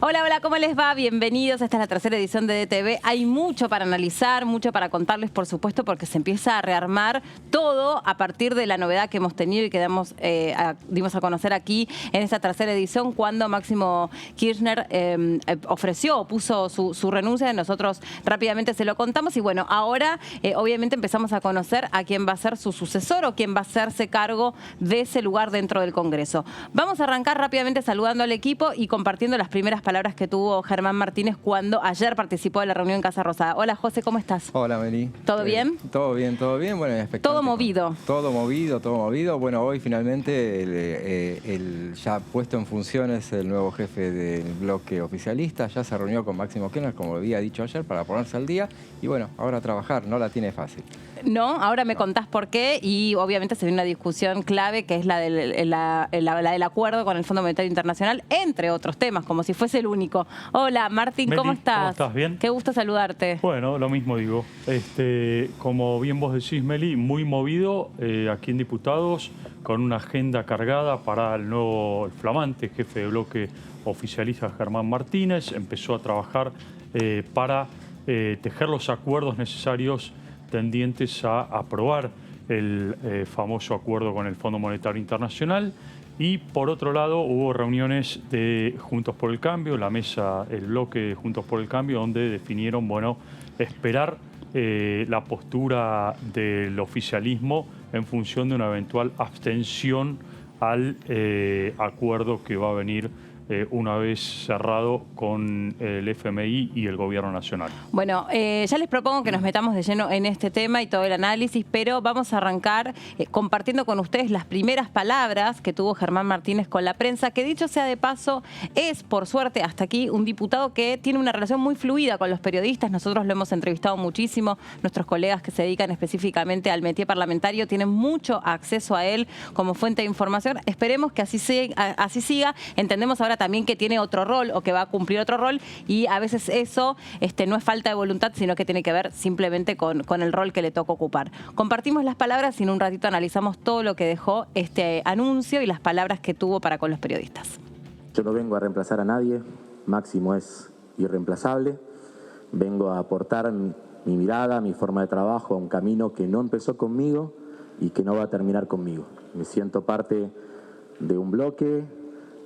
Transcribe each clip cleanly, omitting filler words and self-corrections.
Hola, hola, ¿cómo les va? Bienvenidos. Esta es la tercera edición de DTV. Hay mucho para analizar, mucho para contarles, por supuesto, porque se empieza a rearmar todo a partir de la novedad que hemos tenido y que dimos a conocer aquí en esta tercera edición cuando Máximo Kirchner ofreció o puso su renuncia. Nosotros rápidamente se lo contamos y bueno, ahora obviamente empezamos a conocer a quién va a ser su sucesor o quién va a hacerse cargo de ese lugar dentro del Congreso. Vamos a arrancar rápidamente saludando al equipo y compartiendo las primeras palabras que tuvo Germán Martínez cuando ayer participó de la reunión en Casa Rosada. Hola, José, ¿cómo estás? Hola, Meli. ¿Todo bien? Todo bien, todo bien. Bueno, expectante. Todo movido. Todo movido, todo movido. Bueno, hoy finalmente el ya puesto en funciones el nuevo jefe del bloque oficialista ya se reunió con Máximo Kirchner, como había dicho ayer, para ponerse al día. Y bueno, ahora a trabajar, no la tiene fácil. No, ahora me contás por qué y obviamente se viene una discusión clave que es la del acuerdo con el Fondo Monetario Internacional, entre otros temas, como si fuese el único. Hola, Martín, ¿cómo estás? ¿Cómo estás? ¿Bien? Qué gusto saludarte. Bueno, lo mismo digo. Como bien vos decís, Meli, muy movido aquí en Diputados, con una agenda cargada para el flamante jefe de bloque oficialista Germán Martínez. Empezó a trabajar para tejer los acuerdos necesarios tendientes a aprobar el famoso acuerdo con el Fondo Monetario Internacional. Y por otro lado hubo reuniones de Juntos por el Cambio, la mesa, el bloque de Juntos por el Cambio, donde definieron, bueno, esperar la postura del oficialismo en función de una eventual abstención al acuerdo que va a venir una vez cerrado con el FMI y el Gobierno Nacional. Bueno, ya les propongo que nos metamos de lleno en este tema y todo el análisis, pero vamos a arrancar compartiendo con ustedes las primeras palabras que tuvo Germán Martínez con la prensa, que dicho sea de paso, es, por suerte, hasta aquí, un diputado que tiene una relación muy fluida con los periodistas. Nosotros lo hemos entrevistado muchísimo, nuestros colegas que se dedican específicamente al métier parlamentario tienen mucho acceso a él como fuente de información. Esperemos que así siga. Entendemos ahora también que tiene otro rol o que va a cumplir otro rol y a veces eso no es falta de voluntad, sino que tiene que ver simplemente con el rol que le toca ocupar. Compartimos las palabras y en un ratito analizamos todo lo que dejó este anuncio y las palabras que tuvo para con los periodistas. Yo no vengo a reemplazar a nadie, Máximo es irreemplazable, vengo a aportar mi mirada, mi forma de trabajo a un camino que no empezó conmigo y que no va a terminar conmigo. Me siento parte de un bloque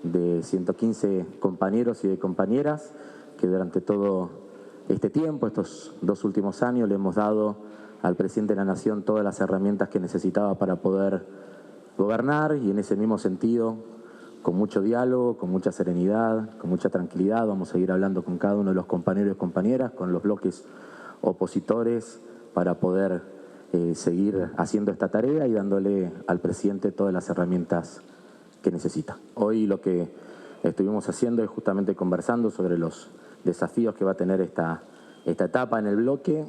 de 115 compañeros y de compañeras que durante todo este tiempo, estos 2 últimos años, le hemos dado al presidente de la Nación todas las herramientas que necesitaba para poder gobernar y en ese mismo sentido, con mucho diálogo, con mucha serenidad, con mucha tranquilidad, vamos a seguir hablando con cada uno de los compañeros y compañeras, con los bloques opositores para poder seguir haciendo esta tarea y dándole al presidente todas las herramientas que necesita. Hoy lo que estuvimos haciendo es justamente conversando sobre los desafíos que va a tener esta etapa en el bloque.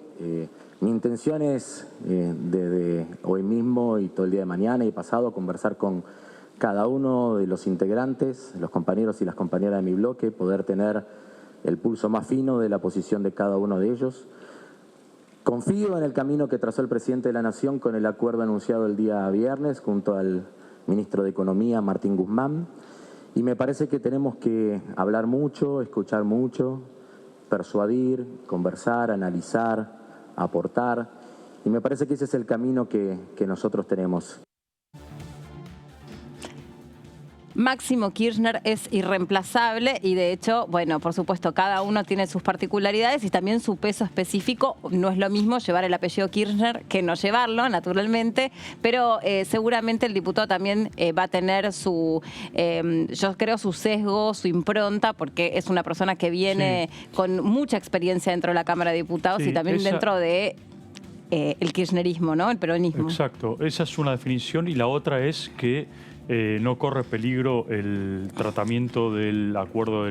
Mi intención es desde hoy mismo y todo el día de mañana y pasado conversar con cada uno de los integrantes, los compañeros y las compañeras de mi bloque, poder tener el pulso más fino de la posición de cada uno de ellos. Confío en el camino que trazó el presidente de la Nación con el acuerdo anunciado el día viernes junto al ministro de Economía, Martín Guzmán, y me parece que tenemos que hablar mucho, escuchar mucho, persuadir, conversar, analizar, aportar, y me parece que ese es el camino que nosotros tenemos. Máximo Kirchner es irreemplazable y de hecho, bueno, por supuesto, cada uno tiene sus particularidades y también su peso específico. No es lo mismo llevar el apellido Kirchner que no llevarlo, naturalmente, pero seguramente el diputado también va a tener yo creo, su sesgo, su impronta, porque es una persona que viene con mucha experiencia dentro de la Cámara de Diputados y también dentro de el kirchnerismo, ¿no? El peronismo. Exacto, esa es una definición y la otra es que no corre peligro el tratamiento del acuerdo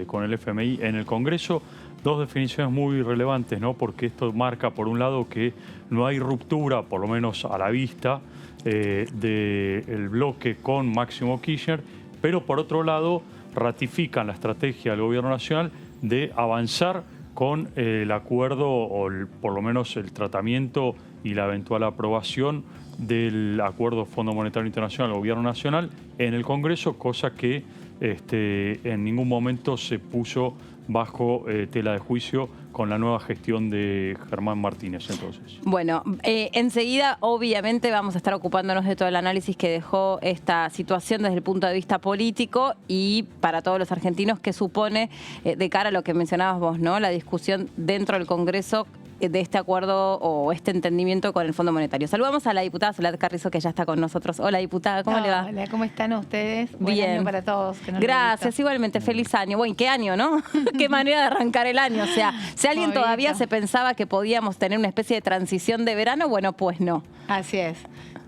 con el FMI en el Congreso. 2 definiciones muy relevantes, ¿no? Porque esto marca, por un lado, que no hay ruptura, por lo menos a la vista, del bloque con Máximo Kirchner, pero por otro lado ratifican la estrategia del Gobierno Nacional de avanzar con el acuerdo o por lo menos el tratamiento y la eventual aprobación del acuerdo Fondo Monetario Internacional, Gobierno Nacional, en el Congreso, cosa que en ningún momento se puso bajo tela de juicio con la nueva gestión de Germán Martínez entonces. Bueno, enseguida obviamente vamos a estar ocupándonos de todo el análisis que dejó esta situación desde el punto de vista político y para todos los argentinos que supone de cara a lo que mencionabas vos, ¿no? La discusión dentro del Congreso de este acuerdo o este entendimiento con el Fondo Monetario. Saludamos a la diputada Soledad Carrizo, que ya está con nosotros. Hola, diputada, ¿cómo le va? Hola, ¿cómo están ustedes? Buen Bien. año para todos. Que no Gracias, igualmente, feliz año. Bueno, ¿qué año, no? Qué manera de arrancar el año. O sea, si alguien Movidito. todavía se pensaba que podíamos tener una especie de transición de verano, bueno, pues no. Así es.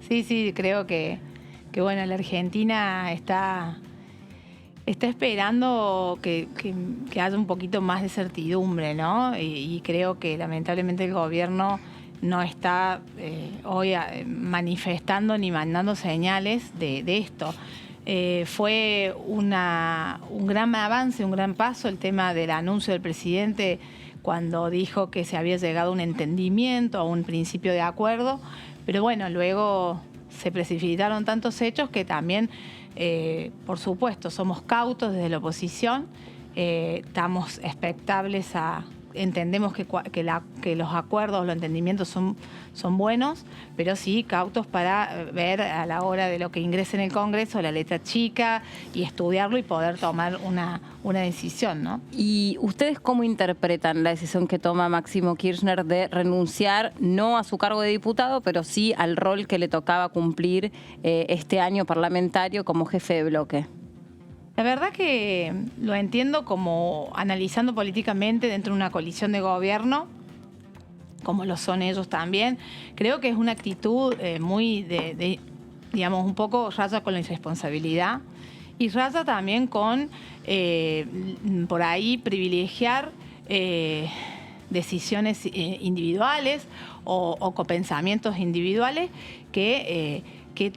Sí, creo que bueno, la Argentina está esperando que haya un poquito más de certidumbre, ¿no? Y creo que lamentablemente el gobierno no está hoy manifestando ni mandando señales de esto. Fue un gran avance, un gran paso el tema del anuncio del presidente cuando dijo que se había llegado a un entendimiento, a un principio de acuerdo, pero bueno, luego se precipitaron tantos hechos que también, por supuesto, somos cautos desde la oposición, estamos expectables entendemos que los acuerdos, los entendimientos son buenos, pero sí cautos para ver a la hora de lo que ingrese en el Congreso la letra chica y estudiarlo y poder tomar una decisión, ¿no? ¿Y ustedes cómo interpretan la decisión que toma Máximo Kirchner de renunciar no a su cargo de diputado, pero sí al rol que le tocaba cumplir este año parlamentario como jefe de bloque? La verdad que lo entiendo como analizando políticamente dentro de una coalición de gobierno, como lo son ellos también. Creo que es una actitud muy digamos, un poco raya con la irresponsabilidad y raya también con, por ahí, privilegiar decisiones individuales o copensamientos individuales que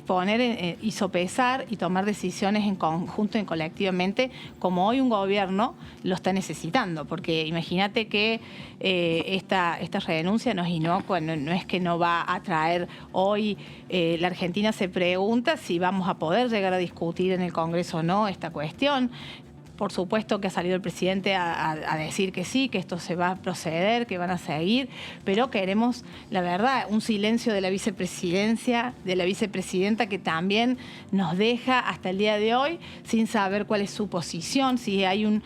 poner y sopesar y tomar decisiones en conjunto y colectivamente, como hoy un gobierno lo está necesitando. Porque imagínate que esta renuncia no es inocua, no es que no va a traer hoy. La Argentina se pregunta si vamos a poder llegar a discutir en el Congreso o no esta cuestión. Por supuesto que ha salido el presidente a decir que sí, que esto se va a proceder, que van a seguir, pero queremos, la verdad, un silencio de la vicepresidencia, de la vicepresidenta, que también nos deja hasta el día de hoy sin saber cuál es su posición, si hay un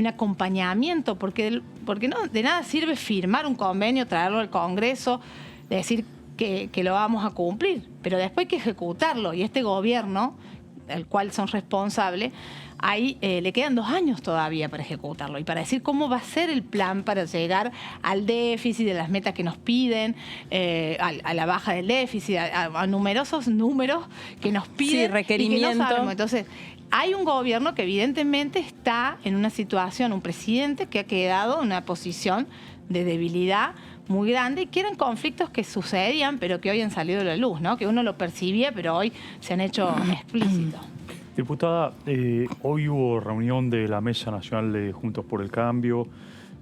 acompañamiento, porque no, de nada sirve firmar un convenio, traerlo al Congreso, decir que lo vamos a cumplir, pero después hay que ejecutarlo, y este gobierno, del cual son responsables, ahí le quedan 2 años todavía para ejecutarlo y para decir cómo va a ser el plan para llegar al déficit, de las metas que nos piden, a la baja del déficit, a numerosos números que nos piden. Sí, requerimientos. Y que no sabemos. Entonces, hay un gobierno que evidentemente está en una situación, un presidente que ha quedado en una posición de debilidad muy grande y que eran conflictos que sucedían, pero que hoy han salido a la luz, ¿no? Que uno lo percibía, pero hoy se han hecho explícitos. Diputada, hoy hubo reunión de la Mesa Nacional de Juntos por el Cambio.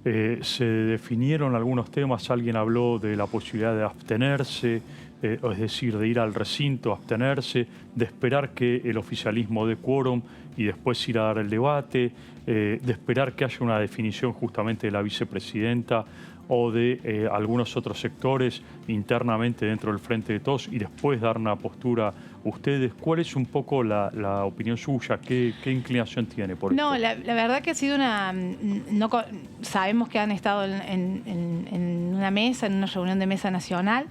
Se definieron algunos temas. Alguien habló de la posibilidad de abstenerse, es decir, de ir al recinto, abstenerse, de esperar que el oficialismo dé quórum y después ir a dar el debate, de esperar que haya una definición justamente de la vicepresidenta o de algunos otros sectores internamente dentro del Frente de Todos y después dar una postura ustedes. ¿Cuál es un poco la opinión suya? ¿Qué inclinación tiene por esto? No, la verdad que ha sido sabemos que han estado en una mesa, en una reunión de mesa nacional.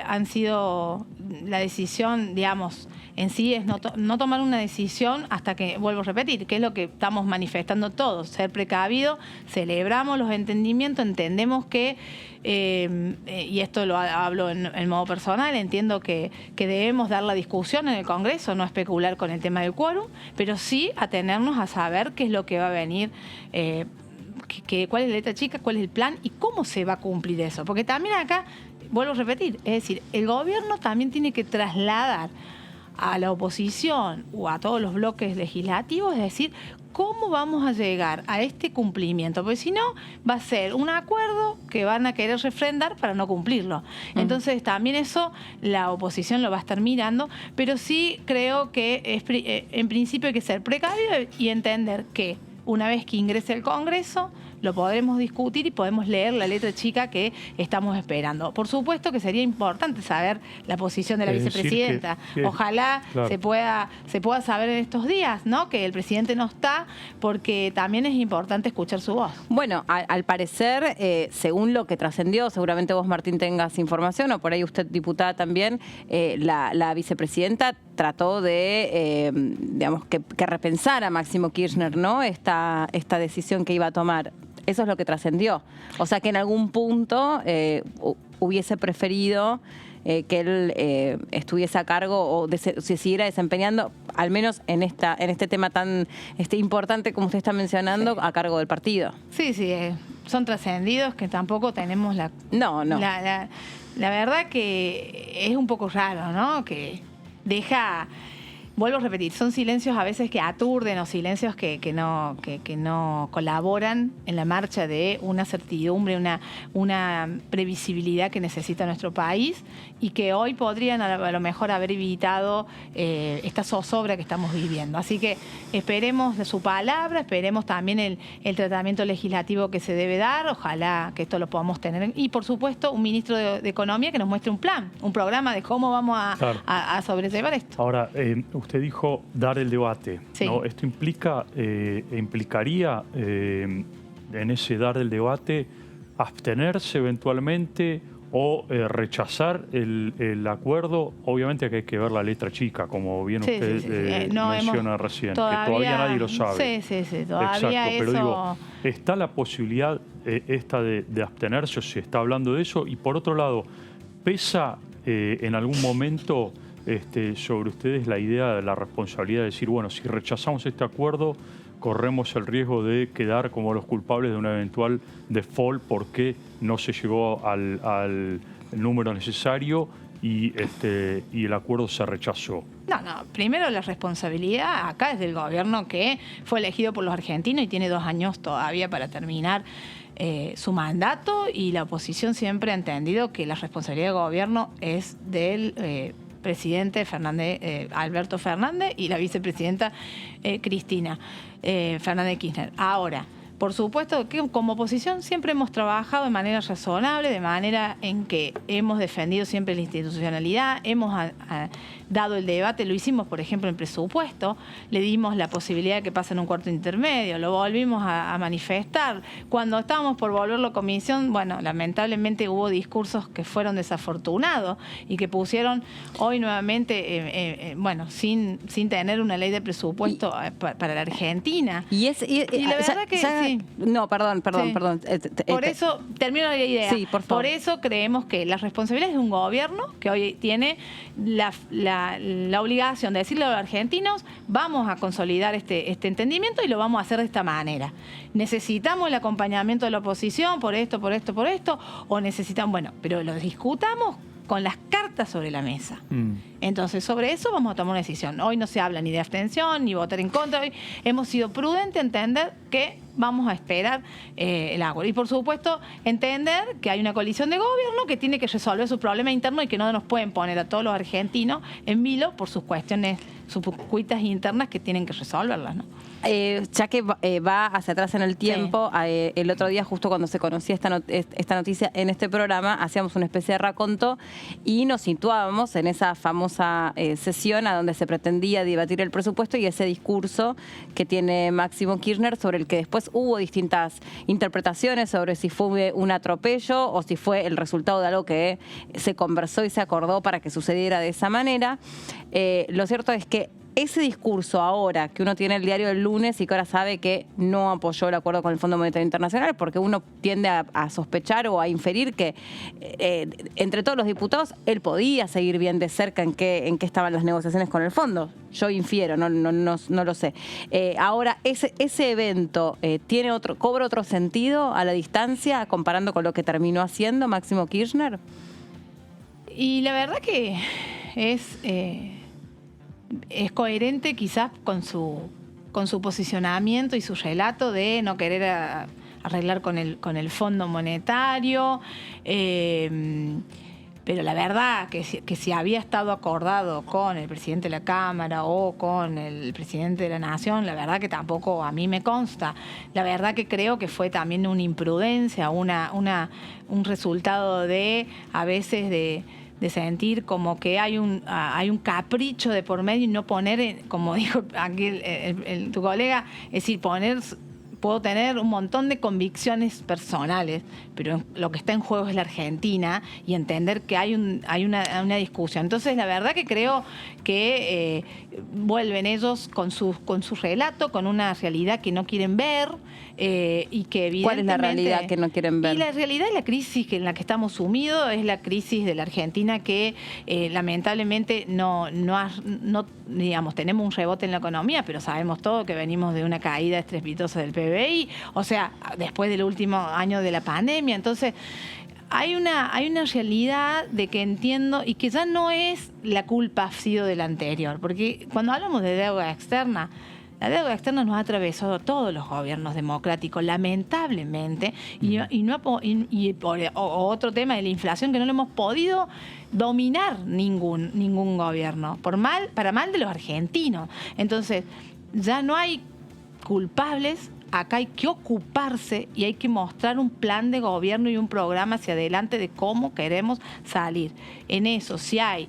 Han sido la decisión, digamos, en sí es no tomar una decisión hasta que, vuelvo a repetir, que es lo que estamos manifestando todos, ser precavido, celebramos los entendimientos, entendemos que, y esto lo hablo en modo personal, entiendo que debemos dar la discusión en el Congreso, no especular con el tema del quórum, pero sí atenernos a saber qué es lo que va a venir, cuál es la letra chica, cuál es el plan y cómo se va a cumplir eso. Porque también acá, vuelvo a repetir, es decir, el gobierno también tiene que trasladar a la oposición o a todos los bloques legislativos, es decir, cómo vamos a llegar a este cumplimiento, porque si no va a ser un acuerdo que van a querer refrendar para no cumplirlo. Entonces también eso la oposición lo va a estar mirando, pero sí creo que en principio hay que ser precavido y entender que una vez que ingrese al Congreso, lo podremos discutir y podemos leer la letra chica que estamos esperando. Por supuesto que sería importante saber la posición de la vicepresidenta. Ojalá claro, se pueda saber en estos días, ¿no? Que el presidente no está, porque también es importante escuchar su voz. Bueno, al parecer, según lo que trascendió, seguramente vos, Martín, tengas información, o por ahí usted, diputada, también, la vicepresidenta trató de, digamos, que repensara Máximo Kirchner, ¿no? Esta decisión que iba a tomar. Eso es lo que trascendió. O sea, que en algún punto hubiese preferido que él estuviese a cargo o se siguiera desempeñando, al menos en este tema tan importante como usted está mencionando, a cargo del partido. Sí, son trascendidos que tampoco tenemos la... No. La verdad que es un poco raro, ¿no? Que deja... Vuelvo a repetir, son silencios a veces que aturden o silencios que no colaboran en la marcha de una certidumbre, una previsibilidad que necesita nuestro país y que hoy podrían a lo mejor haber evitado esta zozobra que estamos viviendo. Así que esperemos de su palabra, esperemos también el tratamiento legislativo que se debe dar, ojalá que esto lo podamos tener. Y por supuesto un ministro de Economía que nos muestre un plan, un programa de cómo vamos a sobrellevar esto. Ahora, usted dijo dar el debate, sí, ¿no? Esto implicaría en ese dar el debate abstenerse eventualmente o rechazar el acuerdo. Obviamente que hay que ver la letra chica, como bien usted menciona recién, que todavía nadie lo sabe. Sí, todavía. Exacto, pero digo, ¿está la posibilidad esta de abstenerse o se está hablando de eso? Y por otro lado, ¿pesa en algún momento sobre ustedes la idea de la responsabilidad de decir, bueno, si rechazamos este acuerdo, corremos el riesgo de quedar como los culpables de un eventual default porque no se llegó al número necesario y el acuerdo se rechazó? No, primero la responsabilidad acá es del gobierno que fue elegido por los argentinos y tiene 2 años todavía para terminar su mandato, y la oposición siempre ha entendido que la responsabilidad del gobierno es del presidente Alberto Fernández y la vicepresidenta Cristina Fernández Kirchner. Ahora, por supuesto que como oposición siempre hemos trabajado de manera razonable, de manera en que hemos defendido siempre la institucionalidad, hemos dado el debate, lo hicimos por ejemplo en presupuesto, le dimos la posibilidad de que pasen un cuarto intermedio, lo volvimos a manifestar. Cuando estábamos por volverlo a comisión, bueno, lamentablemente hubo discursos que fueron desafortunados y que pusieron hoy nuevamente, sin tener una ley de presupuesto para la Argentina. Y la verdad que sí. No, perdón. Por eso, termino la idea. Sí, por favor. Por eso creemos que la responsabilidad es de un gobierno que hoy tiene la obligación de decirle a los argentinos, vamos a consolidar este entendimiento y lo vamos a hacer de esta manera. ¿Necesitamos el acompañamiento de la oposición por esto, o necesitamos, bueno, pero lo discutamos con las cartas sobre la mesa? Entonces, sobre eso vamos a tomar una decisión. Hoy no se habla ni de abstención, ni votar en contra. Hoy hemos sido prudentes en entender que vamos a esperar el acuerdo. Y, por supuesto, entender que hay una coalición de gobierno que tiene que resolver sus problemas internos y que no nos pueden poner a todos los argentinos en vilo por sus cuestiones, sus cuitas internas que tienen que resolverlas, ¿no? Ya que va hacia atrás en el tiempo, sí. El otro día, justo cuando se conocía esta noticia en este programa, hacíamos una especie de raconto y nos situábamos en esa famosa sesión a donde se pretendía debatir el presupuesto y ese discurso que tiene Máximo Kirchner, sobre el que después hubo distintas interpretaciones sobre si fue un atropello o si fue el resultado de algo que se conversó y se acordó para que sucediera de esa manera. Lo cierto es que ese discurso ahora, que uno tiene el diario del lunes y que ahora sabe que no apoyó el acuerdo con el Fondo Monetario Internacional, porque uno tiende a sospechar o a inferir que entre todos los diputados él podía seguir bien de cerca en qué estaban las negociaciones con el fondo. Yo infiero, no lo sé. Ahora, ese evento cobra otro sentido a la distancia comparando con lo que terminó haciendo Máximo Kirchner. Y la verdad que es coherente quizás con su con su posicionamiento y su relato de no querer arreglar con el Fondo Monetario. Pero la verdad que si había estado acordado con el presidente de la Cámara o con el presidente de la Nación, la verdad que tampoco a mí me consta. La verdad que creo que fue también una imprudencia, un resultado de, a veces, de sentir como que hay un capricho de por medio y no poner, como dijo aquí tu colega, es decir, puedo tener un montón de convicciones personales, pero lo que está en juego es la Argentina y entender que hay una discusión. Entonces, la verdad que creo que vuelven ellos con su relato, con una realidad que no quieren ver y que evidentemente... ¿Cuál es la realidad que no quieren ver? Y la realidad es la crisis en la que estamos sumidos, es la crisis de la Argentina que lamentablemente no digamos, tenemos un rebote en la economía, pero sabemos todo que venimos de una caída estrepitosa del PBI, o sea, después del último año de la pandemia. Entonces, hay una realidad de que entiendo y que ya no es la culpa ha sido de la anterior, porque cuando hablamos de deuda externa, la deuda externa nos ha atravesado todos los gobiernos democráticos, lamentablemente, otro tema de la inflación que no lo hemos podido dominar ningún gobierno, para mal de los argentinos. Entonces, ya no hay culpables. Acá hay que ocuparse y hay que mostrar un plan de gobierno y un programa hacia adelante de cómo queremos salir. En eso, si hay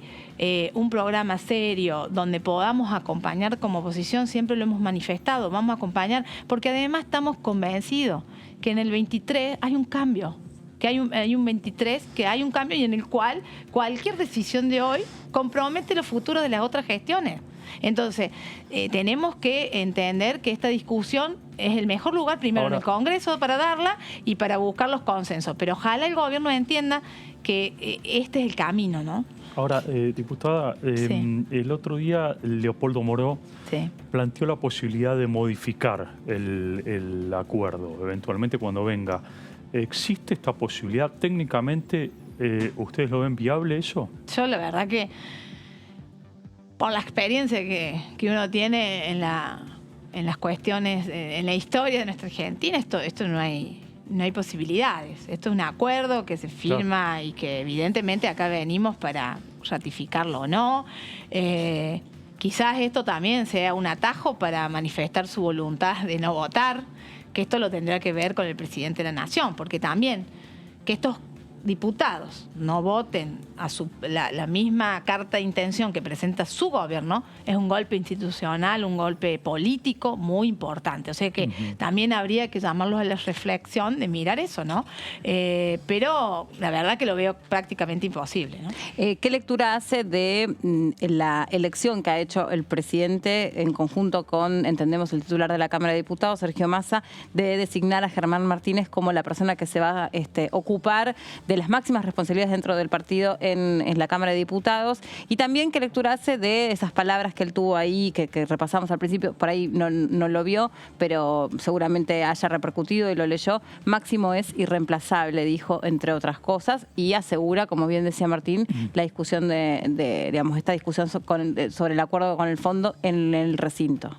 un programa serio donde podamos acompañar como oposición, siempre lo hemos manifestado, vamos a acompañar, porque además estamos convencidos que en el 23 hay un cambio, que hay un 23, que hay un cambio y en el cual cualquier decisión de hoy compromete los futuros de las otras gestiones. Entonces, tenemos que entender que esta discusión es el mejor lugar, primero en el Congreso para darla y para buscar los consensos. Pero ojalá el gobierno entienda que este es el camino, ¿no? Ahora, diputada, Sí. el otro día Leopoldo Moró Sí. planteó la posibilidad de modificar el acuerdo, eventualmente cuando venga. ¿Existe esta posibilidad? Técnicamente, ¿ustedes lo ven viable eso? Yo la verdad que por la experiencia que uno tiene en las cuestiones, en la historia de nuestra Argentina, esto no hay posibilidades. Esto es un acuerdo que se firma y que evidentemente acá venimos para ratificarlo o no. Quizás esto también sea un atajo para manifestar su voluntad de no votar, que esto lo tendrá que ver con el presidente de la Nación, porque también que estos diputados no voten a la misma carta de intención que presenta su gobierno es un golpe institucional, un golpe político muy importante. O sea que también habría que llamarlos a la reflexión de mirar eso, ¿no? Pero la verdad que lo veo prácticamente imposible, ¿no? ¿Qué lectura hace de la elección que ha hecho el presidente en conjunto con, entendemos, el titular de la Cámara de Diputados, Sergio Massa, de designar a Germán Martínez como la persona que se va a ocupar de las máximas responsabilidades dentro del partido en la Cámara de Diputados? Y también qué lectura hace de esas palabras que él tuvo ahí, que repasamos al principio, por ahí no lo vio, pero seguramente haya repercutido y lo leyó. Máximo es irreemplazable, dijo, entre otras cosas, y asegura, como bien decía Martín, la discusión digamos, esta discusión sobre el acuerdo con el fondo en el recinto.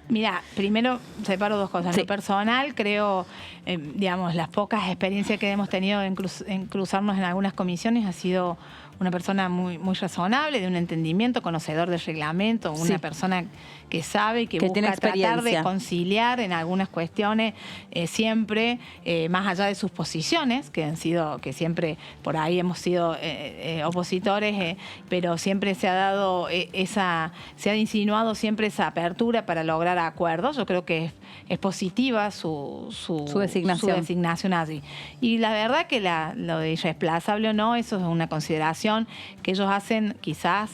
Mira, primero separo dos cosas. Sí. Lo personal, creo, digamos, las pocas experiencias que hemos tenido en cruzarnos en algunas comisiones, ha sido una persona muy, muy razonable, de un entendimiento, conocedor del reglamento, una persona que sabe y que busca tiene tratar de conciliar en algunas cuestiones siempre, más allá de sus posiciones, que siempre por ahí hemos sido opositores, pero siempre se ha dado se ha insinuado siempre esa apertura para lograr acuerdos. Yo creo que es positiva su designación allí. Y la verdad que lo de irreemplazable o no, eso es una consideración que ellos hacen quizás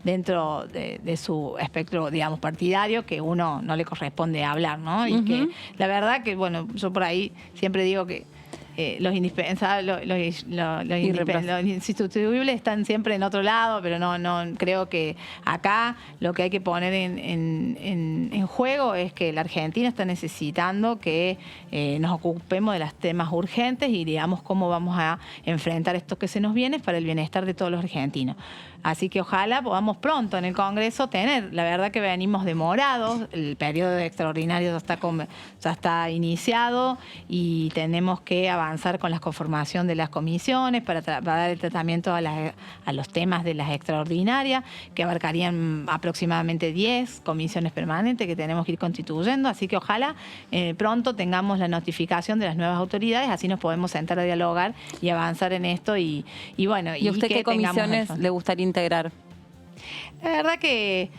dentro de su espectro, digamos, partidario, que uno no le corresponde hablar, ¿no? Y que la verdad que, bueno, yo por ahí siempre digo que los indispensables, los insustituibles están siempre en otro lado, pero no creo que acá lo que hay que poner en juego es que la Argentina está necesitando que nos ocupemos de los temas urgentes y digamos cómo vamos a enfrentar esto que se nos viene para el bienestar de todos los argentinos. Así que ojalá podamos pronto en el Congreso tener, la verdad que venimos demorados, el periodo extraordinario ya está iniciado y tenemos que avanzar con la conformación de las comisiones para dar el tratamiento a los temas de las extraordinarias, que abarcarían aproximadamente 10 comisiones permanentes que tenemos que ir constituyendo, así que ojalá pronto tengamos la notificación de las nuevas autoridades, así nos podemos sentar a dialogar y avanzar en esto y bueno. ¿Y usted qué comisiones le gustaría integrar? La verdad que,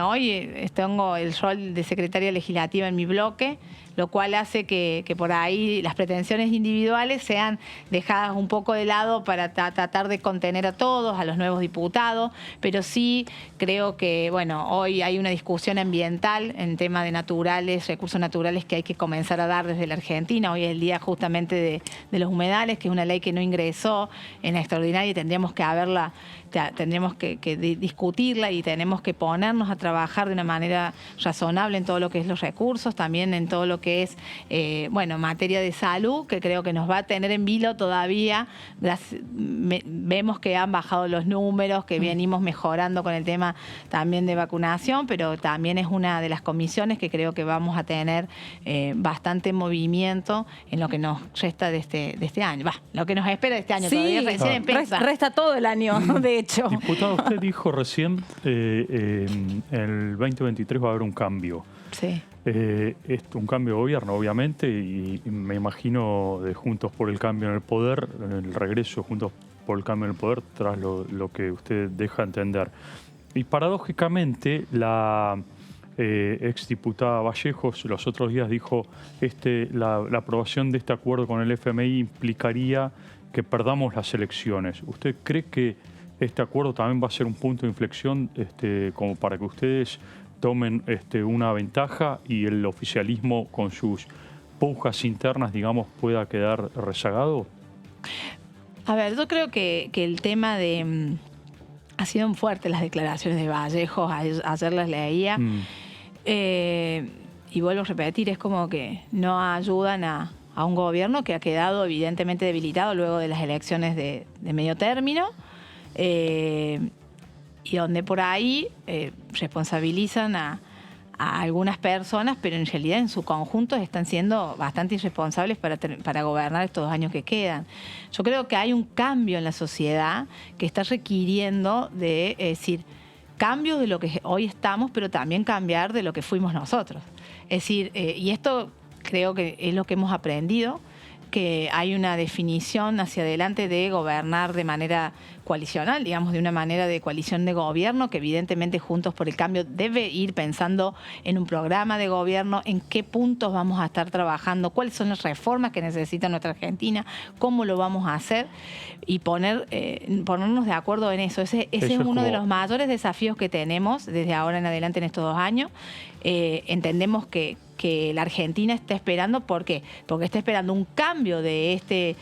hoy tengo el rol de secretaria legislativa en mi bloque, lo cual hace que por ahí las pretensiones individuales sean dejadas un poco de lado para tratar de contener a todos, a los nuevos diputados, pero sí creo que, hoy hay una discusión ambiental en tema de recursos naturales que hay que comenzar a dar desde la Argentina. Hoy es el día justamente de los humedales, que es una ley que no ingresó en la extraordinaria y tendríamos que discutirla y tenemos que ponernos a trabajar de una manera razonable en todo lo que es los recursos, también en todo lo que es, materia de salud, que creo que nos va a tener en vilo todavía. Vemos que han bajado los números, que venimos mejorando con el tema también de vacunación, pero también es una de las comisiones que creo que vamos a tener bastante movimiento en lo que nos resta de este año. Lo que nos espera de este año, todavía recién empieza. Resta todo el año, de hecho. Diputado, usted dijo recién en el 2023 va a haber un cambio. Sí. Un cambio de gobierno, obviamente, y me imagino de Juntos por el Cambio en el poder, el regreso de Juntos por el Cambio en el poder, tras lo que usted deja entender. Y paradójicamente, la exdiputada Vallejos los otros días dijo la aprobación de este acuerdo con el FMI implicaría que perdamos las elecciones. ¿Usted cree que este acuerdo también va a ser un punto de inflexión como para que ustedes tomen una ventaja y el oficialismo con sus pujas internas, digamos, pueda quedar rezagado? A ver, yo creo que el tema de... ha sido fuerte las declaraciones de Vallejos, ayer las leía, y vuelvo a repetir, es como que no ayudan a un gobierno que ha quedado evidentemente debilitado luego de las elecciones de medio término, y donde por ahí responsabilizan a algunas personas, pero en realidad en su conjunto están siendo bastante irresponsables para gobernar estos 2 años que quedan. Yo creo que hay un cambio en la sociedad que está requiriendo de decir cambios de lo que hoy estamos, pero también cambiar de lo que fuimos nosotros. Es decir, y esto creo que es lo que hemos aprendido, que hay una definición hacia adelante de gobernar de manera coalicional, digamos, de una manera de coalición de gobierno, que evidentemente Juntos por el Cambio debe ir pensando en un programa de gobierno, en qué puntos vamos a estar trabajando, cuáles son las reformas que necesita nuestra Argentina, cómo lo vamos a hacer y ponernos de acuerdo en eso. Ese es uno de los mayores desafíos que tenemos desde ahora en adelante en estos 2 años. Entendemos que la Argentina está esperando. ¿Por qué? Porque está esperando un cambio de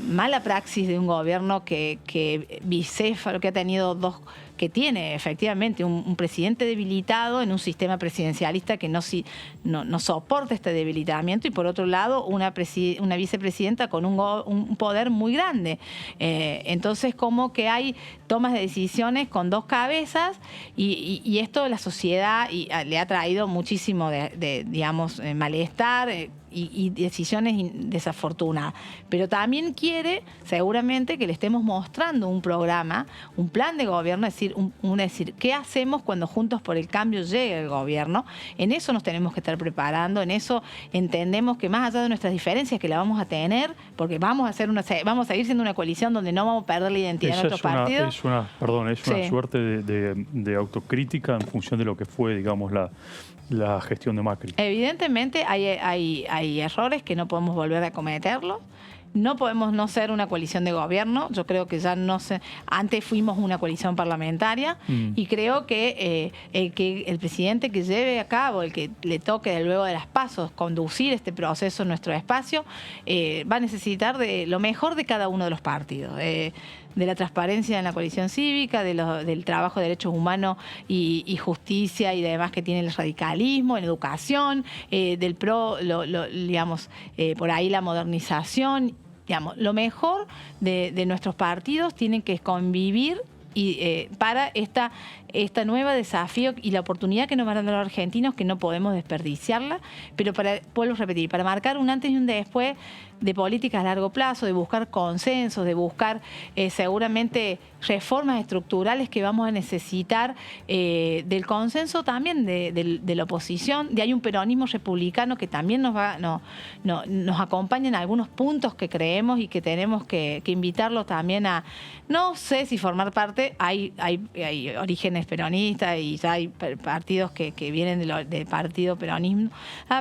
mala praxis de un gobierno que bicéfalo, que ha tenido que tiene efectivamente un presidente debilitado en un sistema presidencialista que no soporta este debilitamiento, y por otro lado una vicepresidenta con un poder muy grande. Entonces, como que hay tomas de decisiones con 2 cabezas y esto la sociedad le ha traído muchísimo digamos, malestar y decisiones desafortunadas. Pero también quiere, seguramente, que le estemos mostrando un programa, un plan de gobierno, es decir, ¿qué hacemos cuando Juntos por el Cambio llegue al gobierno? En eso nos tenemos que estar preparando, en eso entendemos que más allá de nuestras diferencias, que la vamos a tener, porque vamos a seguir siendo una coalición donde no vamos a perder la identidad de nuestro partido. Es una suerte de autocrítica en función de lo que fue, digamos, la gestión de Macri. Evidentemente hay errores que no podemos volver a cometerlos. no podemos no ser una coalición de gobierno. Yo creo que ya no sé. Antes fuimos una coalición parlamentaria y creo que el presidente que lleve a cabo, el que le toque luego de las pasos, conducir este proceso en nuestro espacio, va a necesitar de lo mejor de cada uno de los partidos. De la transparencia en la coalición cívica, del trabajo de derechos humanos y justicia y demás que tiene el radicalismo, en educación, del digamos, por ahí la modernización. Digamos, lo mejor de nuestros partidos tienen que convivir y para esta nueva desafío y la oportunidad que nos van a dar los argentinos, que no podemos desperdiciarla, pero vuelvo a repetir, para marcar un antes y un después de políticas a largo plazo, de buscar consensos, de buscar seguramente reformas estructurales que vamos a necesitar, del consenso también de la oposición. De hay un peronismo republicano que también nos acompaña en algunos puntos que creemos y que tenemos que invitarlos también a, no sé si formar parte, hay orígenes peronistas y ya hay partidos que vienen del partido peronismo,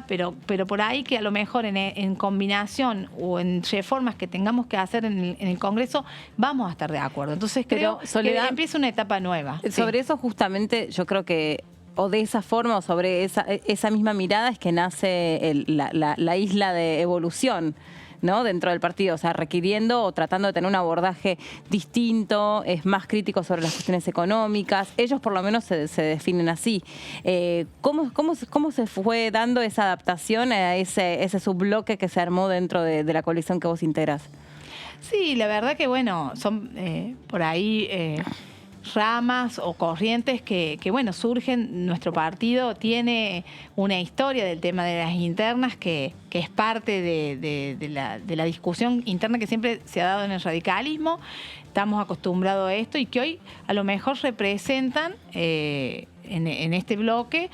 pero por ahí que a lo mejor en combinación o en reformas que tengamos que hacer en el Congreso, vamos a estar de acuerdo. Entonces creo que empieza una etapa nueva. Sobre eso justamente yo creo que, o de esa forma, o sobre esa misma mirada es que nace la isla de evolución, ¿no? Dentro del partido, o sea, requiriendo o tratando de tener un abordaje distinto, es más crítico sobre las cuestiones económicas. Ellos por lo menos se definen así. ¿Cómo se fue dando esa adaptación a ese subbloque que se armó dentro de la coalición que vos integras? Sí, la verdad que bueno, son por ahí ramas o corrientes que bueno, surgen. Nuestro partido tiene una historia del tema de las internas que es parte de la discusión interna que siempre se ha dado en el radicalismo. Estamos acostumbrados a esto y que hoy a lo mejor representan en este bloque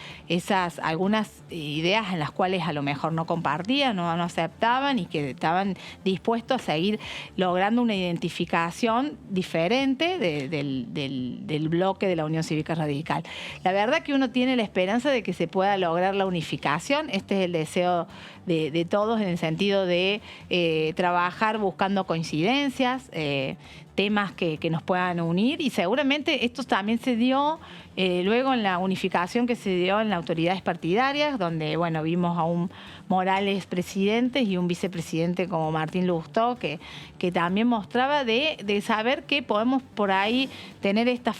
algunas ideas en las cuales a lo mejor no compartían, no aceptaban y que estaban dispuestos a seguir logrando una identificación diferente del bloque de la Unión Cívica Radical. La verdad que uno tiene la esperanza de que se pueda lograr la unificación. Este es el deseo de todos, en el sentido de trabajar buscando coincidencias, temas que nos puedan unir, y seguramente esto también se dio luego en la unificación que se dio en las autoridades partidarias, donde bueno, vimos a un Morales presidente y un vicepresidente como Martín Lustó, que también mostraba de saber que podemos por ahí tener estos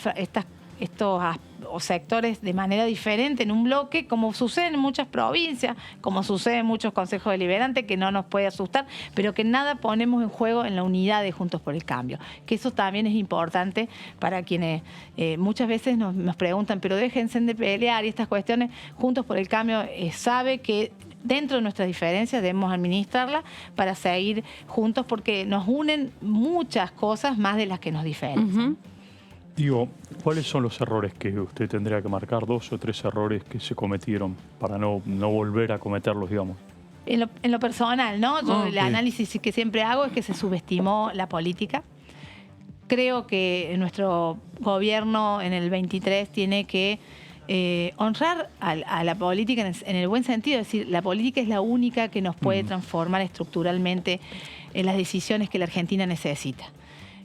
sectores de manera diferente en un bloque, como sucede en muchas provincias, como sucede en muchos consejos deliberantes, que no nos puede asustar, pero que nada ponemos en juego en la unidad de Juntos por el Cambio. Que eso también es importante para quienes muchas veces nos preguntan, pero déjense de pelear y estas cuestiones. Juntos por el Cambio sabe que dentro de nuestras diferencias debemos administrarlas para seguir juntos, porque nos unen muchas cosas más de las que nos diferencian. Digo, ¿cuáles son los errores que usted tendría que marcar? 2 o 3 errores que se cometieron para no volver a cometerlos, digamos. En lo personal, ¿no? Yo, el análisis que siempre hago es que se subestimó la política. Creo que nuestro gobierno en el 23 tiene que honrar a la política en el buen sentido. Es decir, la política es la única que nos puede transformar estructuralmente en las decisiones que la Argentina necesita.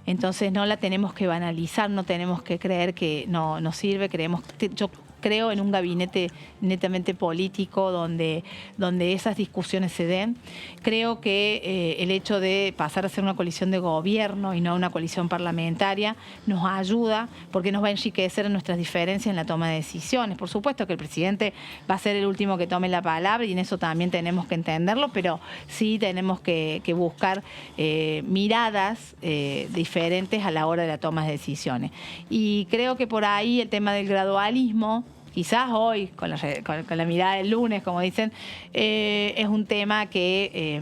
Entonces no la tenemos que banalizar, no tenemos que creer que no sirve. Yo creo en un gabinete netamente político donde esas discusiones se den. Creo que el hecho de pasar a ser una coalición de gobierno y no una coalición parlamentaria nos ayuda, porque nos va a enriquecer en nuestras diferencias en la toma de decisiones. Por supuesto que el presidente va a ser el último que tome la palabra y en eso también tenemos que entenderlo, pero sí tenemos que buscar miradas diferentes a la hora de la toma de decisiones. Y creo que por ahí el tema del gradualismo, quizás hoy, con la mirada del lunes, como dicen, es un tema que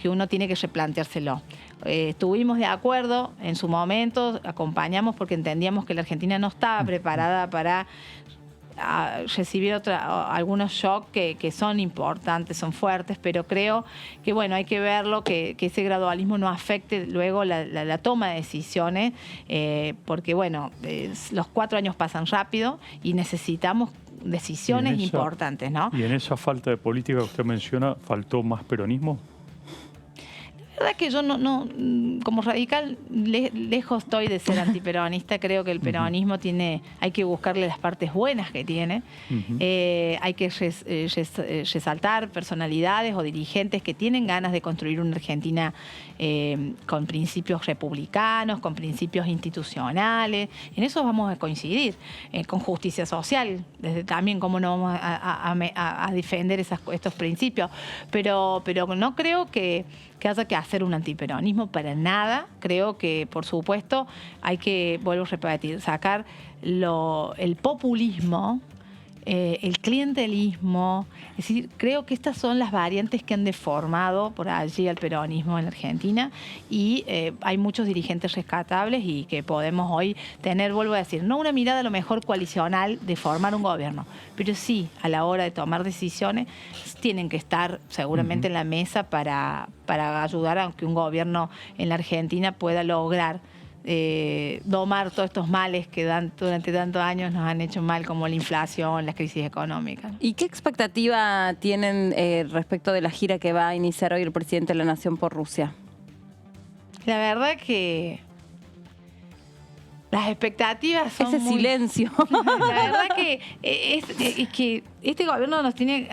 uno tiene que replanteárselo. Estuvimos de acuerdo en su momento, acompañamos porque entendíamos que la Argentina no estaba preparada para recibir algunos shocks que son importantes, son fuertes, pero creo que bueno, hay que verlo, que ese gradualismo no afecte luego la toma de decisiones, porque bueno, los 4 años pasan rápido y necesitamos decisiones importantes, ¿no? Y en esa falta de política que usted menciona, ¿faltó más peronismo? La verdad que yo como radical, lejos estoy de ser antiperonista. Creo que el peronismo hay que buscarle las partes buenas que tiene. Hay que resaltar personalidades o dirigentes que tienen ganas de construir una Argentina con principios republicanos, con principios institucionales. En eso vamos a coincidir, con justicia social, desde también cómo no vamos a defender estos principios. Pero no creo que haya que hacer un antiperonismo para nada. Creo que, por supuesto, hay que, vuelvo a repetir, sacar el populismo, el clientelismo. Es decir, creo que estas son las variantes que han deformado por allí al peronismo en la Argentina, y hay muchos dirigentes rescatables y que podemos hoy tener, vuelvo a decir, no una mirada a lo mejor coalicional de formar un gobierno, pero sí a la hora de tomar decisiones tienen que estar seguramente en la mesa para ayudar a que un gobierno en la Argentina pueda lograr domar todos estos males que durante tantos años nos han hecho mal, como la inflación, las crisis económicas. ¿Y qué expectativa tienen respecto de la gira que va a iniciar hoy el presidente de la Nación por Rusia? La verdad que las expectativas son ese silencio. La verdad que es que este gobierno nos tiene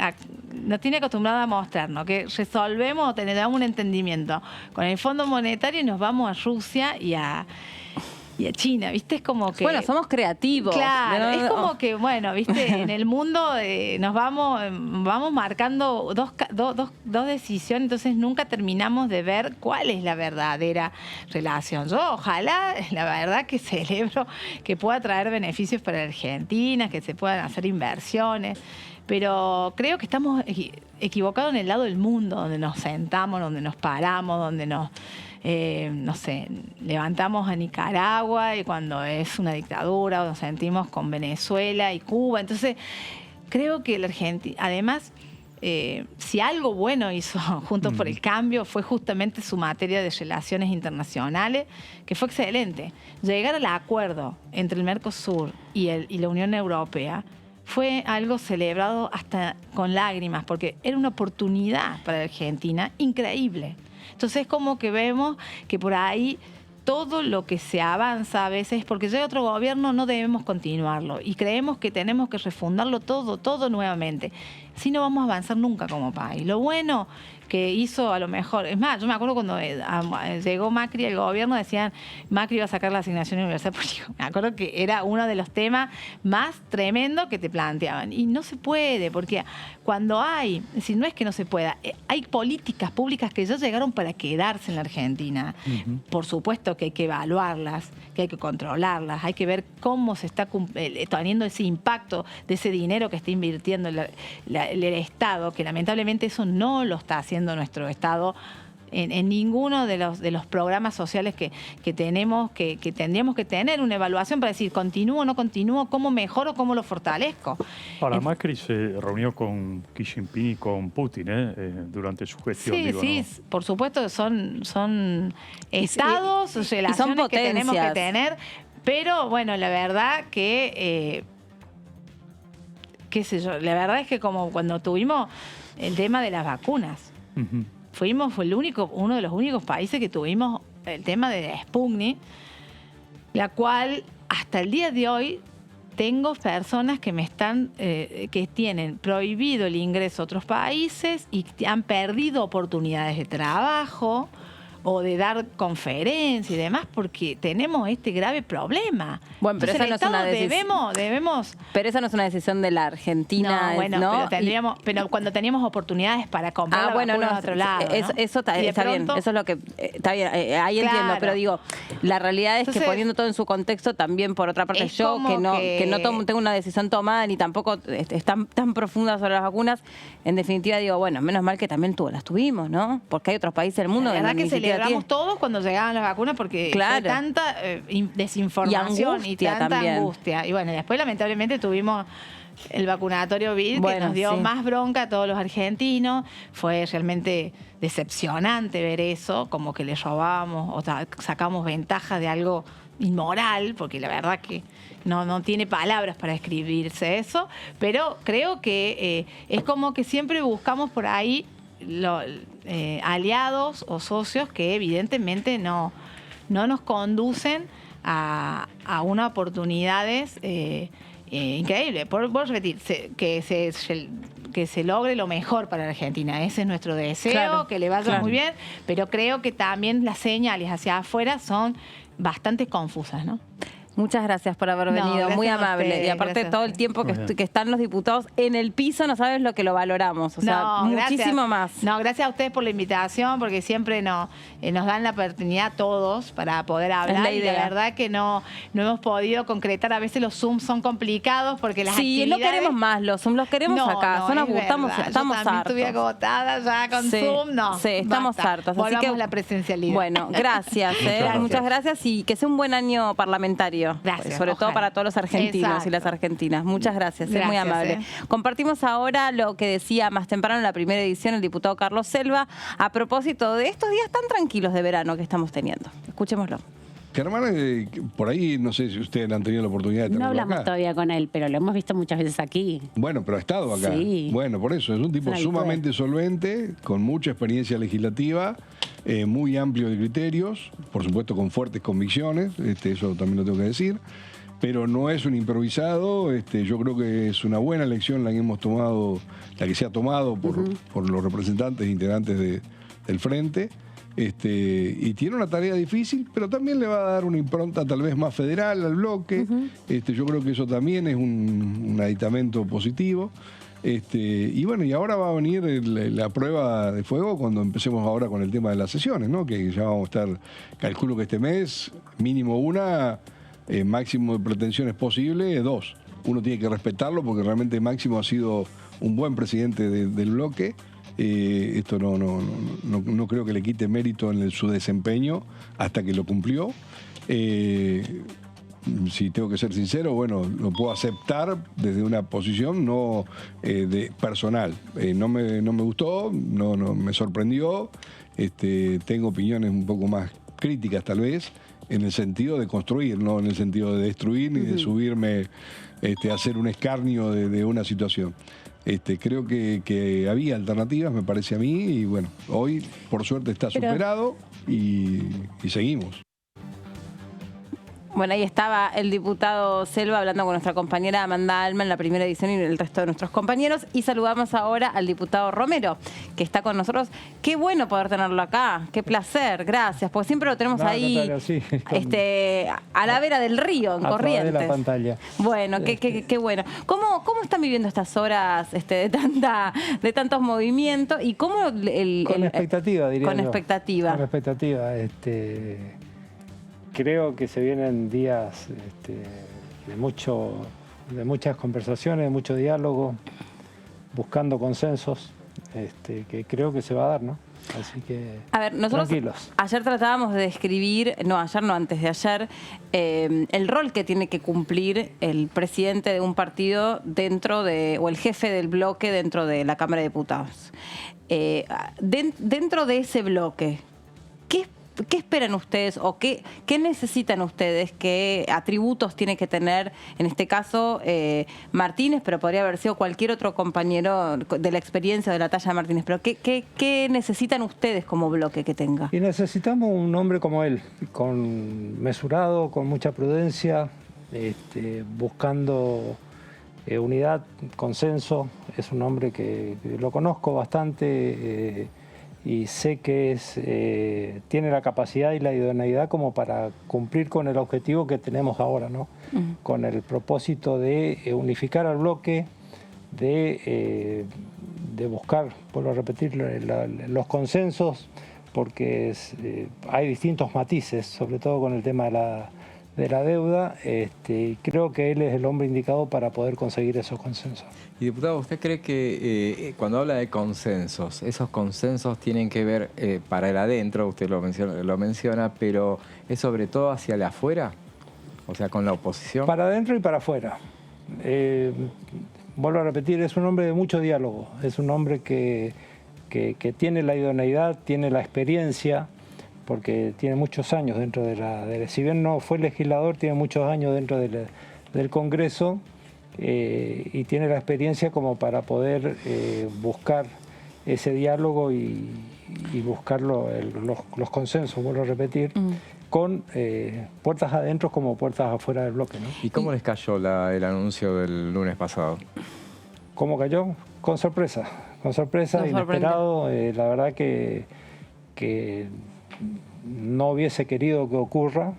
acostumbrado a mostrarnos que resolvemos o tenemos un entendimiento con el Fondo Monetario y nos vamos a Rusia y a China, ¿viste? Es como que... Bueno, somos creativos. Claro, es como que, bueno, ¿viste? En el mundo nos vamos marcando dos decisiones, entonces nunca terminamos de ver cuál es la verdadera relación. Yo ojalá, la verdad que celebro que pueda traer beneficios para Argentina, que se puedan hacer inversiones, pero creo que estamos equivocados en el lado del mundo, donde nos sentamos, donde nos paramos, donde nos... no sé, levantamos a Nicaragua y cuando es una dictadura, o nos sentimos con Venezuela y Cuba. Entonces, creo que la Argentina, además, si algo bueno hizo Juntos por el Cambio, fue justamente su materia de relaciones internacionales, que fue excelente. Llegar al acuerdo entre el Mercosur y la Unión Europea fue algo celebrado hasta con lágrimas, porque era una oportunidad para la Argentina increíble. Entonces, como que vemos que por ahí todo lo que se avanza a veces, porque llega otro gobierno, no debemos continuarlo. Y creemos que tenemos que refundarlo todo nuevamente. Si no vamos a avanzar nunca como país. Lo bueno que hizo, a lo mejor, es más, yo me acuerdo cuando llegó Macri al gobierno, decían Macri iba a sacar la asignación universal, porque me acuerdo que era uno de los temas más tremendos que te planteaban. Y no se puede, porque cuando es decir, no es que no se pueda, hay políticas públicas que ya llegaron para quedarse en la Argentina. Por supuesto que hay que evaluarlas, que hay que controlarlas, hay que ver cómo se está teniendo ese impacto de ese dinero que está invirtiendo el Estado, que lamentablemente eso no lo está haciendo nuestro Estado en ninguno de los programas sociales que tenemos, que tendríamos que tener una evaluación para decir, ¿continúo o no continúo? ¿Cómo mejoro? ¿Cómo lo fortalezco? Ahora, Macri se reunió con Xi Jinping y con Putin durante su gestión. Sí, digo, sí, ¿no? por supuesto, son estados, relaciones son que tenemos que potencias. tener, pero bueno, la verdad que... qué sé yo, la verdad es que como cuando tuvimos el tema de las vacunas, fue uno de los únicos países que tuvimos el tema de la Sputnik, la cual hasta el día de hoy tengo personas que que tienen prohibido el ingreso a otros países y han perdido oportunidades de trabajo o de dar conferencias y demás, porque tenemos este grave problema. Bueno, pero entonces, esa no es una decisión. debemos. Pero esa no es una decisión de la Argentina, No, bueno, ¿no? pero cuando teníamos oportunidades para comprar la vacuna a otro lado, ¿no? Eso está bien, eso es lo que está bien, ahí Claro. entiendo, pero digo, la realidad es Entonces, que poniendo todo en su contexto, también por otra parte es yo como que no tengo una decisión tomada ni tampoco es tan profunda sobre las vacunas, en definitiva digo, bueno, menos mal que también las tuvimos, ¿no? Porque hay otros países del mundo la verdad que ni siquiera celebramos tienen. todos cuando llegaban las vacunas, porque Claro. fue tanta desinformación y angustia tanta también. angustia. Y bueno, después lamentablemente tuvimos el vacunatorio BID, que nos dio más bronca a todos los argentinos. Fue realmente decepcionante ver eso, como que le robábamos o sacamos ventaja de algo inmoral, porque la verdad que no tiene palabras para describirse eso, pero creo que es como que siempre buscamos por ahí aliados o socios que evidentemente no nos conducen a unas oportunidades increíbles. Por repetir, que se logre lo mejor para la Argentina. Ese es nuestro deseo, Claro, que le vaya muy bien, pero creo que también las señales hacia afuera son bastante confusas, ¿no? Muchas gracias por haber venido, gracias muy a amable. usted, Y aparte gracias a todo el usted. tiempo que están los diputados en el piso, no sabes lo que lo valoramos. O sea, No, muchísimo gracias. más. No, gracias a ustedes por la invitación, porque siempre nos dan la oportunidad a todos para poder hablar. la Y la idea. verdad que no hemos podido concretar. A veces los Zooms son complicados porque las Sí, actividades... no queremos más los Zoom, los queremos acá. Son es verdad. estamos Yo también hartos. estuve agotada ya con Sí, Zoom, no. sí, estamos basta. hartos. Así Volvamos que, a la presencialidad. Bueno, gracias. Muchas gracias y que sea un buen año parlamentario. Gracias, Sobre todo ojalá. para todos los argentinos y las Exacto. argentinas. Muchas gracias, muy Gracias, amable. Compartimos ahora lo que decía más temprano en la primera edición el diputado Carlos Selva a propósito de estos días tan tranquilos de verano que estamos teniendo. Escuchémoslo. Germán, por ahí no sé si ustedes han tenido la oportunidad de No tenerlo hablamos acá. todavía con él, pero lo hemos visto muchas veces aquí. Bueno, pero ha estado acá. Sí. Bueno, por eso, es un tipo Ahí sumamente solvente, con mucha experiencia legislativa, muy amplio de criterios, por supuesto con fuertes convicciones, eso también lo tengo que decir, pero no es un improvisado, yo creo que es una buena elección la que hemos tomado, la que se ha tomado por los representantes e integrantes del Frente. Y tiene una tarea difícil, pero también le va a dar una impronta tal vez más federal al bloque. Yo creo que eso también es un aditamento positivo. Y bueno, y ahora va a venir la prueba de fuego cuando empecemos ahora con el tema de las sesiones, ¿no? Que ya vamos a estar, calculo que este mes, mínimo una, máximo de pretensiones posible, 2. Uno tiene que respetarlo porque realmente Máximo ha sido un buen presidente del bloque. Esto no creo que le quite mérito en su desempeño hasta que lo cumplió. Si tengo que ser sincero, bueno, lo puedo aceptar desde una posición no personal. No me gustó, no me sorprendió. Tengo opiniones un poco más críticas tal vez, en el sentido de construir, no en el sentido de destruir ni de subirme a hacer un escarnio de una situación. Creo que había alternativas, me parece a mí, y bueno, hoy por suerte está superado y seguimos. Bueno, ahí estaba el diputado Selva hablando con nuestra compañera Amanda Alma en la primera edición y el resto de nuestros compañeros. Y saludamos ahora al diputado Romero, que está con nosotros. Qué bueno poder tenerlo acá, qué placer, gracias, porque siempre lo tenemos ahí, Natalia, sí, a la vera del río, en a través Corrientes. de la pantalla. Bueno, qué bueno. ¿Cómo están viviendo estas horas de tantos movimientos y cómo Con expectativa, diría con yo. expectativa? Con expectativa. Creo que se vienen días de muchas conversaciones, de mucho diálogo, buscando consensos, que creo que se va a dar, ¿no? Así que A ver, nosotros tranquilos. ayer tratábamos de describir, antes de ayer, el rol que tiene que cumplir el presidente de un partido o el jefe del bloque dentro de la Cámara de Diputados. Dentro de ese bloque, ¿qué esperan ustedes o qué necesitan ustedes? ¿Qué atributos tiene que tener, en este caso, Martínez, pero podría haber sido cualquier otro compañero de la experiencia de la talla de Martínez? Pero ¿qué necesitan ustedes como bloque que tenga? Y necesitamos un hombre como él, mesurado, con mucha prudencia, buscando unidad, consenso. Es un hombre que lo conozco bastante y sé que tiene la capacidad y la idoneidad como para cumplir con el objetivo que tenemos ahora, ¿no? Con el propósito de unificar al bloque, de buscar, vuelvo a repetir, los consensos, porque hay distintos matices, sobre todo con el tema de la deuda. Creo que él es el hombre indicado para poder conseguir esos consensos. Y diputado, ¿usted cree que cuando habla de consensos, esos consensos tienen que ver para el adentro, usted lo menciona, pero es sobre todo hacia el afuera? O sea, con la oposición. Para adentro y para afuera. Vuelvo a repetir, es un hombre de mucho diálogo, es un hombre que tiene la idoneidad, tiene la experiencia, porque tiene muchos años dentro si bien no fue legislador, tiene muchos años dentro del Congreso y tiene la experiencia como para poder buscar ese diálogo y buscar los consensos, vuelvo a repetir, con puertas adentro como puertas afuera del bloque, ¿no? ¿Y cómo les cayó el anuncio del lunes pasado? ¿Cómo cayó? Con sorpresa, inesperado. La verdad que no hubiese querido que ocurra,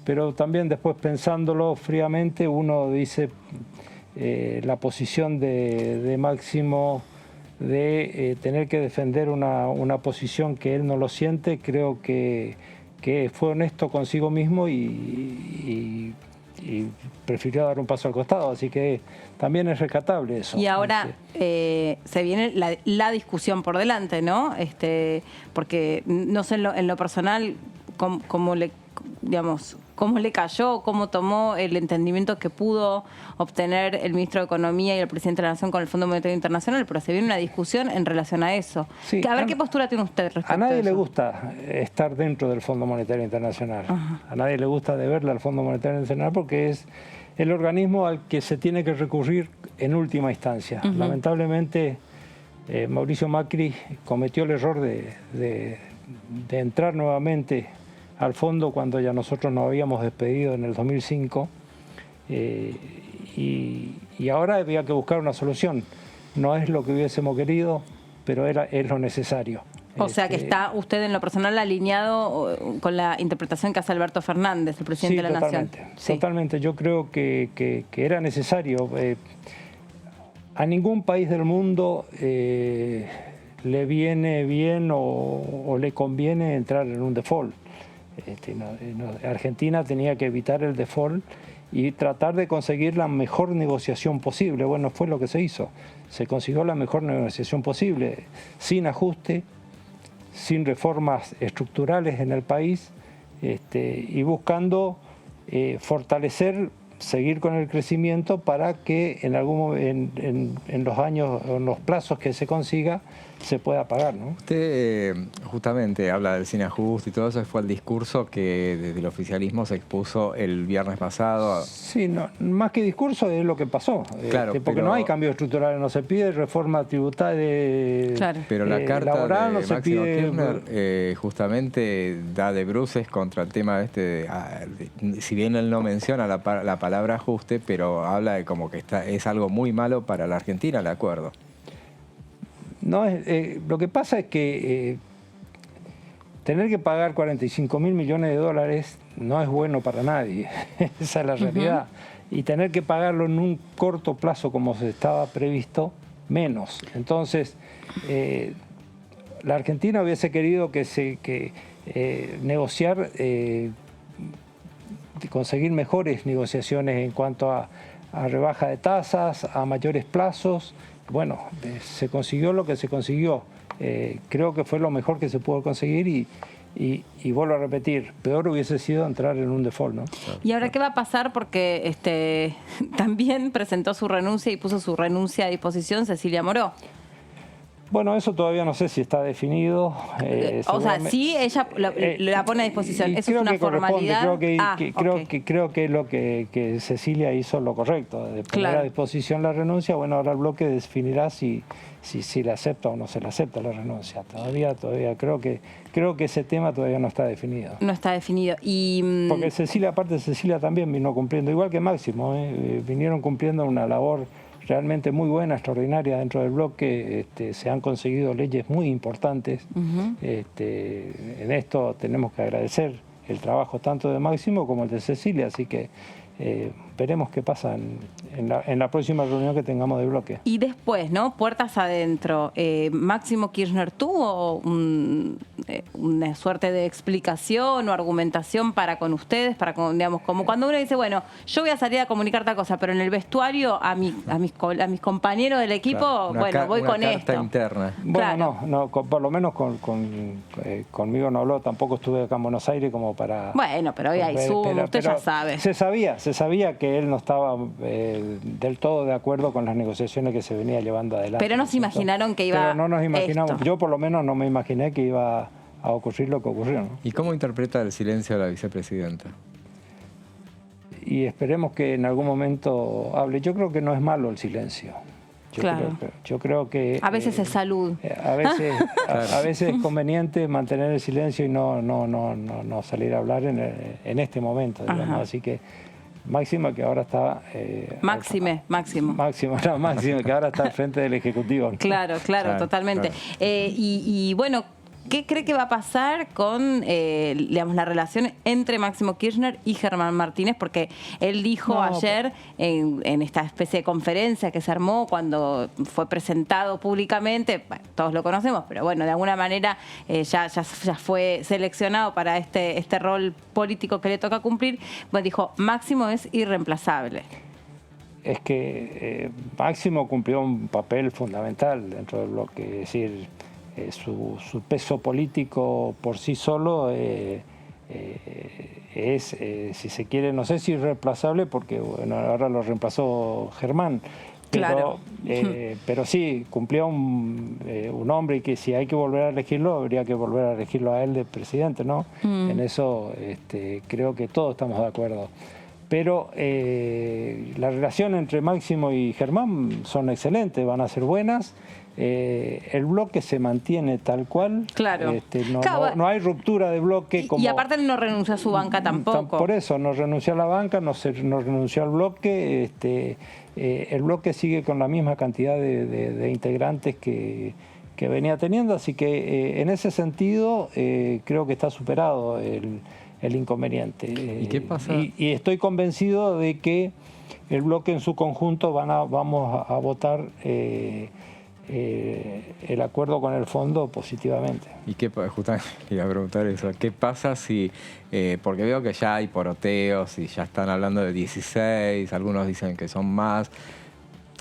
pero también después pensándolo fríamente uno dice la posición de Máximo de tener que defender una posición que él no lo siente, creo que fue honesto consigo mismo y prefirió dar un paso al costado, así que también es rescatable eso. Y ahora se viene la discusión por delante, ¿no? Porque no sé en lo personal cómo le cayó, cómo tomó el entendimiento que pudo obtener el ministro de Economía y el presidente de la Nación con el Fondo Monetario Internacional, pero se viene una discusión en relación a eso. Sí, a ver qué postura tiene usted respecto a eso. A nadie le gusta estar dentro del Fondo Monetario Internacional. Ajá. A nadie le gusta deberle al Fondo Monetario Internacional porque es el organismo al que se tiene que recurrir en última instancia. Lamentablemente, Mauricio Macri cometió el error de entrar nuevamente al fondo cuando ya nosotros nos habíamos despedido en el 2005 y ahora había que buscar una solución. No es lo que hubiésemos querido, pero es lo necesario. O sea que está usted en lo personal alineado con la interpretación que hace Alberto Fernández, el presidente de la Nación. Sí, totalmente. Yo creo que era necesario. A ningún país del mundo le viene bien o le conviene entrar en un default. Argentina tenía que evitar el default y tratar de conseguir la mejor negociación posible. Bueno, fue lo que se hizo. Se consiguió la mejor negociación posible, sin ajuste, sin reformas estructurales en el país y buscando fortalecer, seguir con el crecimiento para que en los años, en los plazos que se consiga, se pueda pagar, ¿no? Usted justamente habla del sin ajuste y todo eso, fue el discurso que desde el oficialismo se expuso el viernes pasado. Sí, no, más que discurso es lo que pasó. Claro, porque pero no hay cambios estructurales, no se pide reforma tributaria, Claro. Pero la carta laboral, de no se Máximo pide. Kirchner justamente da de bruces contra el tema si bien él no menciona la palabra ajuste, pero habla de como que es algo muy malo para la Argentina el acuerdo. No, lo que pasa es que tener que pagar 45.000 millones de dólares no es bueno para nadie. Esa es la realidad. Y tener que pagarlo en un corto plazo como se estaba previsto, menos. Entonces, la Argentina hubiese querido negociar, conseguir mejores negociaciones en cuanto a rebaja de tasas, a mayores plazos. Bueno, se consiguió lo que se consiguió. Creo que fue lo mejor que se pudo conseguir y vuelvo a repetir, peor hubiese sido entrar en un default, ¿no? ¿Y ahora qué va a pasar? Porque también presentó su renuncia y puso su renuncia a disposición Cecilia Moró. Bueno, eso todavía no sé si está definido. O sea, sí, ella la pone a disposición. Eso es una formalidad. Creo que lo que Cecilia hizo lo correcto, de poner a disposición la renuncia. Bueno, ahora el bloque definirá si le acepta o no se le acepta la renuncia. Todavía creo que ese tema todavía no está definido. No está definido. Porque Cecilia también vino cumpliendo, igual que Máximo, vinieron cumpliendo una labor realmente muy buena, extraordinaria dentro del bloque. Se han conseguido leyes muy importantes. En esto tenemos que agradecer el trabajo tanto de Máximo como el de Cecilia, así que veremos qué pasa en la próxima reunión que tengamos de bloque. Y después, ¿no? Puertas adentro. Máximo Kirchner tuvo una suerte de explicación o argumentación para con ustedes, digamos, como cuando uno dice, bueno, yo voy a salir a comunicar tal cosa, pero en el vestuario a mis compañeros del equipo, voy con esto. Interna. Bueno, no, por lo menos conmigo no habló, tampoco estuve acá en Buenos Aires como para... Bueno, pero hoy hay Zoom, usted ya sabe. Se sabía que él no estaba del todo de acuerdo con las negociaciones que se venía llevando adelante. Pero no se imaginaron que iba Pero no nos imaginamos, esto. yo por lo menos no me imaginé que iba a ocurrir lo que ocurrió, ¿no? ¿Y cómo interpreta el silencio de la vicepresidenta? Y esperemos que en algún momento hable. Yo creo que no es malo el silencio. Yo creo que... A veces es salud. A veces es conveniente mantener el silencio y no salir a hablar en este momento, digamos. Así que Máximo, que ahora está... Máximo, que ahora está al frente del Ejecutivo. Claro, totalmente. Y bueno, ¿qué cree que va a pasar con digamos, la relación entre Máximo Kirchner y Germán Martínez? Porque él dijo ayer en esta especie de conferencia que se armó cuando fue presentado públicamente, bueno, todos lo conocemos, pero bueno, de alguna manera ya fue seleccionado para este rol político que le toca cumplir, pues dijo, Máximo es irreemplazable. Es que Máximo cumplió un papel fundamental dentro de lo que decir... Su peso político por sí solo es, si se quiere, no sé si irreemplazable, porque bueno, ahora lo reemplazó Germán, pero sí, cumplió un hombre y que si hay que volver a elegirlo, habría que volver a elegirlo a él de presidente, ¿no? En eso creo que todos estamos de acuerdo. Pero la relación entre Máximo y Germán son excelentes, van a ser buenas. El bloque se mantiene tal cual. Claro. No hay ruptura de bloque. Y aparte él no renunció a su banca tampoco. Por eso, no renunció a la banca, no renunció al bloque. El bloque sigue con la misma cantidad de integrantes que venía teniendo, así que en ese sentido creo que está superado el inconveniente. ¿Y qué pasa? Y estoy convencido de que el bloque en su conjunto vamos a votar el acuerdo con el fondo positivamente. ¿Y qué, justamente iba a preguntar eso, qué pasa si, porque veo que ya hay poroteos y ya están hablando de 16, algunos dicen que son más,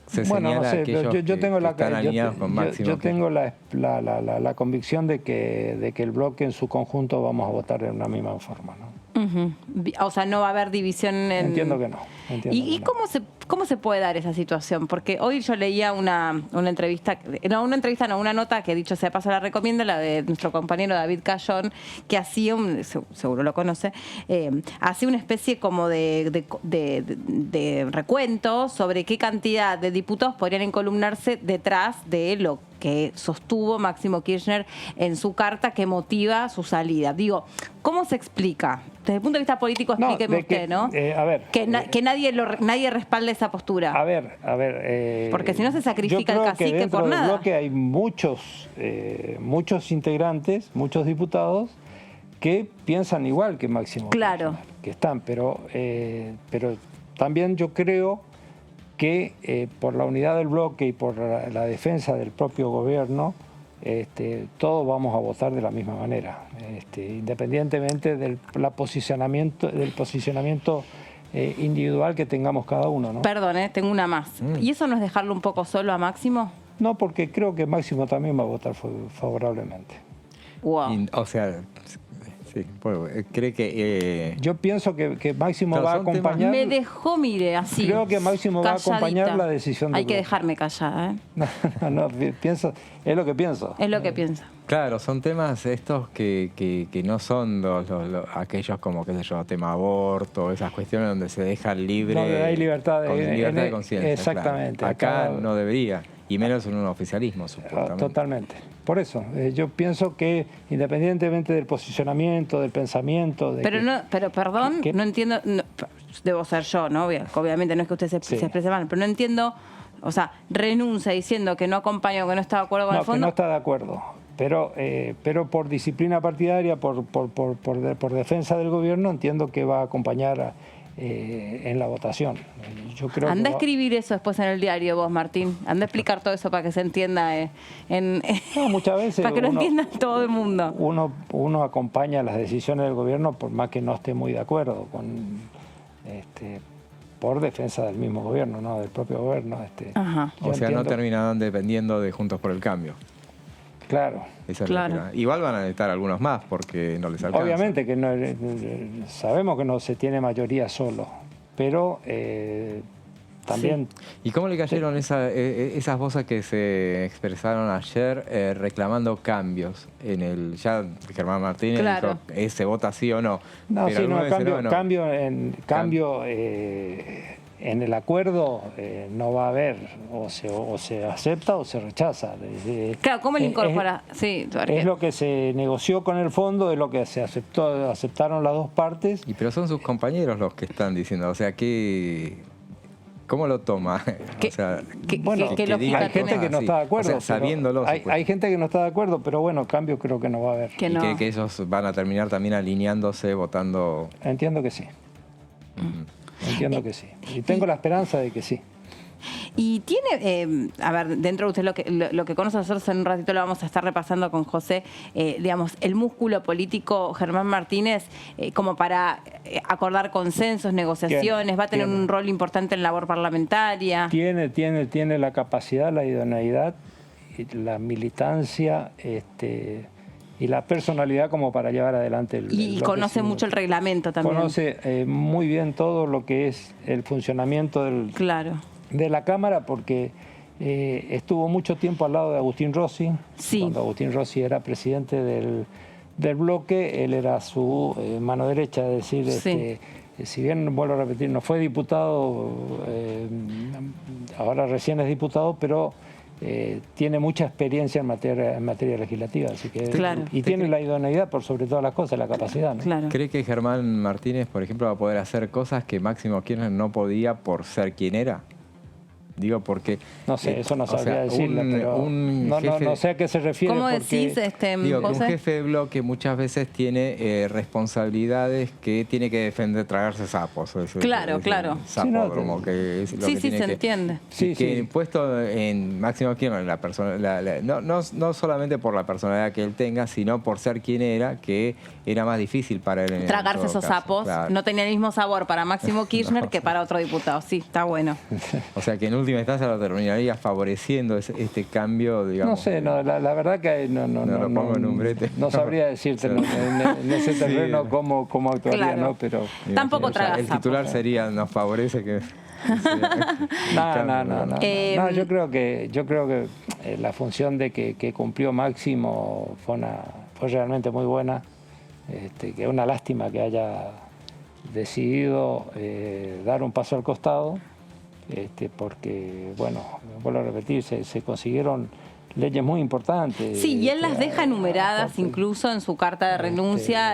se señala no sé, aquellos yo tengo que están alineados con Máximo. Yo tengo la convicción de que el bloque en su conjunto vamos a votar en una misma forma, ¿no? O sea, no va a haber división en... Entiendo que no. ¿Y cómo se puede dar esa situación? Porque hoy yo leía una nota que dicho sea paso la recomiendo, la de nuestro compañero David Cayón, que hacía, seguro lo conoce, hacía una especie como de recuento sobre qué cantidad de diputados podrían encolumnarse detrás de lo que sostuvo Máximo Kirchner en su carta que motiva su salida. Digo, ¿cómo se explica? Desde el punto de vista político, explíqueme usted, ¿no? A ver, que nadie respalde esa postura. A ver. Porque si no se sacrifica el cacique por nada. Yo creo que hay muchos integrantes, muchos diputados que piensan igual que Máximo. Claro. Que están, pero también yo creo que por la unidad del bloque y por la defensa del propio gobierno, todos vamos a votar de la misma manera, independientemente del posicionamiento individual que tengamos cada uno, ¿no? Perdón, tengo una más. ¿Y eso no es dejarlo un poco solo a Máximo? No, porque creo que Máximo también va a votar favorablemente. Wow. O sea, sí, pues, cree que... Yo pienso que Máximo va a acompañar... Me dejó, mire, así. Creo que Máximo va a acompañar la decisión del Hay que bloque. dejarme callada, No, pienso, es lo que pienso. Es lo que pienso. Claro, son temas estos que no son aquellos como, qué sé yo, tema aborto, esas cuestiones donde se deja libre... Donde hay libertad de conciencia. Exactamente. Claro. Acá no debería, y menos en un oficialismo, supuestamente. Totalmente. Por eso, yo pienso que independientemente del posicionamiento, del pensamiento... Pero perdón, no entiendo, debo ser yo, ¿no? Obviamente no es que usted se exprese mal, pero no entiendo, o sea, renuncia diciendo que no acompaña o que no está de acuerdo con el fondo. Que no está de acuerdo, pero por disciplina partidaria, por defensa del gobierno, entiendo que va a acompañar en la votación. Yo creo Anda a escribir eso después en el diario vos, Martín. Anda a explicar todo eso para que se entienda muchas veces para que lo entienda todo el mundo. Uno acompaña las decisiones del gobierno por más que no esté muy de acuerdo por defensa del mismo gobierno, ¿no? Del propio gobierno. O sea, no terminaron dependiendo de Juntos por el Cambio. Claro. Igual van a necesitar algunos más porque no les alcanza. Obviamente que sabemos que no se tiene mayoría solo, pero también... Sí. ¿Y cómo le cayeron esas voces que se expresaron ayer reclamando cambios en el... Ya Germán Martínez dijo, ¿se vota sí o no? Cambio en el acuerdo no va a haber, o se acepta o se rechaza. Claro, ¿cómo le incorpora? Sí, es lo que se negoció con el fondo, es lo que se aceptaron las dos partes. Pero son sus compañeros los que están diciendo, o sea, ¿cómo lo toma? ¿Qué, o sea, bueno, ¿qué hay gente que no está de acuerdo. O sea, sabiéndolo. Hay gente que no está de acuerdo, pero bueno, cambio creo que no va a haber. Que no. Y que ellos van a terminar también alineándose, votando. Entiendo que sí. Entiendo que sí. Y tengo la esperanza de que sí. Y tiene, a ver, dentro de usted lo que conoce, nosotros en un ratito lo vamos a estar repasando con José, digamos, el músculo político Germán Martínez, como para acordar consensos, negociaciones, va a tener un rol importante en labor parlamentaria. Tiene la capacidad, la idoneidad, la militancia, y la personalidad como para llevar adelante el Y conoce mucho el reglamento también. Conoce muy bien todo lo que es el funcionamiento de la Cámara, porque estuvo mucho tiempo al lado de Agustín Rossi. Sí. Cuando Agustín Rossi era presidente del bloque, él era su mano derecha, es decir, sí. Si bien, vuelvo a repetir, no fue diputado, ahora recién es diputado, pero tiene mucha experiencia en materia legislativa, así que claro. Y tiene la idoneidad por sobre todas las cosas, la capacidad, ¿no? Claro. ¿Cree que Germán Martínez, por ejemplo, va a poder hacer cosas que Máximo Kirchner no podía por ser quien era? Digo, porque... No sé, eso no sabría decirle, pero no sé a qué se refiere. ¿Cómo porque, decís, digo, que un José? jefe de bloque muchas veces tiene responsabilidades que tiene que defender, tragarse sapos. Claro, claro. Sapódromo, que es lo que tiene se que, entiende. Que puesto en Máximo Kirchner, no solamente por la personalidad que él tenga, sino por ser quien era, que era más difícil para él. Tragarse esos sapos. Claro. No tenía el mismo sabor para Máximo Kirchner que para otro diputado. Sí, está bueno. O sea, que en última instancia lo terminaría favoreciendo este cambio, digamos. No sé, la verdad que no lo pongo en un brete. No sabría decirte en ese terreno cómo actuaría, claro. ¿no? Pero tampoco traga el titular sería, nos favorece que... No, yo creo que la función de que cumplió Máximo fue realmente muy buena. Que es una lástima que haya decidido dar un paso al costado, porque, bueno, vuelvo a repetir, se consiguieron leyes muy importantes. Sí, y él las deja enumeradas incluso en su carta de renuncia,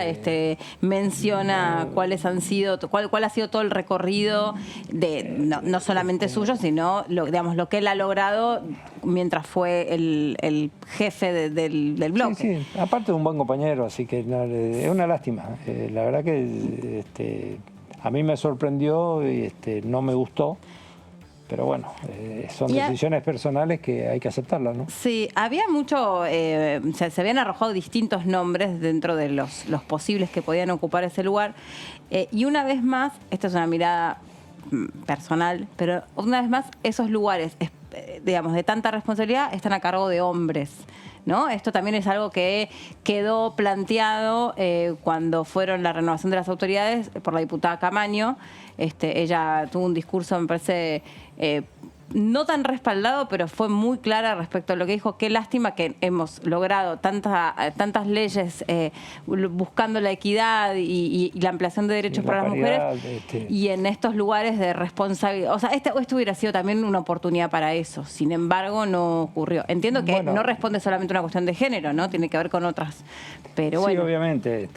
menciona cuáles han sido, cuál ha sido todo el recorrido no solamente suyo, sino lo que él ha logrado mientras fue el jefe del bloque. Sí, aparte de un buen compañero, así que es una lástima. La verdad que a mí me sorprendió y no me gustó. Pero bueno, son decisiones personales que hay que aceptarlas, ¿no? Sí, había mucho, se habían arrojado distintos nombres dentro de los posibles que podían ocupar ese lugar. Y una vez más, esta es una mirada personal, pero una vez más, esos lugares, digamos, de tanta responsabilidad están a cargo de hombres, ¿no? Esto también es algo que quedó planteado cuando fueron la renovación de las autoridades por la diputada Camaño. Ella tuvo un discurso, me parece, no tan respaldado, pero fue muy clara respecto a lo que dijo. Qué lástima que hemos logrado tantas leyes buscando la equidad y la ampliación de derechos para las mujeres, y en estos lugares de responsabilidad. O sea, esto hubiera sido también una oportunidad para eso. Sin embargo, no ocurrió. Entiendo que no responde solamente a una cuestión de género, ¿no? Tiene que ver con otras. Pero bueno. Sí, obviamente.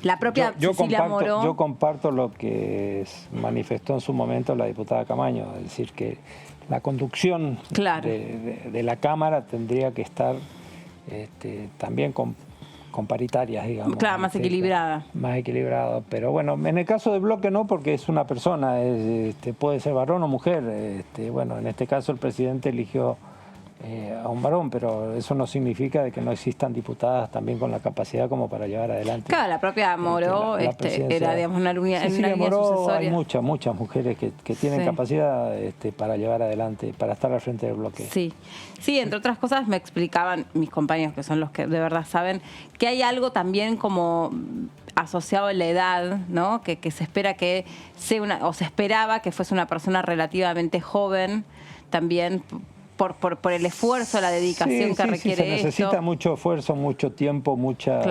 La propia Cecilia Moró. Yo comparto lo que manifestó en su momento la diputada Camaño, es decir, que la conducción de la Cámara tendría que estar también con paritarias, digamos. Claro, más equilibrada. Más equilibrado. Pero bueno, en el caso del bloque no, porque es una persona, puede ser varón o mujer. Bueno, en este caso el presidente eligió a un varón, pero eso no significa de que no existan diputadas también con la capacidad como para llevar adelante. Claro, la propia Moró era, digamos, una línea sucesoria. Hay muchas mujeres que tienen capacidad para llevar adelante, para estar al frente del bloque. Sí, entre otras cosas me explicaban mis compañeros, que son los que de verdad saben, que hay algo también como asociado a la edad, ¿no? Que se espera que sea se esperaba que fuese una persona relativamente joven también, por el esfuerzo, la dedicación que requiere se necesita esto. mucho esfuerzo, mucho tiempo, mucha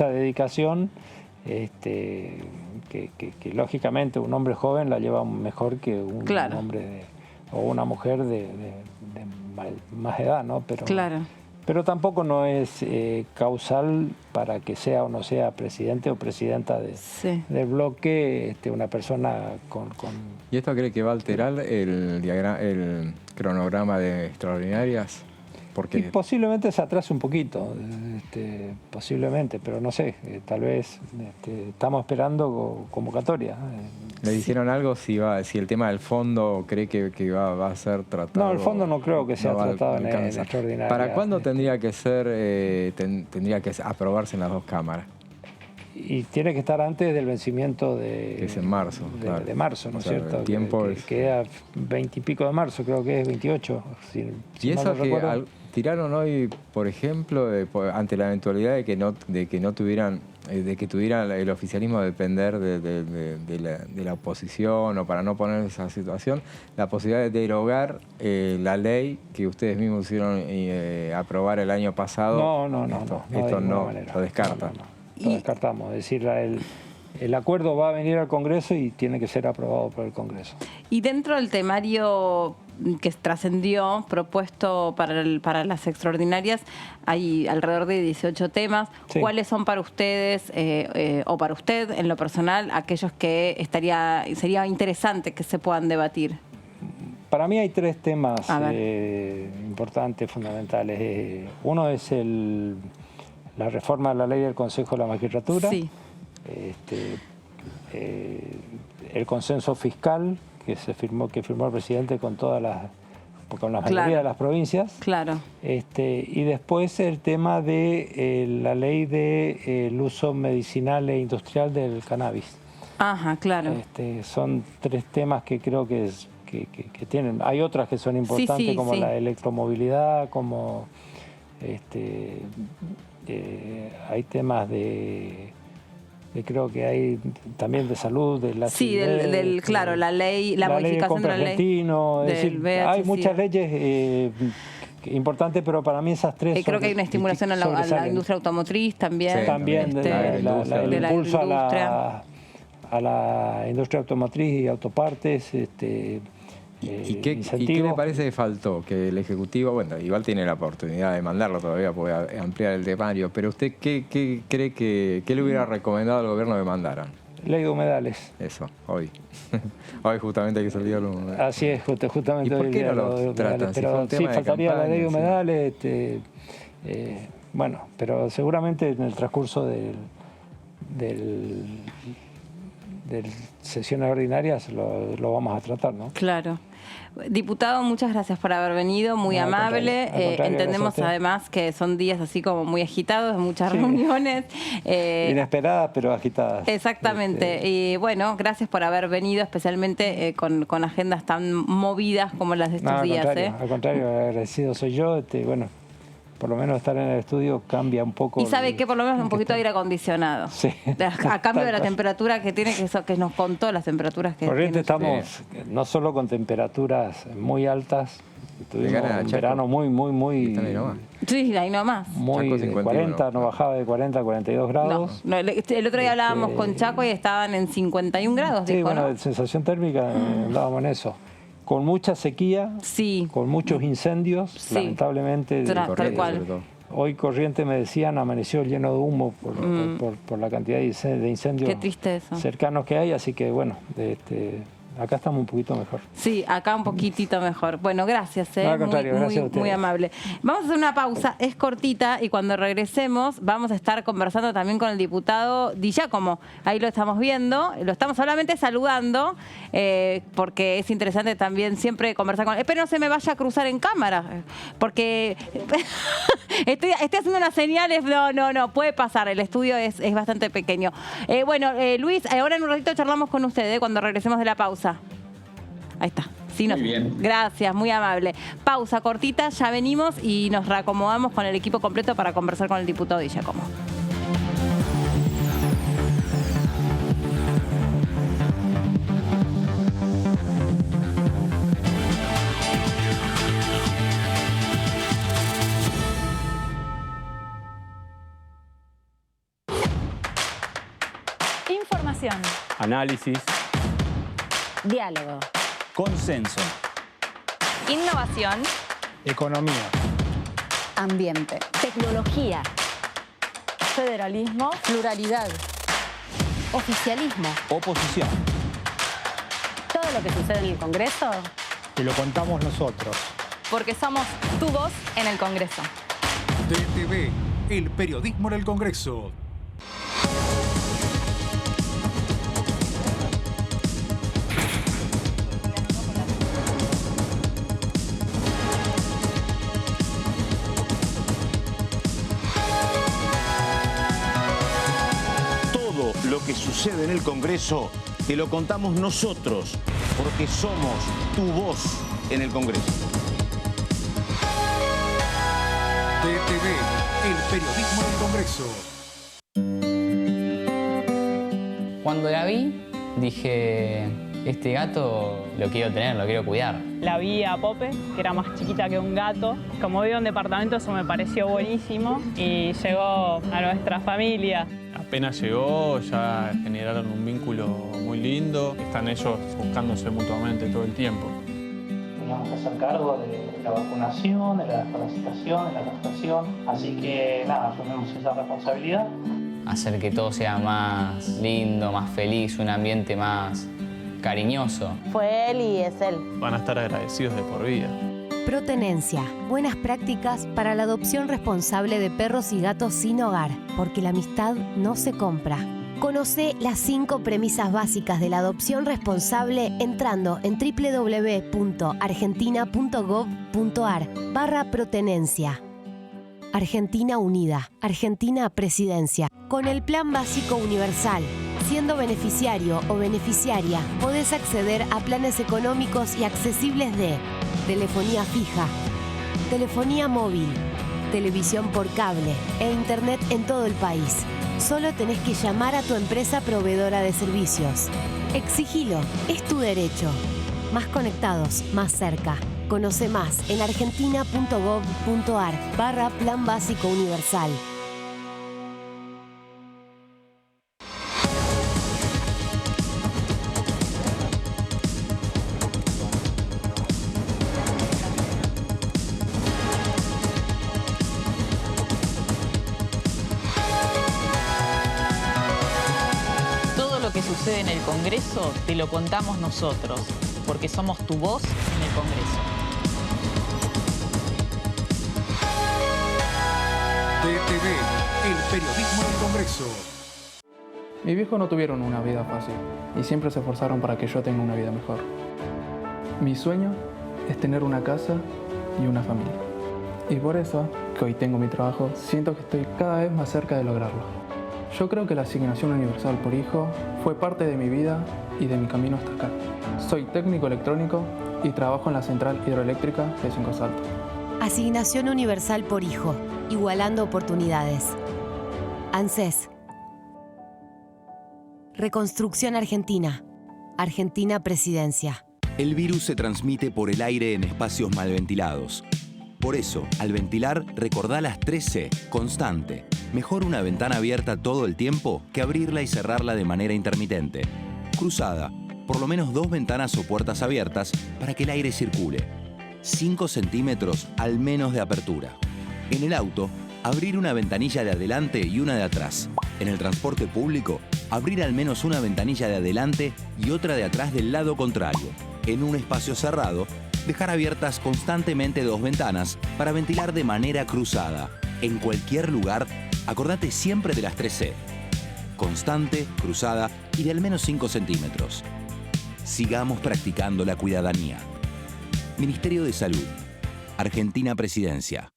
dedicación. que lógicamente un hombre joven la lleva mejor que un Claro. hombre o una mujer de más edad, ¿no? Claro. Pero tampoco no es causal para que sea o no sea presidente o presidenta Sí. del bloque una persona con... ¿Y esto cree que va a alterar el cronograma de extraordinarias? Porque Y posiblemente se atrase un poquito, posiblemente, pero no sé, tal vez estamos esperando convocatoria. ¿le dijeron algo si el tema del fondo cree que va a ser tratado? No, el fondo no creo que sea va a tratado en alcanzar? extraordinaria. ¿Para cuándo tendría que ser, tendría que aprobarse en las dos cámaras? Y tiene que estar antes del vencimiento de... Que es en marzo, claro. De marzo, ¿no es O sea, cierto? el tiempo que es- queda 20 y pico de marzo, creo que es 28. Si Y mal eso no que recuerdo. tiraron hoy, por ejemplo, ante la eventualidad de que no tuvieran, de que tuviera el oficialismo depender de la oposición o para no poner esa situación, la posibilidad de derogar la ley que ustedes mismos hicieron aprobar el año pasado. No, Esto de ninguna no manera. lo descarta. No. Lo descartamos. Es decir, el acuerdo va a venir al Congreso y tiene que ser aprobado por el Congreso. Y dentro del temario que trascendió, propuesto para las extraordinarias, hay alrededor de 18 temas. Sí. ¿Cuáles son para ustedes, o para usted en lo personal, aquellos que sería interesante que se puedan debatir? Para mí hay tres temas A ver. importantes, fundamentales. Uno es la reforma de la ley del Consejo de la Magistratura. Sí, El consenso fiscal que firmó el presidente con la mayoría Claro. de las provincias. claro. Y después el tema de la ley del uso medicinal e industrial del cannabis. Ajá, claro. Son tres temas que creo que tienen. Hay otras que son importantes, sí, como sí. la electromovilidad, como hay temas creo que hay también de salud, de la Sí, claro, la ley, la modificación de la ley. argentino, es del decir, VH, hay sí. muchas leyes importantes, pero para mí esas tres Creo que hay una estimulación a la sobresalen. industria automotriz también. Sí, También Este, el de la impulso industria. a la industria automotriz y autopartes, ¿Y qué incentivos. le parece que faltó? Que el Ejecutivo, bueno, igual tiene la oportunidad de mandarlo todavía, puede ampliar el temario, pero ¿usted qué cree que le hubiera recomendado al gobierno que mandaran? Ley de humedales. Eso, hoy. Hoy justamente hay que salir a Así es, justamente ¿Y por hoy qué día no lo de humedales. tratan? Si fue Pero un sí, tema de faltaría la ley de campaña, humedales. Bueno, pero seguramente en el transcurso del sesiones ordinarias lo vamos a tratar, ¿no? Claro. Diputado, muchas gracias por haber venido, muy No, al amable. contrario, gracias a Entendemos usted. además que son días así como muy agitados, muchas Sí. reuniones. Inesperadas, pero agitadas. Exactamente. Y bueno, gracias por haber venido, especialmente con agendas tan movidas como las de estos No, días. al contrario, agradecido soy yo. Bueno, por lo menos estar en el estudio cambia un poco. Y sabe que por lo menos un poquito de está. aire acondicionado. Sí. A cambio de la Tal cual. temperatura que tiene, que nos contó las temperaturas que Corrientes tiene. estamos no solo con temperaturas muy altas, tuvimos Llegar a un Chaco. verano muy, Están ahí nomás. Sí, ahí nomás. muy Chaco de 51, 40, no bajaba de 40 a 42 No, grados. no, el otro día hablábamos con Chaco y estaban en 51 grados, Sí, dijo, bueno, ¿no? de sensación térmica andábamos en eso. Con mucha sequía, Sí, con muchos incendios, Sí. lamentablemente. Tal Corrientes, cual. sobre todo. Hoy Corrientes, me decían, amaneció lleno de humo por la cantidad de incendios qué triste eso. cercanos que hay, así que bueno, acá estamos un poquito mejor. Sí, acá un poquitito mejor. Bueno, gracias, No, al contrario, muy, gracias a ustedes. muy amable. Vamos a hacer una pausa, es cortita, y cuando regresemos vamos a estar conversando también con el diputado Di Giacomo. Ahí lo estamos viendo, lo estamos solamente saludando, porque es interesante también siempre conversar con él. Pero no se me vaya a cruzar en cámara, porque estoy haciendo unas señales. No, puede pasar, el estudio es bastante pequeño. Luis, ahora en un ratito charlamos con ustedes cuando regresemos de la pausa. Ahí está. Sí, Muy bien. Gracias, muy amable. Pausa cortita, ya venimos y nos reacomodamos con el equipo completo para conversar con el diputado Di Giacomo. Información, Análisis. Diálogo. Consenso. Innovación. Economía. Ambiente. Tecnología. Federalismo. Pluralidad. Oficialismo. Oposición. Todo lo que sucede en el Congreso. Te lo contamos nosotros. Porque somos tu voz en el Congreso. DTV, el periodismo en el Congreso. Todo lo que sucede en el Congreso te lo contamos nosotros, porque somos tu voz en el Congreso. DTV, el periodismo en el Congreso. Cuando la vi, dije, este gato lo quiero tener, lo quiero cuidar. La vi a Pope, que era más chiquita que un gato. Como vivo en departamento, eso me pareció buenísimo y llegó a nuestra familia. Apenas llegó, ya generaron un vínculo muy lindo. Están ellos buscándose mutuamente todo el tiempo. Teníamos que hacer cargo de la vacunación, de la desparasitación, de la castración. Así que nada, asumimos esa responsabilidad. Hacer que todo sea más lindo, más feliz, un ambiente más cariñoso. Fue él y es él. Van a estar agradecidos de por vida. Protenencia. Buenas prácticas para la adopción responsable de perros y gatos sin hogar, porque la amistad no se compra. Conoce las 5 premisas básicas de la adopción responsable entrando en www.argentina.gov.ar/protenencia. Argentina Unida. Argentina Presidencia. Con el Plan Básico Universal. Siendo beneficiario o beneficiaria, podés acceder a planes económicos y accesibles de telefonía fija, telefonía móvil, televisión por cable e internet en todo el país. Solo tenés que llamar a tu empresa proveedora de servicios. Exigilo, es tu derecho. Más conectados, más cerca. Conoce más en argentina.gov.ar/Plan Básico Universal. En el Congreso te lo contamos nosotros, porque somos tu voz en el Congreso. DTV, el periodismo en el Congreso. Mis viejos no tuvieron una vida fácil y siempre se esforzaron para que yo tenga una vida mejor. Mi sueño es tener una casa y una familia. Y por eso, que hoy tengo mi trabajo, siento que estoy cada vez más cerca de lograrlo. Yo creo que la asignación universal por hijo fue parte de mi vida y de mi camino hasta acá. Soy técnico electrónico y trabajo en la central hidroeléctrica de Cinco Saltos. Asignación universal por hijo, igualando oportunidades. ANSES. Reconstrucción Argentina. Argentina Presidencia. El virus se transmite por el aire en espacios mal ventilados. Por eso, al ventilar, recordá las 3C, constante. Mejor una ventana abierta todo el tiempo que abrirla y cerrarla de manera intermitente. Cruzada, por lo menos 2 ventanas o puertas abiertas para que el aire circule. 5 centímetros al menos de apertura. En el auto, abrir una ventanilla de adelante y una de atrás. En el transporte público, abrir al menos una ventanilla de adelante y otra de atrás del lado contrario. En un espacio cerrado, dejar abiertas constantemente 2 ventanas para ventilar de manera cruzada. En cualquier lugar, acordate siempre de las 3C. Constante, cruzada y de al menos 5 centímetros. Sigamos practicando la cuidadanía. Ministerio de Salud. Argentina Presidencia.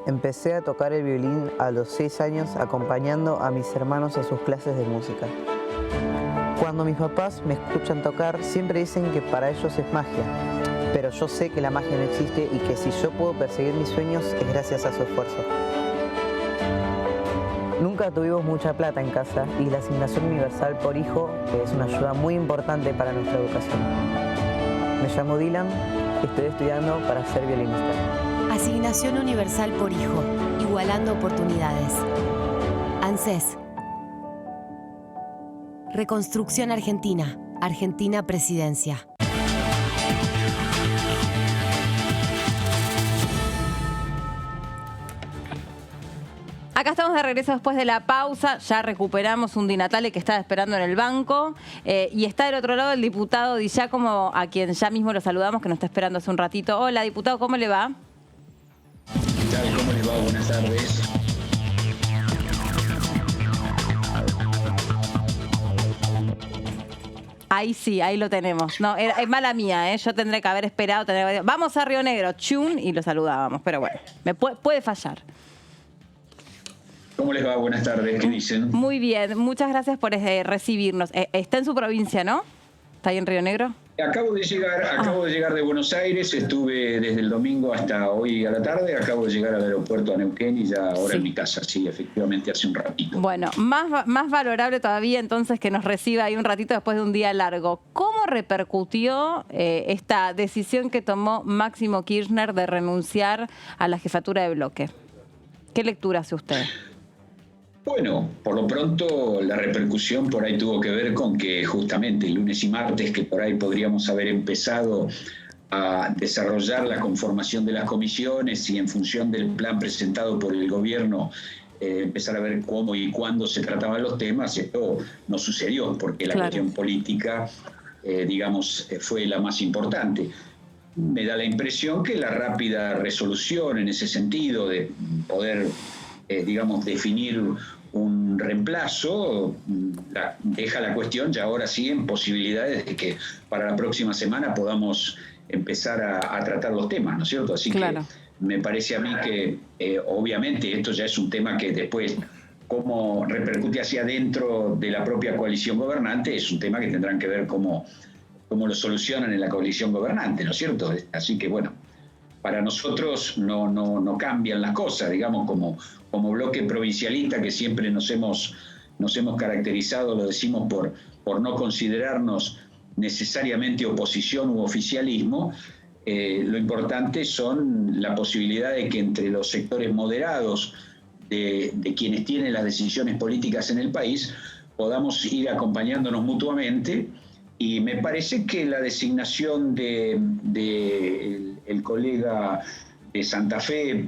Empecé a tocar el violín a los 6 años acompañando a mis hermanos a sus clases de música. Cuando mis papás me escuchan tocar, siempre dicen que para ellos es magia. Pero yo sé que la magia no existe y que si yo puedo perseguir mis sueños es gracias a su esfuerzo. Nunca tuvimos mucha plata en casa y la asignación universal por hijo es una ayuda muy importante para nuestra educación. Me llamo Dylan y estoy estudiando para ser violinista. Asignación universal por hijo, igualando oportunidades. ANSES. Reconstrucción Argentina. Argentina Presidencia. Acá estamos de regreso después de la pausa. Ya recuperamos un Di Natale que estaba esperando en el banco. Y está del otro lado el diputado Di Giacomo, a quien ya mismo lo saludamos, que nos está esperando hace un ratito. Hola, diputado, ¿cómo le va? ¿Qué tal? ¿Cómo les va? Buenas tardes. Ahí sí, ahí lo tenemos. No, es mala mía, ¿eh? Yo tendré que haber esperado. Vamos a Río Negro, chun, y lo saludábamos. Pero bueno, puede fallar. ¿Cómo les va? Buenas tardes, ¿qué dicen? Muy bien, muchas gracias por recibirnos. Está en su provincia, ¿no? ¿Está ahí en Río Negro? Acabo de llegar de Buenos Aires, estuve desde el domingo hasta hoy a la tarde, acabo de llegar al aeropuerto a Neuquén y ya ahora en mi casa, sí, efectivamente, hace un ratito. Bueno, más valorable todavía entonces que nos reciba ahí un ratito después de un día largo. ¿Cómo repercutió esta decisión que tomó Máximo Kirchner de renunciar a la jefatura de bloque? ¿Qué lectura hace usted? Bueno, por lo pronto la repercusión por ahí tuvo que ver con que justamente el lunes y martes, que por ahí podríamos haber empezado a desarrollar la conformación de las comisiones y en función del plan presentado por el gobierno empezar a ver cómo y cuándo se trataban los temas, esto no sucedió porque la cuestión política, fue la más importante. Me da la impresión que la rápida resolución en ese sentido de poder definir un reemplazo, deja la cuestión ya ahora sí en posibilidades de que para la próxima semana podamos empezar a tratar los temas, ¿no es cierto? Así que me parece a mí que obviamente esto ya es un tema que después, cómo repercute hacia adentro de la propia coalición gobernante, es un tema que tendrán que ver cómo lo solucionan en la coalición gobernante, ¿no es cierto? Así que bueno, para nosotros no cambian las cosas, digamos, como bloque provincialista que siempre nos hemos caracterizado, lo decimos por no considerarnos necesariamente oposición u oficialismo. Lo importante son la posibilidad de que entre los sectores moderados de quienes tienen las decisiones políticas en el país podamos ir acompañándonos mutuamente. Y me parece que la designación el colega de Santa Fe,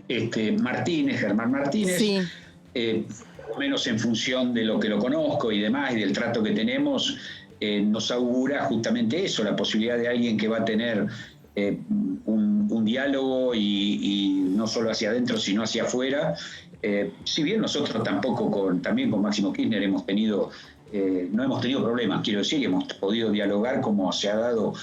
Germán Martínez, sí. Menos en función de lo que lo conozco y demás, y del trato que tenemos, nos augura justamente eso, la posibilidad de alguien que va a tener un diálogo y no solo hacia adentro, sino hacia afuera. Si bien nosotros tampoco, también con Máximo Kirchner no hemos tenido problemas, quiero decir, hemos podido dialogar como se ha dado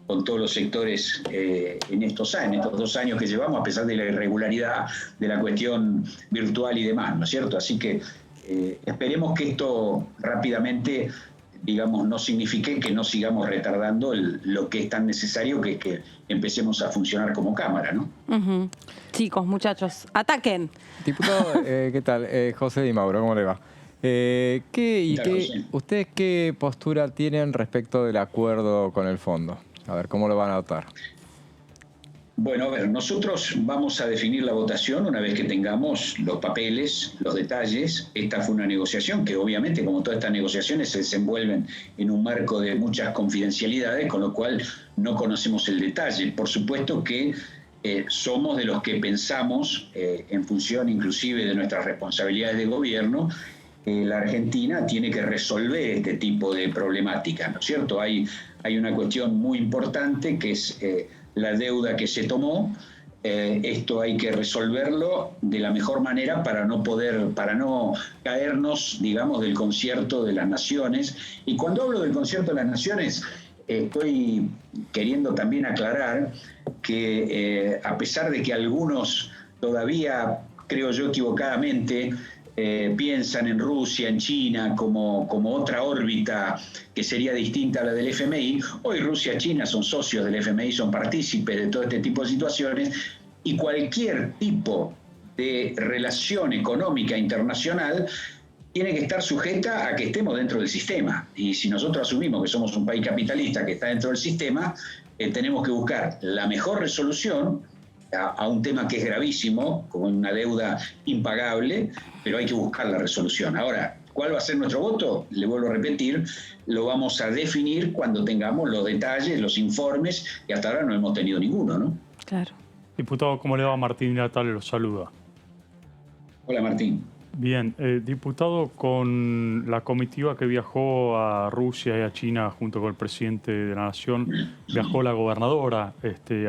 con todos los sectores en estos 2 años que llevamos, a pesar de la irregularidad de la cuestión virtual y demás, ¿no es cierto? Así que esperemos que esto rápidamente, no signifique que no sigamos retardando lo que es tan necesario, que es que empecemos a funcionar como Cámara, ¿no? Uh-huh. Chicos, muchachos, ataquen. Diputado, ¿qué tal? José Di Mauro, ¿cómo le va? ¿Ustedes qué postura tienen respecto del acuerdo con el fondo? A ver, ¿cómo lo van a votar? Bueno, a ver, nosotros vamos a definir la votación una vez que tengamos los papeles, los detalles. Esta fue una negociación que obviamente, como todas estas negociaciones, se desenvuelven en un marco de muchas confidencialidades, con lo cual no conocemos el detalle. Por supuesto que somos de los que pensamos, en función inclusive de nuestras responsabilidades de gobierno, la Argentina tiene que resolver este tipo de problemática, ¿no es cierto? Hay una cuestión muy importante que es la deuda que se tomó. Esto hay que resolverlo de la mejor manera para no caernos, del concierto de las naciones. Y cuando hablo del concierto de las naciones, estoy queriendo también aclarar que a pesar de que algunos todavía, creo yo equivocadamente, piensan en Rusia, en China, como otra órbita que sería distinta a la del FMI. Hoy Rusia y China son socios del FMI, son partícipes de todo este tipo de situaciones, y cualquier tipo de relación económica internacional tiene que estar sujeta a que estemos dentro del sistema. Y si nosotros asumimos que somos un país capitalista que está dentro del sistema, tenemos que buscar la mejor resolución a un tema que es gravísimo, con una deuda impagable, pero hay que buscar la resolución. Ahora, ¿Cuál va a ser nuestro voto? Le vuelvo a repetir, lo vamos a definir cuando tengamos los detalles, los informes, y hasta ahora no hemos tenido ninguno, ¿no? Claro. Diputado, ¿cómo le va? Martín Natale los saluda. Hola, Martín. Bien, diputado, con la comitiva que viajó a Rusia y a China junto con el presidente de la Nación, viajó la gobernadora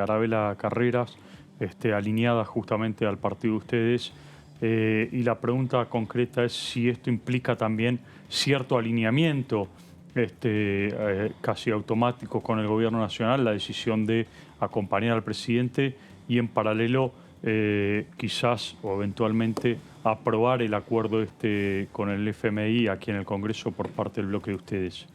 Arabela Carreras, alineada justamente al partido de ustedes. Y la pregunta concreta es si esto implica también cierto alineamiento casi automático con el gobierno nacional, la decisión de acompañar al presidente y en paralelo quizás o eventualmente aprobar el acuerdo con el FMI aquí en el Congreso por parte del bloque de ustedes.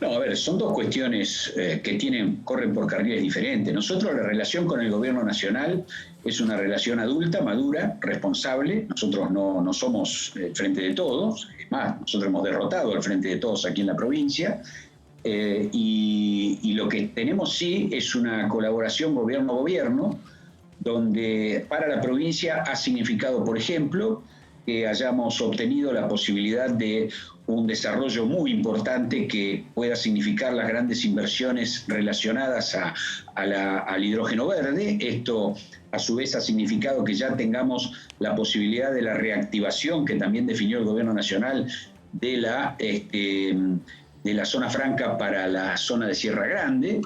No, a ver, son dos cuestiones que corren por carriles diferentes. Nosotros, la relación con el gobierno nacional es una relación adulta, madura, responsable. Nosotros no somos el Frente de Todos, es más, nosotros hemos derrotado al Frente de Todos aquí en la provincia. Y lo que tenemos sí es una colaboración gobierno-gobierno, donde para la provincia ha significado, por ejemplo, que hayamos obtenido la posibilidad de un desarrollo muy importante que pueda significar las grandes inversiones relacionadas al hidrógeno verde. Esto, a su vez, ha significado que ya tengamos la posibilidad de la reactivación que también definió el Gobierno Nacional de la zona franca para la zona de Sierra Grande,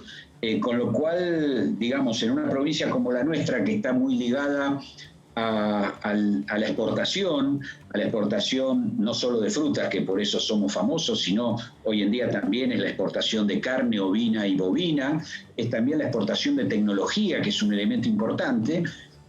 con lo cual, digamos, en una provincia como la nuestra, que está muy ligada a la exportación no solo de frutas, que por eso somos famosos, sino hoy en día también es la exportación de carne ovina y bovina, es también la exportación de tecnología, que es un elemento importante,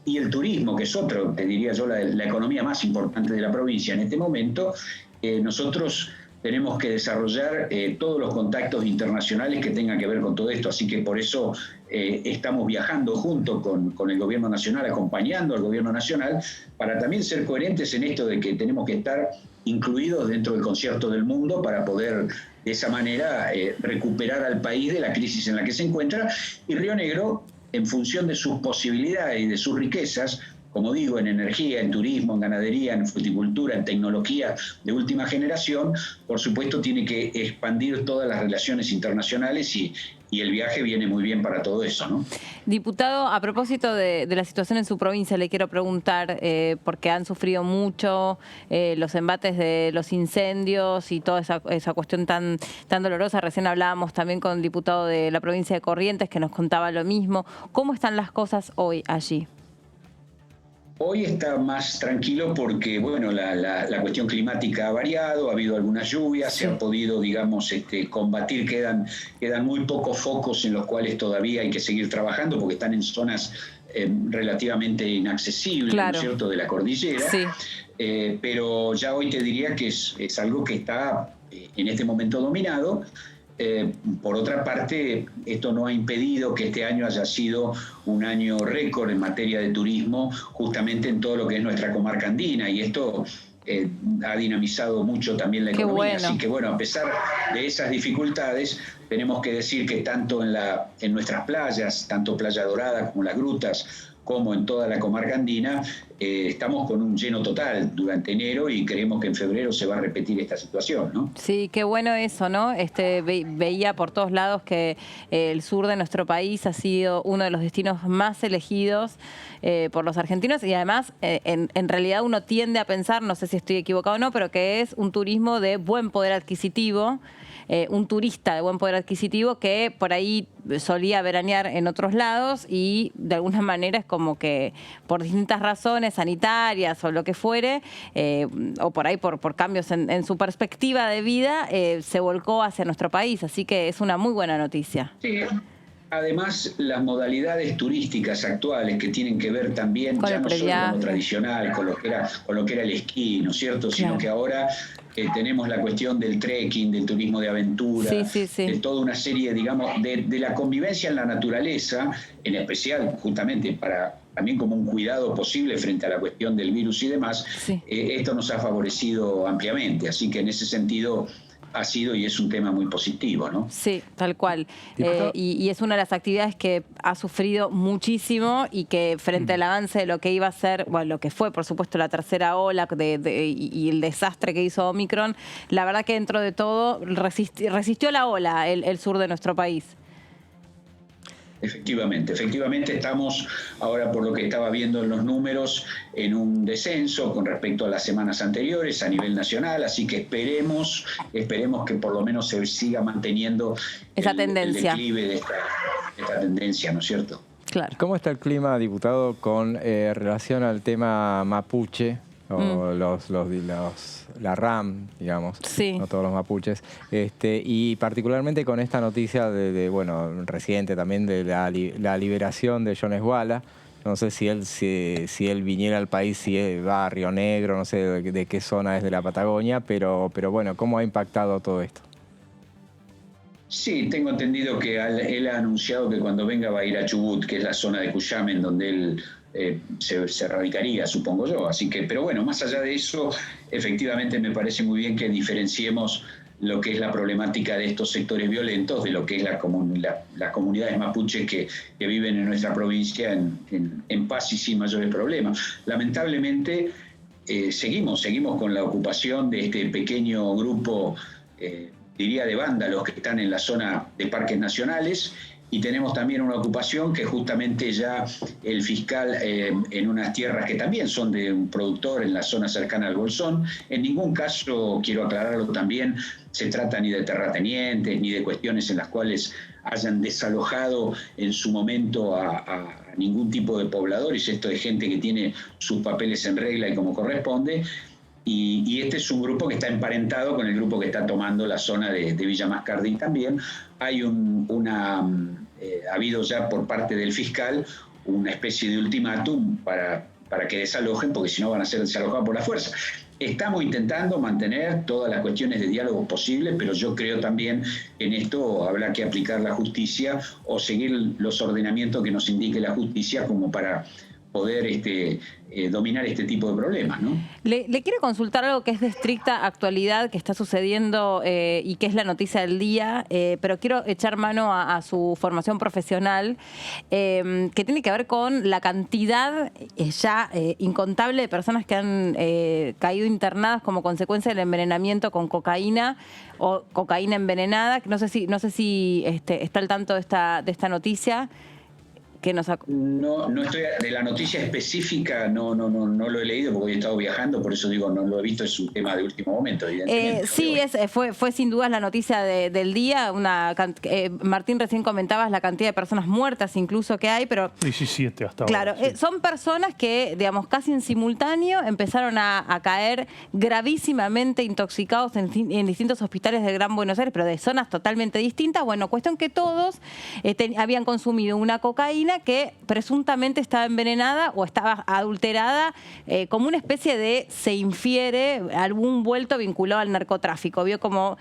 y el turismo, que es otro, te diría yo, la economía más importante de la provincia en este momento. Nosotros tenemos que desarrollar todos los contactos internacionales que tengan que ver con todo esto, así que por eso estamos viajando junto con el Gobierno Nacional, acompañando al Gobierno Nacional, para también ser coherentes en esto de que tenemos que estar incluidos dentro del concierto del mundo para poder de esa manera recuperar al país de la crisis en la que se encuentra. Y Río Negro, en función de sus posibilidades y de sus riquezas, como digo, en energía, en turismo, en ganadería, en fruticultura, en tecnología de última generación, por supuesto tiene que expandir todas las relaciones internacionales y el viaje viene muy bien para todo eso, ¿no? Diputado, a propósito de la situación en su provincia, le quiero preguntar, porque han sufrido mucho los embates de los incendios y toda esa cuestión tan dolorosa. Recién hablábamos también con el diputado de la provincia de Corrientes que nos contaba lo mismo. ¿Cómo están las cosas hoy allí? Hoy está más tranquilo porque, bueno, la cuestión climática ha variado, ha habido algunas lluvias, se ha podido, digamos, combatir, quedan muy pocos focos en los cuales todavía hay que seguir trabajando porque están en zonas relativamente inaccesibles, claro, ¿no es cierto?, de la cordillera. Sí. Pero ya hoy te diría que es algo que está en este momento dominado. Por otra parte, esto no ha impedido que este año haya sido un año récord en materia de turismo, justamente en todo lo que es nuestra comarca andina, y esto ha dinamizado mucho también la economía. Bueno. Así que, bueno, a pesar de esas dificultades, tenemos que decir que tanto en nuestras playas, tanto Playa Dorada como las grutas, como en toda la comarca andina, estamos con un lleno total durante enero y creemos que en febrero se va a repetir esta situación, ¿no? Sí, qué bueno eso, ¿no? Veía por todos lados que el sur de nuestro país ha sido uno de los destinos más elegidos por los argentinos y además en realidad uno tiende a pensar, no sé si estoy equivocado o no, pero que es un turismo de buen poder adquisitivo, un turista de buen poder adquisitivo que por ahí solía veranear en otros lados y de alguna manera es como que por distintas razones sanitarias o lo que fuere, o por ahí por cambios en su perspectiva de vida, se volcó hacia nuestro país. Así que es una muy buena noticia. Sí. Además, las modalidades turísticas actuales que tienen que ver también ya no solo con lo tradicional, con lo que era el esquí, ¿no es cierto? Claro. Sino que ahora tenemos la cuestión del trekking, del turismo de aventura, de toda una serie, digamos, de la convivencia en la naturaleza, en especial justamente también como un cuidado posible frente a la cuestión del virus y demás. Esto nos ha favorecido ampliamente. Así que en ese sentido ha sido y es un tema muy positivo, ¿no? Sí, tal cual. Y es una de las actividades que ha sufrido muchísimo y que frente al avance de lo que iba a ser, bueno, lo que fue, por supuesto, la tercera ola y el desastre que hizo Omicron, la verdad que dentro de todo resistió la ola el sur de nuestro país. Efectivamente estamos ahora, por lo que estaba viendo en los números, en un descenso con respecto a las semanas anteriores a nivel nacional, así que esperemos que por lo menos se siga manteniendo esa tendencia. El declive de esta tendencia, ¿no es cierto? Claro. ¿Cómo está el clima, diputado, con relación al tema mapuche? O la RAM, digamos, sí. No todos los mapuches, y particularmente con esta noticia reciente también de la liberación de Jones Wala. No sé si él viniera al país, si él va a Río Negro, no sé de qué zona es de la Patagonia, pero bueno, ¿cómo ha impactado todo esto? Sí, tengo entendido que él ha anunciado que cuando venga va a ir a Chubut, que es la zona de Cuyamen donde él se radicaría, supongo yo. Así que, pero bueno, más allá de eso, efectivamente me parece muy bien que diferenciemos lo que es la problemática de estos sectores violentos de lo que es las comunidades mapuches que viven en nuestra provincia en paz y sin mayores problemas. Lamentablemente, seguimos con la ocupación de este pequeño grupo, diría de vándalos que están en la zona de parques nacionales. Y tenemos también una ocupación que justamente ya el fiscal en unas tierras que también son de un productor en la zona cercana al Bolsón. En ningún caso, quiero aclararlo también, se trata ni de terratenientes ni de cuestiones en las cuales hayan desalojado en su momento a ningún tipo de pobladores. Esto es gente que tiene sus papeles en regla y como corresponde. Y este es un grupo que está emparentado con el grupo que está tomando la zona de Villa Mascardín también. Hay ha habido ya por parte del fiscal una especie de ultimátum para que desalojen, porque si no van a ser desalojados por la fuerza. Estamos intentando mantener todas las cuestiones de diálogo posibles, pero yo creo también que en esto habrá que aplicar la justicia o seguir los ordenamientos que nos indique la justicia como para poder dominar este tipo de problemas, ¿no? Le quiero consultar algo que es de estricta actualidad, que está sucediendo y que es la noticia del día, pero quiero echar mano a su formación profesional, que tiene que ver con la cantidad ya incontable de personas que han caído internadas como consecuencia del envenenamiento con cocaína o cocaína envenenada. No sé si está al tanto de esta noticia. No estoy de la noticia específica, no lo he leído porque he estado viajando, por eso digo, no lo he visto, es un tema de último momento, evidentemente. Sí, fue sin dudas la noticia del día. Martín, recién comentabas la cantidad de personas muertas incluso que hay, pero 17 hasta claro, ahora. Sí. Son personas que, digamos, casi en simultáneo empezaron a caer gravísimamente intoxicados en distintos hospitales de Gran Buenos Aires, pero de zonas totalmente distintas. Bueno, cuestión que todos habían consumido una cocaína que presuntamente estaba envenenada o estaba adulterada, como una especie de, se infiere, algún vuelto vinculado al narcotráfico. Vio como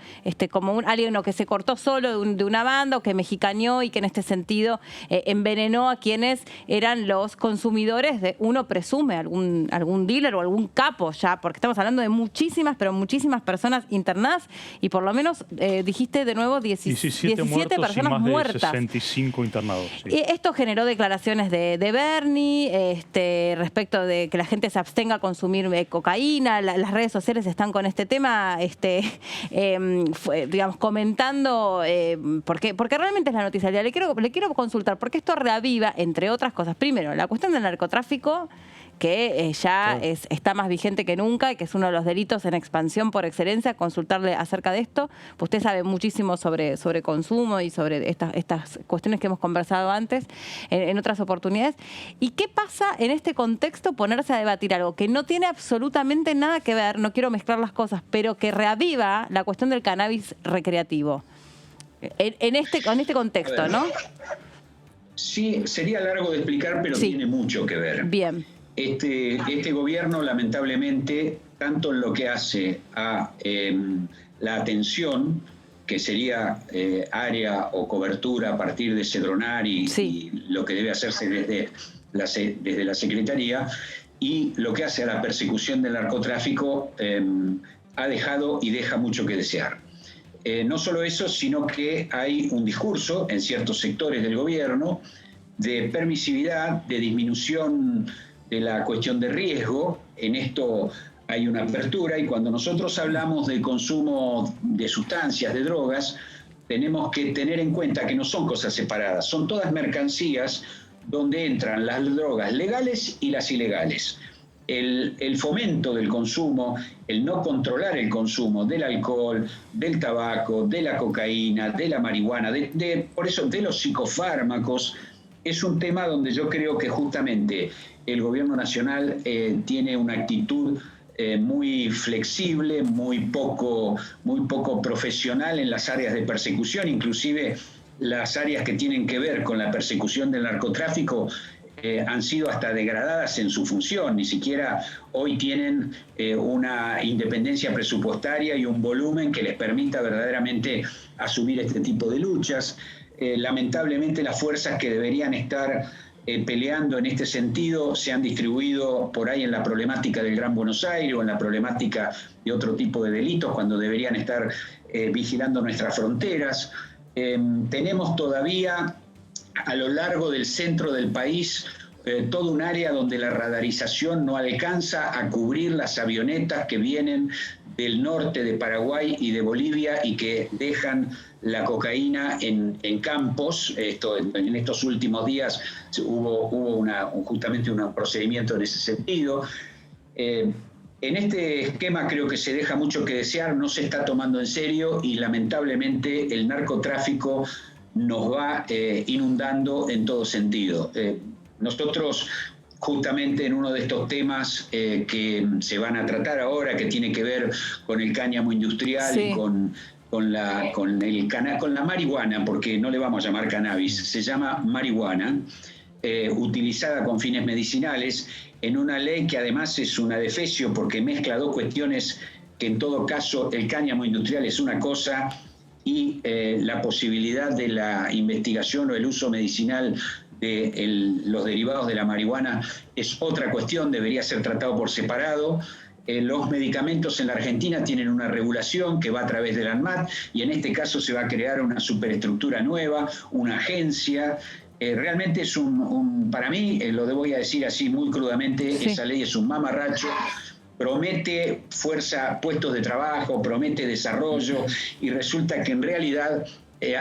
alguien que se cortó solo de una banda o que mexicaneó y que en este sentido envenenó a quienes eran los consumidores de, uno presume, algún dealer o algún capo ya, porque estamos hablando de muchísimas, pero muchísimas personas internadas y por lo menos, dijiste de nuevo, 17 personas y más muertas. De 65 internados. Sí. Esto generó declaraciones de Bernie respecto de que la gente se abstenga a consumir cocaína. Las redes sociales están con este tema, digamos, comentando, porque realmente es la noticia del día. Le quiero consultar, porque esto reaviva, entre otras cosas, primero, la cuestión del narcotráfico, que ya está más vigente que nunca y que es uno de los delitos en expansión por excelencia. Consultarle acerca de esto. Usted sabe muchísimo sobre consumo y sobre estas cuestiones que hemos conversado antes en otras oportunidades. ¿Y qué pasa en este contexto ponerse a debatir algo que no tiene absolutamente nada que ver, no quiero mezclar las cosas, pero que reaviva la cuestión del cannabis recreativo? Con este contexto, ¿no? Sí, sería largo de explicar, pero tiene mucho que ver. Bien. Este gobierno, lamentablemente, tanto en lo que hace a la atención, que sería área o cobertura a partir de Cedronar y lo que debe hacerse desde la Secretaría, y lo que hace a la persecución del narcotráfico, ha dejado y deja mucho que desear. No solo eso, sino que hay un discurso en ciertos sectores del gobierno de permisividad, de disminución de la cuestión de riesgo. En esto hay una apertura, y cuando nosotros hablamos del consumo de sustancias, de drogas, tenemos que tener en cuenta que no son cosas separadas, son todas mercancías donde entran las drogas legales y las ilegales. El fomento del consumo, el no controlar el consumo del alcohol, del tabaco, de la cocaína, de la marihuana, por eso de los psicofármacos, es un tema donde yo creo que justamente el gobierno nacional tiene una actitud muy flexible, muy poco profesional en las áreas de persecución, inclusive las áreas que tienen que ver con la persecución del narcotráfico han sido hasta degradadas en su función, ni siquiera hoy tienen una independencia presupuestaria y un volumen que les permita verdaderamente asumir este tipo de luchas. Lamentablemente las fuerzas que deberían estar peleando en este sentido se han distribuido por ahí en la problemática del Gran Buenos Aires o en la problemática de otro tipo de delitos, cuando deberían estar vigilando nuestras fronteras. Tenemos todavía a lo largo del centro del país todo un área donde la radarización no alcanza a cubrir las avionetas que vienen del norte de Paraguay y de Bolivia y que dejan la cocaína en campos. En estos últimos días hubo justamente un procedimiento en ese sentido. En este esquema creo que se deja mucho que desear, no se está tomando en serio y lamentablemente el narcotráfico nos va inundando en todo sentido. Nosotros justamente en uno de estos temas que se van a tratar ahora, que tiene que ver con el cáñamo industrial, sí, y con la marihuana, porque no le vamos a llamar cannabis, se llama marihuana, utilizada con fines medicinales, en una ley que además es un adefesio porque mezcla dos cuestiones que en todo caso el cáñamo industrial es una cosa y la posibilidad de la investigación o el uso medicinal de los derivados de la marihuana es otra cuestión, debería ser tratado por separado. Los medicamentos en la Argentina tienen una regulación que va a través del ANMAT y en este caso se va a crear una superestructura nueva, una agencia. Realmente es para mí, lo voy a decir así muy crudamente, sí, esa ley es un mamarracho. Promete fuerza, puestos de trabajo, promete desarrollo y resulta que en realidad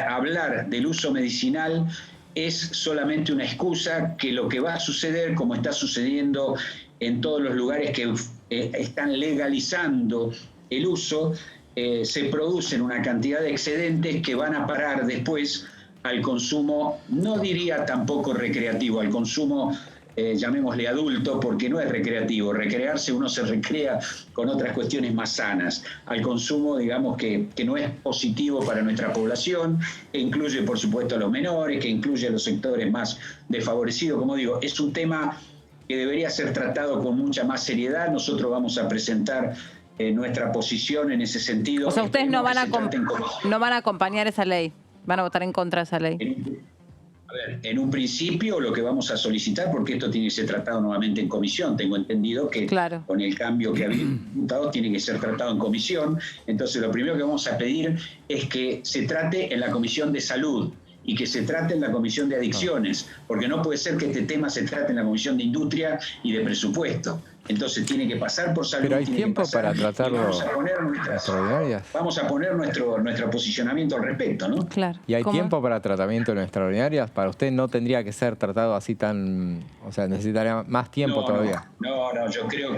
hablar del uso medicinal es solamente una excusa, que lo que va a suceder, como está sucediendo en todos los lugares que están legalizando el uso, se producen una cantidad de excedentes que van a parar después al consumo, no diría tampoco recreativo, al consumo llamémosle adulto, porque no es recreativo. Recrearse, uno se recrea con otras cuestiones más sanas. Al consumo, digamos, que no es positivo para nuestra población, que incluye, por supuesto, a los menores, que incluye a los sectores más desfavorecidos. Como digo, es un tema que debería ser tratado con mucha más seriedad. Nosotros vamos a presentar nuestra posición en ese sentido. O sea, ustedes no van a acompañar esa ley, van a votar en contra de esa ley. A ver, en un principio lo que vamos a solicitar, porque esto tiene que ser tratado nuevamente en comisión, tengo entendido que claro, con el cambio que ha habido diputado tiene que ser tratado en comisión, entonces lo primero que vamos a pedir es que se trate en la Comisión de Salud y que se trate en la Comisión de Adicciones, porque no puede ser que este tema se trate en la Comisión de Industria y de Presupuesto. Entonces tiene que pasar por salud. Pero hay tiempo para tratarlo. Vamos a poner nuestro posicionamiento al respecto, ¿no? Claro. ¿Y hay tiempo para tratamiento en extraordinarias? ¿Para usted no tendría que ser tratado así tan, o sea, necesitaría más tiempo todavía? No, yo creo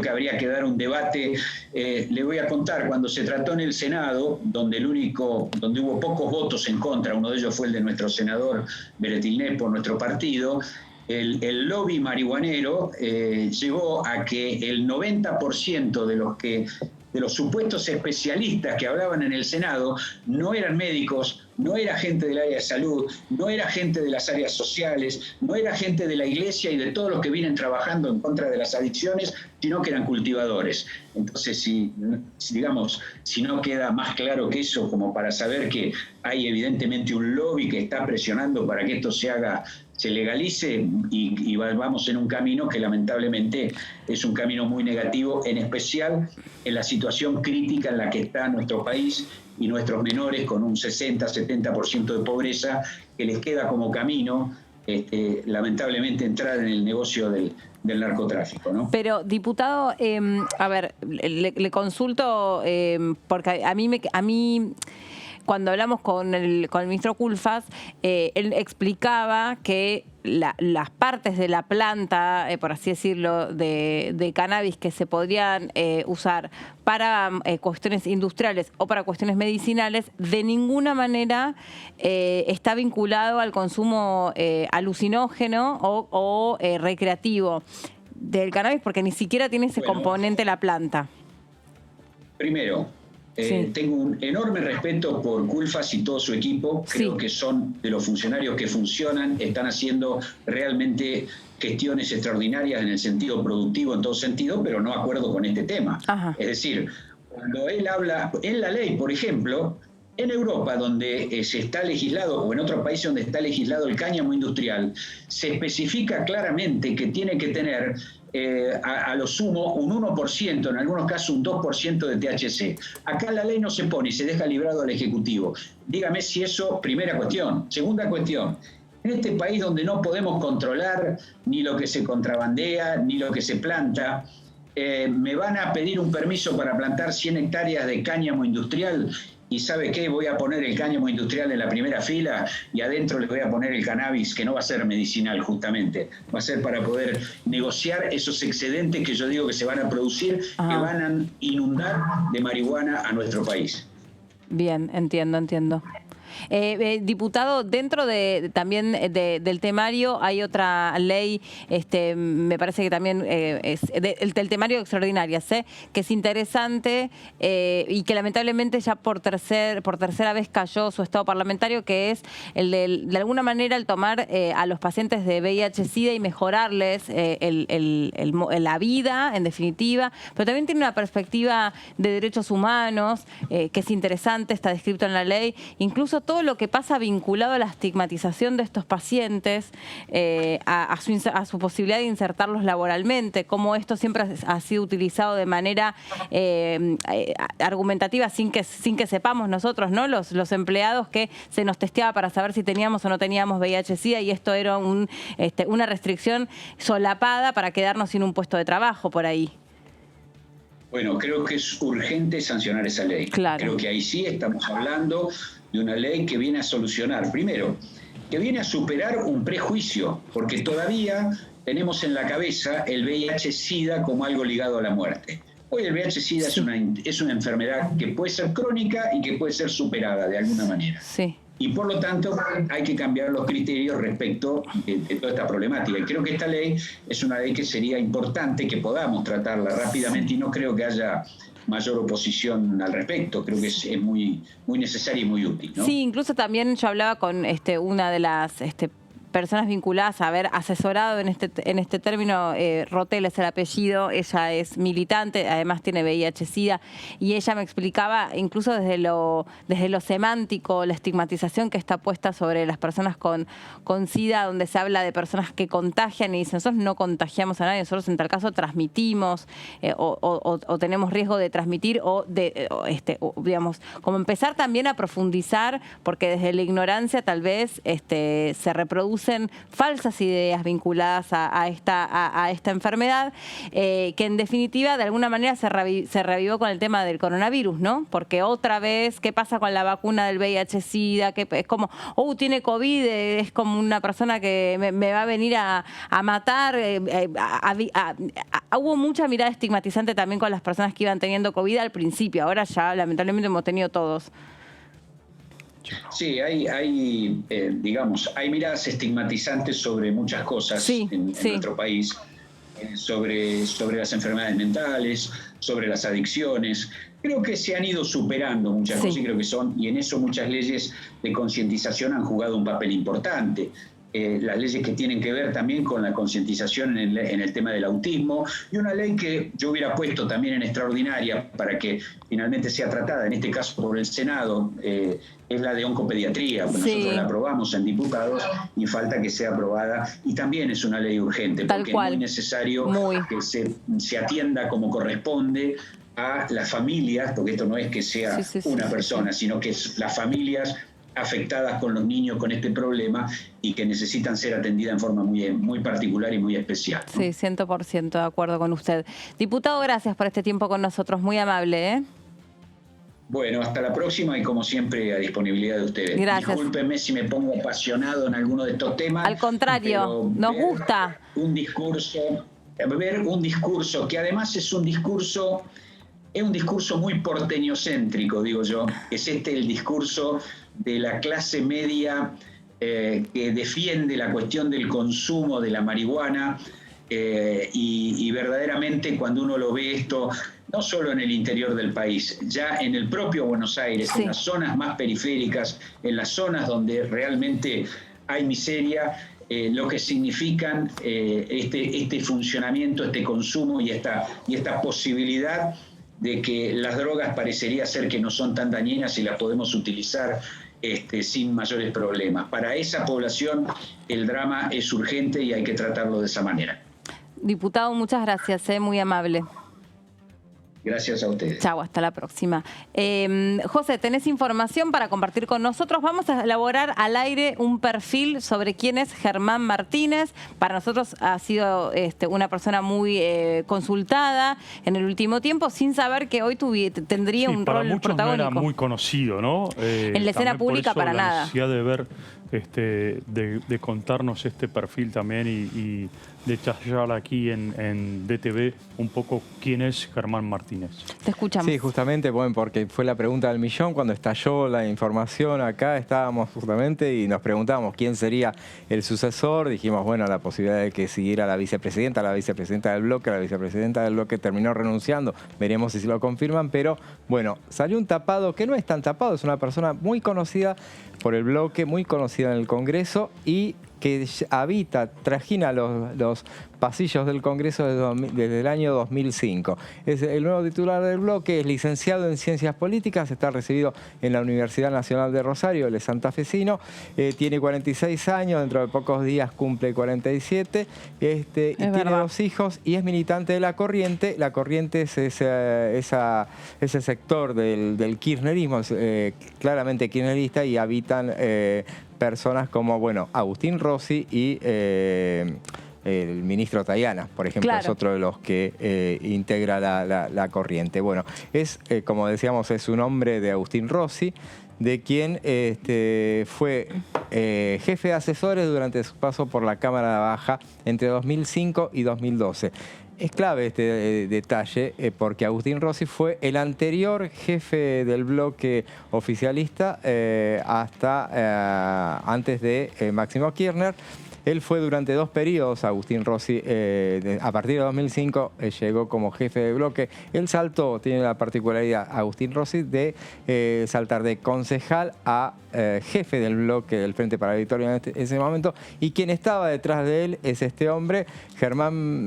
que habría que dar un debate. Le voy a contar, cuando se trató en el Senado, donde hubo pocos votos en contra, uno de ellos fue el de nuestro senador Beretilnet por nuestro partido. El lobby marihuanero llevó a que el 90% de los supuestos especialistas que hablaban en el Senado no eran médicos, no era gente del área de salud, no era gente de las áreas sociales, no era gente de la iglesia y de todos los que vienen trabajando en contra de las adicciones, sino que eran cultivadores. Entonces, si no queda más claro que eso, como para saber que hay evidentemente un lobby que está presionando para que esto se haga se legalice y vamos en un camino que lamentablemente es un camino muy negativo, en especial en la situación crítica en la que está nuestro país y nuestros menores con un 60-70% de pobreza, que les queda como camino lamentablemente entrar en el negocio del narcotráfico, ¿no? Pero, diputado, a ver, le consulto, porque a mí cuando hablamos con el ministro Culfas, él explicaba que las partes de la planta, por así decirlo, de cannabis que se podrían usar para cuestiones industriales o para cuestiones medicinales, de ninguna manera está vinculado al consumo alucinógeno o recreativo del cannabis, porque ni siquiera tiene ese componente la planta. Primero, tengo un enorme respeto por Culfas y todo su equipo. Creo que son de los funcionarios que funcionan, están haciendo realmente gestiones extraordinarias en el sentido productivo, en todo sentido, pero no acuerdo con este tema. Es decir, cuando él habla, en la ley, por ejemplo, en Europa, donde se está legislado, o en otros países donde está legislado el cáñamo industrial, se especifica claramente que tiene que tener a lo sumo un 1%, en algunos casos un 2% de THC. Acá la ley no se pone y se deja librado al Ejecutivo. Dígame si eso, primera cuestión. Segunda cuestión, en este país donde no podemos controlar ni lo que se contrabandea, ni lo que se planta, me van a pedir un permiso para plantar 100 hectáreas de cáñamo industrial. Y ¿sabe qué? Voy a poner el cáñamo industrial en la primera fila y adentro le voy a poner el cannabis, que no va a ser medicinal justamente, va a ser para poder negociar esos excedentes que yo digo que se van a producir, que van a inundar de marihuana a nuestro país. Bien, entiendo. Diputado, dentro también del temario hay otra ley, me parece que también es del temario de extraordinarias, que es interesante y que lamentablemente ya por tercera vez cayó su estado parlamentario, que es el de alguna manera el tomar a los pacientes de VIH-Sida y mejorarles la vida, en definitiva, pero también tiene una perspectiva de derechos humanos que es interesante, está descrito en la ley, incluso todo lo que pasa vinculado a la estigmatización de estos pacientes, a su posibilidad de insertarlos laboralmente, cómo esto siempre ha sido utilizado de manera argumentativa sin que sepamos nosotros, ¿no? Los empleados, que se nos testeaba para saber si teníamos o no teníamos VIH-Sida, y esto era una restricción solapada para quedarnos sin un puesto de trabajo por ahí. Bueno, creo que es urgente sancionar esa ley. Creo que ahí sí estamos hablando de una ley que viene a solucionar, primero, que viene a superar un prejuicio, porque todavía tenemos en la cabeza el VIH-Sida como algo ligado a la muerte. Hoy el VIH-Sida es una enfermedad que puede ser crónica y que puede ser superada de alguna manera. Y por lo tanto hay que cambiar los criterios respecto de toda esta problemática. Y creo que esta ley es una ley que sería importante que podamos tratarla rápidamente, y no creo que haya mayor oposición al respecto. Creo que es muy, muy necesaria y muy útil, ¿no? Sí, incluso también yo hablaba con una de las personas vinculadas a haber asesorado en este término. Rotel es el apellido, ella es militante, además tiene VIH-Sida, y ella me explicaba, incluso desde lo semántico, la estigmatización que está puesta sobre las personas con SIDA, donde se habla de personas que contagian y dicen, nosotros no contagiamos a nadie, nosotros en tal caso transmitimos o tenemos riesgo de transmitir digamos, como empezar también a profundizar, porque desde la ignorancia tal vez se reproduce falsas ideas vinculadas a esta enfermedad, que en definitiva de alguna manera se revivó con el tema del coronavirus, ¿no? Porque otra vez, ¿qué pasa con la vacuna del VIH-Sida? Que es como, tiene COVID, es como una persona que me va a venir a matar. Hubo mucha mirada estigmatizante también con las personas que iban teniendo COVID al principio, ahora ya lamentablemente hemos tenido todos. Sí, hay miradas estigmatizantes sobre muchas cosas en nuestro país, sobre las enfermedades mentales, sobre las adicciones. Creo que se han ido superando muchas cosas, y creo que y en eso muchas leyes de concientización han jugado un papel importante. las leyes que tienen que ver también con la concientización en el tema del autismo, y una ley que yo hubiera puesto también en extraordinaria para que finalmente sea tratada, en este caso por el Senado, es la de oncopediatría. Sí. Nosotros la aprobamos en diputados y falta que sea aprobada, y también es una ley urgente, porque es muy necesario que se atienda como corresponde a las familias, porque esto no es que sea una persona, sino que es las familias afectadas con los niños con este problema y que necesitan ser atendidas en forma muy particular y muy especial, ¿no? Sí, 100% de acuerdo con usted. Diputado, gracias por este tiempo con nosotros, muy amable, ¿eh? Bueno, hasta la próxima y como siempre a disponibilidad de ustedes. Gracias. Discúlpenme si me pongo apasionado en alguno de estos temas. Al contrario, nos gusta. Ver un discurso que además es un discurso muy porteñocéntrico, digo yo. Es el discurso de la clase media que defiende la cuestión del consumo de la marihuana y verdaderamente cuando uno lo ve esto, no solo en el interior del país, ya en el propio Buenos Aires, en las zonas más periféricas, en las zonas donde realmente hay miseria, lo que significan este funcionamiento, este consumo y esta posibilidad de que las drogas parecería ser que no son tan dañinas y las podemos utilizar sin mayores problemas. Para esa población el drama es urgente y hay que tratarlo de esa manera. Diputado, muchas gracias, muy amable. Gracias a ustedes. Chau, hasta la próxima. José, ¿tenés información para compartir con nosotros? Vamos a elaborar al aire un perfil sobre quién es Germán Martínez. Para nosotros ha sido una persona muy consultada en el último tiempo, sin saber que hoy tendría un rol protagónico. Para muchos no era muy conocido, ¿no? En la escena pública para nada. La necesidad de ver, de contarnos este perfil también y de charlar aquí en DTV un poco quién es Germán Martínez. Te escuchamos. Sí, justamente, bueno, porque fue la pregunta del millón. Cuando estalló la información acá estábamos justamente y nos preguntábamos quién sería el sucesor. Dijimos, bueno, la posibilidad de que siguiera la vicepresidenta del bloque. La vicepresidenta del bloque terminó renunciando. Veremos si lo confirman, pero bueno, salió un tapado que no es tan tapado. Es una persona muy conocida por el bloque, muy conocida en el Congreso y que trajina los pasillos del Congreso desde el año 2005. Es el nuevo titular del bloque, es licenciado en Ciencias Políticas, está recibido en la Universidad Nacional de Rosario, él es santafesino, tiene 46 años, dentro de pocos días cumple 47, y tiene 2 hijos y es militante de La Corriente. La Corriente es ese sector del kirchnerismo, claramente kirchnerista, y habitan personas como, bueno, Agustín Rossi y el ministro Tayana, por ejemplo, es otro de los que integra la Corriente. Bueno, como decíamos, es un hombre de Agustín Rossi, de quien fue jefe de asesores durante su paso por la Cámara Baja entre 2005 y 2012. Es clave este detalle porque Agustín Rossi fue el anterior jefe del bloque oficialista hasta antes de Máximo Kirchner. Él fue durante 2 periodos, Agustín Rossi, a partir de 2005 llegó como jefe de bloque. Él saltó, tiene la particularidad, Agustín Rossi, de saltar de concejal a jefe del bloque del Frente para la Victoria en ese momento. Y quien estaba detrás de él es este hombre, Germán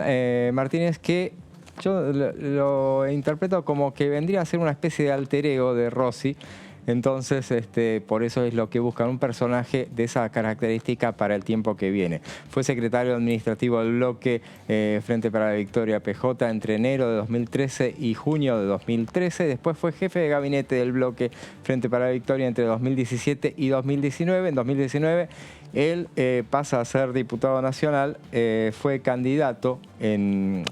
Martínez, que yo lo interpreto como que vendría a ser una especie de alter ego de Rossi. Entonces, por eso es lo que buscan, un personaje de esa característica para el tiempo que viene. Fue secretario administrativo del bloque Frente para la Victoria PJ entre enero de 2013 y junio de 2013. Después fue jefe de gabinete del bloque Frente para la Victoria entre 2017 y 2019. En 2019 él pasa a ser diputado nacional, fue candidato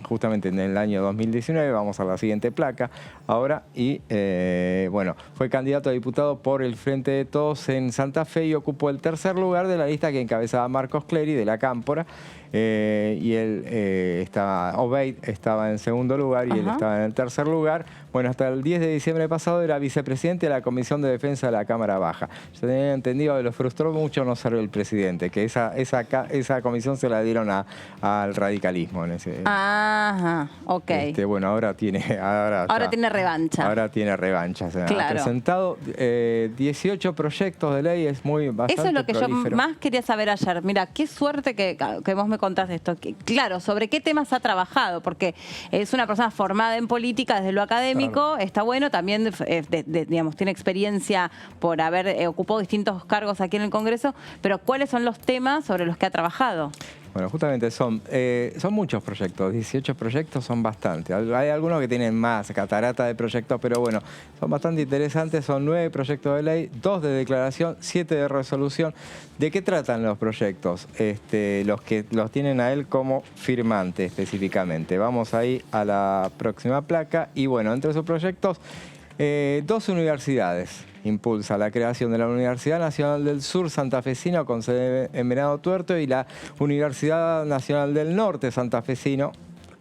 justamente en el año 2019, vamos a la siguiente placa ahora, y bueno, fue candidato a diputado por el Frente de Todos en Santa Fe y ocupó el 3er lugar de la lista que encabezaba Marcos Clery de la Cámpora. y él Obeid estaba en segundo lugar y él estaba en el tercer lugar. Bueno, hasta el 10 de diciembre pasado era vicepresidente de la Comisión de Defensa de la Cámara Baja. Yo tenía entendido que lo frustró mucho no ser el presidente, que esa comisión se la dieron al radicalismo. Ajá, ok. Bueno, ahora tiene revancha. Ahora tiene revancha. Se claro. Ha presentado 18 proyectos de ley, es bastante Eso es lo que prolífero. yo más quería saber ayer. Mira, qué suerte que vos me contás esto. Claro, ¿sobre qué temas ha trabajado? Porque es una persona formada en política desde lo académico, está bueno, también digamos, tiene experiencia por haber ocupado distintos cargos aquí en el Congreso, pero ¿cuáles son los temas sobre los que ha trabajado? Bueno, justamente son muchos proyectos, 18 proyectos son bastantes. Hay algunos que tienen más catarata de proyectos, pero bueno, son bastante interesantes. Son 9 proyectos de ley, 2 de declaración, 7 de resolución. ¿De qué tratan los proyectos? Los que los tienen a él como firmante específicamente. Vamos ahí a la próxima placa y bueno, entre esos proyectos, 2 universidades. Impulsa la creación de la Universidad Nacional del Sur Santafesino con sede en Venado Tuerto y la Universidad Nacional del Norte Santafesino,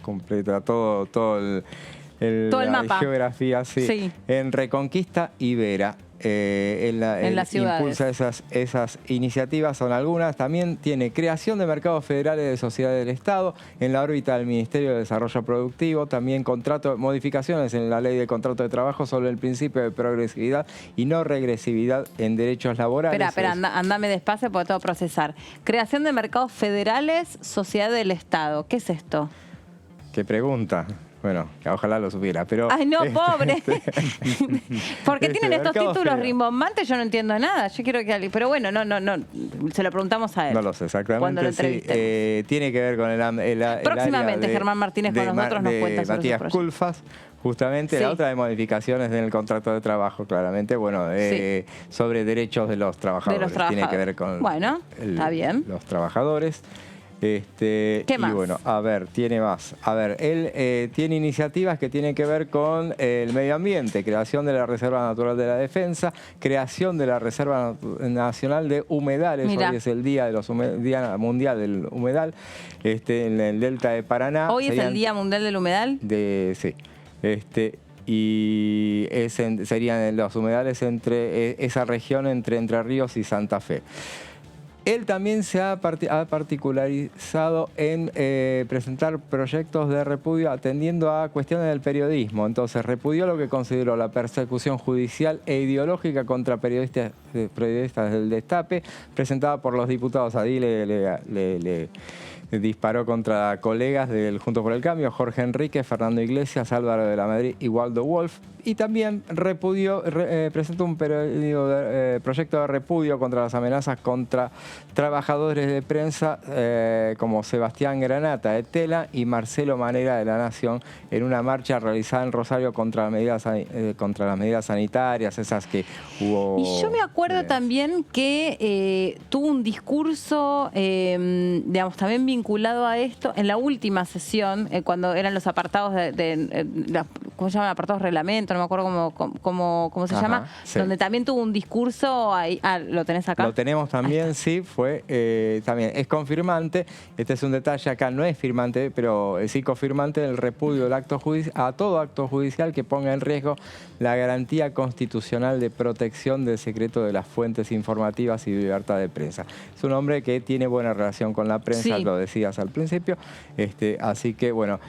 completa todo el mapa. Geografía, sí. En Reconquista y Vera. En las ciudades. Impulsa esas iniciativas, son algunas. También tiene creación de mercados federales de sociedades del Estado en la órbita del Ministerio de Desarrollo Productivo. También modificaciones en la ley de contrato de trabajo sobre el principio de progresividad y no regresividad en derechos laborales. Espera, andame despacio porque tengo que procesar. Creación de mercados federales, sociedad del Estado. ¿Qué es esto? ¿Qué pregunta? Bueno, ojalá lo supiera, pero... ¡Ay, no, pobre! Porque tienen estos títulos rimbombantes, yo no entiendo nada. Yo quiero que alguien... Pero bueno, no, se lo preguntamos a él. No lo sé exactamente. Cuando lo entrevistemos. Tiene que ver con el próximamente Germán Martínez con nosotros nos cuenta sobre Matías Culfas. Justamente la otra de modificaciones en el contrato de trabajo, claramente, bueno, sobre derechos de los trabajadores. Tiene que ver con está bien. Los trabajadores. ¿Qué más? Y bueno, a ver, tiene más. A ver, él tiene iniciativas que tienen que ver con el medio ambiente, creación de la Reserva Natural de la Defensa, creación de la Reserva Nacional de Humedales. Mirá. Hoy es el Día Mundial del Humedal, en el Delta de Paraná. ¿Hoy es el Día Mundial del Humedal? Sí. Y serían los humedales entre esa región entre Entre Ríos y Santa Fe. Él también se ha particularizado en presentar proyectos de repudio atendiendo a cuestiones del periodismo. Entonces, repudió lo que consideró la persecución judicial e ideológica contra periodistas del Destape, presentada por los diputados. Ahí le disparó contra colegas del Juntos por el Cambio, Jorge Enrique, Fernando Iglesias, Álvaro de la Madrid y Waldo Wolf. Y también presentó un proyecto de repudio contra las amenazas contra trabajadores de prensa como Sebastián Granata de Tela y Marcelo Manera de La Nación en una marcha realizada en Rosario contra las medidas sanitarias, esas que hubo. Y yo me acuerdo también que tuvo un discurso, digamos, también vinculado a esto en la última sesión, cuando eran los apartados ¿cómo se llama? Apartados reglamento, no me acuerdo cómo se llama, donde también tuvo un discurso ahí. ¿Lo tenés acá? Lo tenemos también, sí, también es confirmante. Este es un detalle acá, no es firmante, pero sí confirmante del repudio del a todo acto judicial que ponga en riesgo la garantía constitucional de protección del secreto de las fuentes informativas y libertad de prensa. Es un hombre que tiene buena relación con la prensa, lo decías al principio, así que bueno.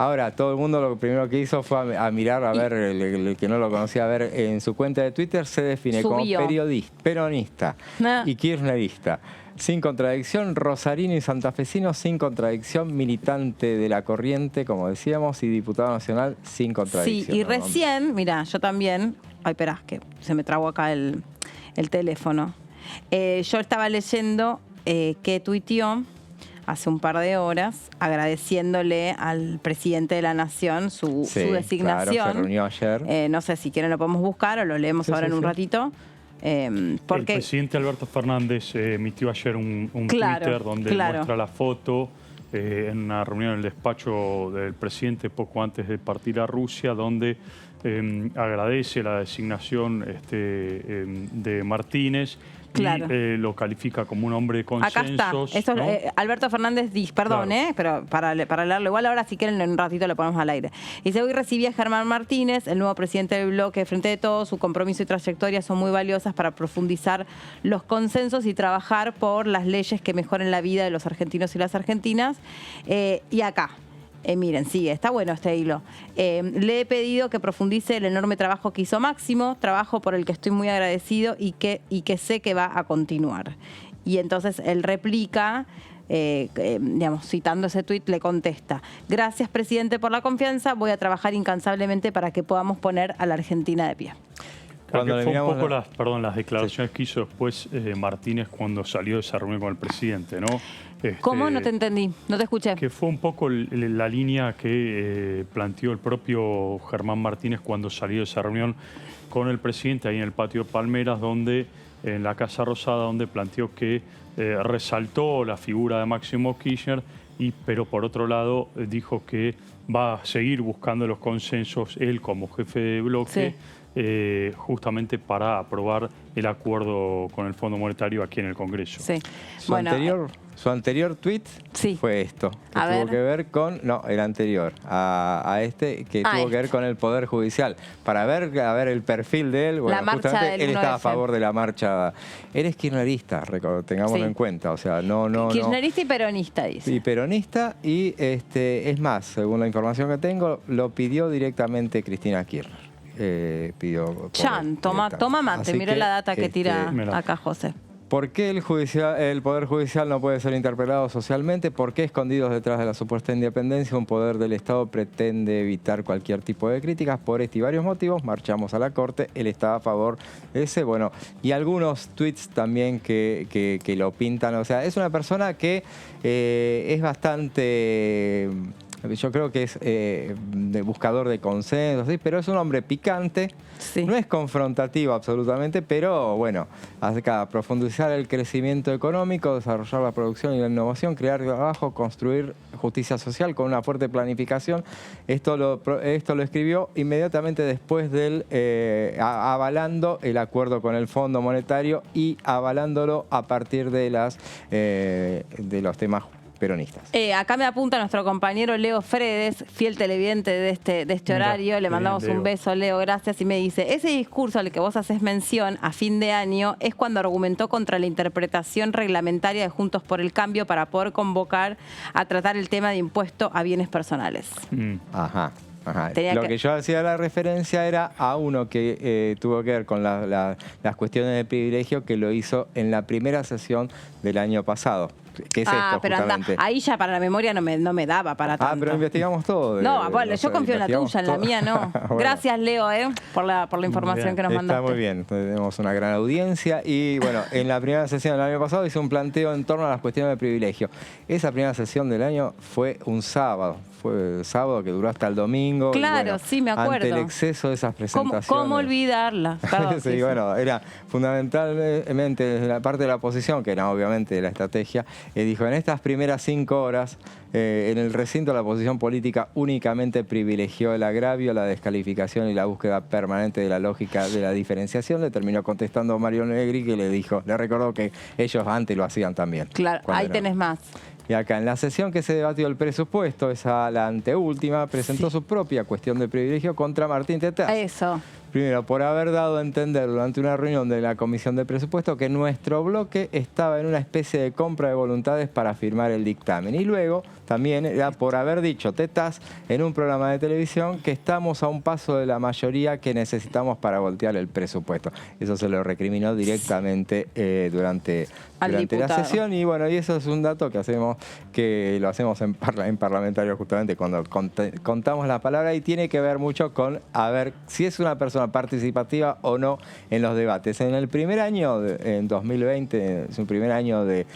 Ahora, todo el mundo lo primero que hizo fue a mirar, a ver, el que no lo conocía, a ver, en su cuenta de Twitter se define como peronista y kirchnerista. Sin contradicción, rosarino y santafesino, sin contradicción, militante de la corriente, como decíamos, y diputado nacional, sin contradicción. Sí, y recién, mira, yo también, esperá, que se me trabó acá el teléfono. Yo estaba leyendo que tuiteó hace un par de horas, agradeciéndole al presidente de la Nación su designación. Claro, se reunió ayer. No sé si quieren lo podemos buscar o lo leemos ahora en un ratito. Porque el presidente Alberto Fernández emitió ayer un Twitter donde muestra la foto en una reunión en el despacho del presidente poco antes de partir a Rusia, donde agradece la designación de Martínez Claro. Y lo califica como un hombre de Acá está. consensos. Esto, ¿no? Alberto Fernández dice, perdón, Claro. pero para leerlo igual ahora, si quieren, en un ratito lo ponemos al aire. Dice, hoy recibí a Germán Martínez, el nuevo presidente del bloque Frente de Todos. Su compromiso y trayectoria son muy valiosas para profundizar los consensos y trabajar por las leyes que mejoren la vida de los argentinos y las argentinas. Y acá. Miren, sigue, está bueno este hilo. Le he pedido que profundice el enorme trabajo que hizo Máximo, trabajo por el que estoy muy agradecido y que sé que va a continuar. Y entonces él replica, digamos, citando ese tuit, le contesta: gracias, presidente, por la confianza, voy a trabajar incansablemente para que podamos poner a la Argentina de pie. Cuando Cuando fue un poco miramos las declaraciones que hizo después Martínez cuando salió de esa reunión con el presidente, ¿no? ¿Cómo? No te entendí, no te escuché. Que fue un poco la línea que planteó el propio Germán Martínez cuando salió de esa reunión con el presidente ahí en el patio de Palmeras, donde en la Casa Rosada, donde planteó que resaltó la figura de Máximo Kirchner, pero por otro lado dijo que va a seguir buscando los consensos él como jefe de bloque. Sí. Justamente para aprobar el acuerdo con el Fondo Monetario aquí en el Congreso. Sí. Su anterior tuit fue esto, que tuvo que ver con, no, el anterior, a este, que tuvo que ver con el Poder Judicial. Para ver el perfil de él, bueno, La marcha justamente del él estaba a 9F. favor de la marcha. Él es kirchnerista, tengámoslo en cuenta, o sea, no. Kirchnerista y peronista, dice. Y peronista, y es más, según la información que tengo, lo pidió directamente Cristina Kirchner. Pidió Chan, toma mate, Así mira que, la data que tira mira. acá José. ¿Por qué el Poder Judicial no puede ser interpelado socialmente? ¿Por qué, escondidos detrás de la supuesta independencia, un poder del Estado pretende evitar cualquier tipo de críticas? Por este y varios motivos, marchamos a la Corte, él estaba a favor de ese, bueno, y algunos tweets también que lo pintan, o sea, es una persona que es bastante... Yo creo que es de buscador de consensos, ¿sí? Pero es un hombre picante, no es confrontativo absolutamente, pero bueno, acá profundizar el crecimiento económico, desarrollar la producción y la innovación, crear trabajo, construir justicia social con una fuerte planificación. Esto lo escribió inmediatamente después del avalando el acuerdo con el Fondo Monetario y avalándolo a partir de los temas peronistas. Acá me apunta nuestro compañero Leo Fredes, fiel televidente de este horario. Le mandamos un beso, Leo, gracias. Y me dice, ese discurso al que vos haces mención a fin de año es cuando argumentó contra la interpretación reglamentaria de Juntos por el Cambio para poder convocar a tratar el tema de impuesto a bienes personales. Ajá. Lo que yo hacía la referencia era a uno que tuvo que ver con las cuestiones de privilegio, que lo hizo en la primera sesión del año pasado. ¿Qué es esto, pero justamente? Ahí ya para la memoria no me daba para tanto. Pero investigamos todo. No, bueno, yo confío en la tuya, en la mía no. Bueno. Gracias, Leo, por la información que nos mandaste. Está muy bien, tenemos una gran audiencia y bueno, en la primera sesión del año pasado hice un planteo en torno a las cuestiones de privilegio. Esa primera sesión del año fue un sábado. Fue el sábado que duró hasta el domingo. Claro, y bueno, sí, me acuerdo. Ante el exceso de esas presentaciones. ¿Cómo olvidarla? Perdón, sí, bueno, era fundamentalmente desde la parte de la oposición, que era obviamente de la estrategia, dijo, en estas primeras 5 horas, en el recinto la oposición política únicamente privilegió el agravio, la descalificación y la búsqueda permanente de la lógica de la diferenciación. Le terminó contestando Mario Negri, que le recordó que ellos antes lo hacían también. Claro, ahí tenés más. Y acá, en la sesión que se debatió el presupuesto, la anteúltima, presentó su propia cuestión de privilegio contra Martín Tetaz. Eso. Primero, por haber dado a entender durante una reunión de la Comisión de Presupuesto que nuestro bloque estaba en una especie de compra de voluntades para firmar el dictamen. Y luego, también era por haber dicho Tetaz en un programa de televisión que estamos a un paso de la mayoría que necesitamos para voltear el presupuesto. Eso se lo recriminó directamente durante la sesión. Y bueno, y eso es un dato que lo hacemos en parlamentario justamente cuando contamos la palabra, y tiene que ver mucho con a ver si es una persona participativa o no en los debates. En el primer año, en 2020, su primer año de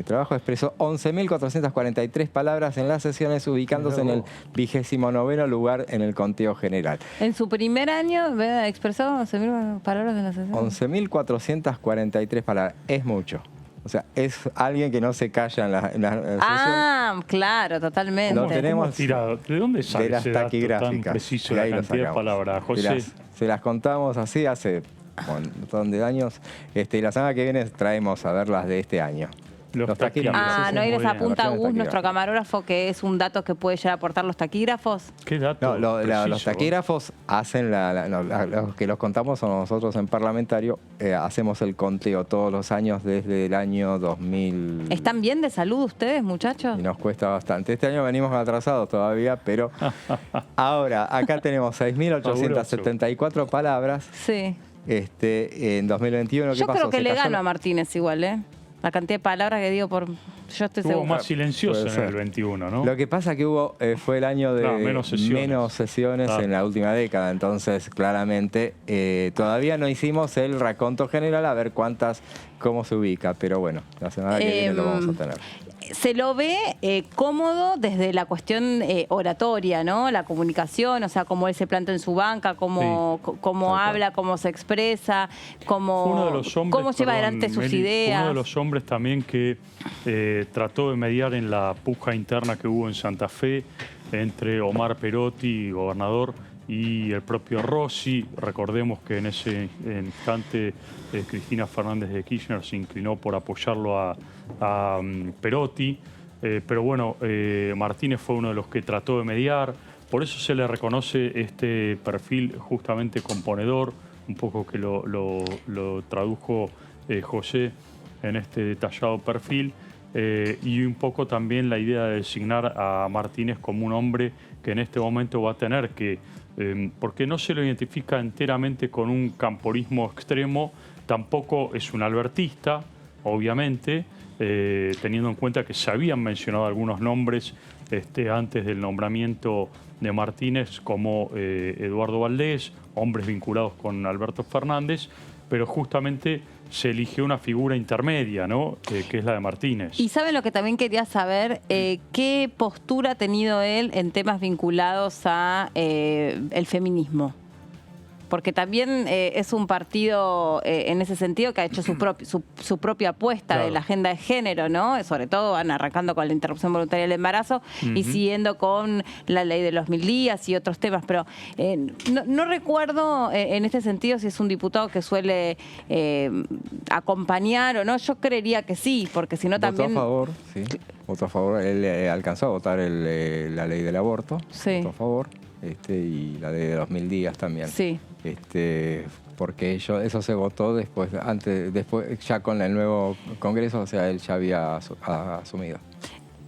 trabajo, expresó 11.443 palabras en las sesiones, ubicándose en el 29º lugar en el conteo general. En su primer año expresó 11.000 palabras en la sesión. 11.443 palabras, es mucho. O sea, es alguien que no se calla en la sesión. Claro, totalmente. Lo tenemos tirado. ¿De dónde sale de las ese dato taquigráficas tan preciso de la ahí lo cantidad de sacamos. palabras, José? Se las contamos así hace un montón de años. Y la semana que viene traemos a ver las de este año. Los taquígrafos. No, y les apunta Gus, nuestro camarógrafo, que es un dato que puede llegar a aportar los taquígrafos. ¿Qué dato? No, los taquígrafos hacen los que los contamos son nosotros en Parlamentario. Hacemos el conteo todos los años desde el año 2000. ¿Están bien de salud ustedes, muchachos? Y nos cuesta bastante. Este año venimos atrasados todavía, pero ahora acá tenemos 6.874 palabras. Sí. En 2021, ¿qué Yo pasó? creo que le gano a Martínez igual, ¿eh? La cantidad de palabras que digo por... Yo estoy seguro. Hubo más silencioso en el 21, ¿no? Lo que pasa que fue el año de menos sesiones en la última década. Entonces, claramente, todavía no hicimos el raconto general a ver cómo se ubica. Pero bueno, la semana que viene lo vamos a tener. Se lo ve cómodo desde la cuestión oratoria, ¿no? La comunicación, o sea, cómo él se planta en su banca, cómo habla, cómo se expresa, cómo lleva adelante sus ideas. Uno de los hombres también que trató de mediar en la puja interna que hubo en Santa Fe entre Omar Perotti, gobernador, y el propio Rossi. Recordemos que en ese instante Cristina Fernández de Kirchner se inclinó por apoyarlo a Perotti. Pero bueno, Martínez fue uno de los que trató de mediar. Por eso se le reconoce este perfil justamente componedor, un poco que lo tradujo José en este detallado perfil. Y un poco también la idea de designar a Martínez como un hombre que en este momento va a tener que, porque no se lo identifica enteramente con un camporismo extremo, tampoco es un albertista, obviamente, teniendo en cuenta que se habían mencionado algunos nombres antes del nombramiento de Martínez, como Eduardo Valdés, hombres vinculados con Alberto Fernández, pero justamente se eligió una figura intermedia, ¿no? Que es la de Martínez. Y ¿saben lo que también quería saber? ¿Qué postura ha tenido él en temas vinculados a el feminismo? Porque también es un partido en ese sentido que ha hecho su propia apuesta de la agenda de género, ¿no? Sobre todo van arrancando con la interrupción voluntaria del embarazo y siguiendo con la ley de los 1000 días y otros temas. Pero no recuerdo en este sentido si es un diputado que suele acompañar o no. Yo creería que sí, porque si no también... Votó a favor, sí. Votó a favor. Él alcanzó a votar la ley del aborto. Sí. Votó a favor. Y la ley de los 1000 días también. Sí. Porque eso se votó después ya con el nuevo Congreso, o sea, él ya había asumido.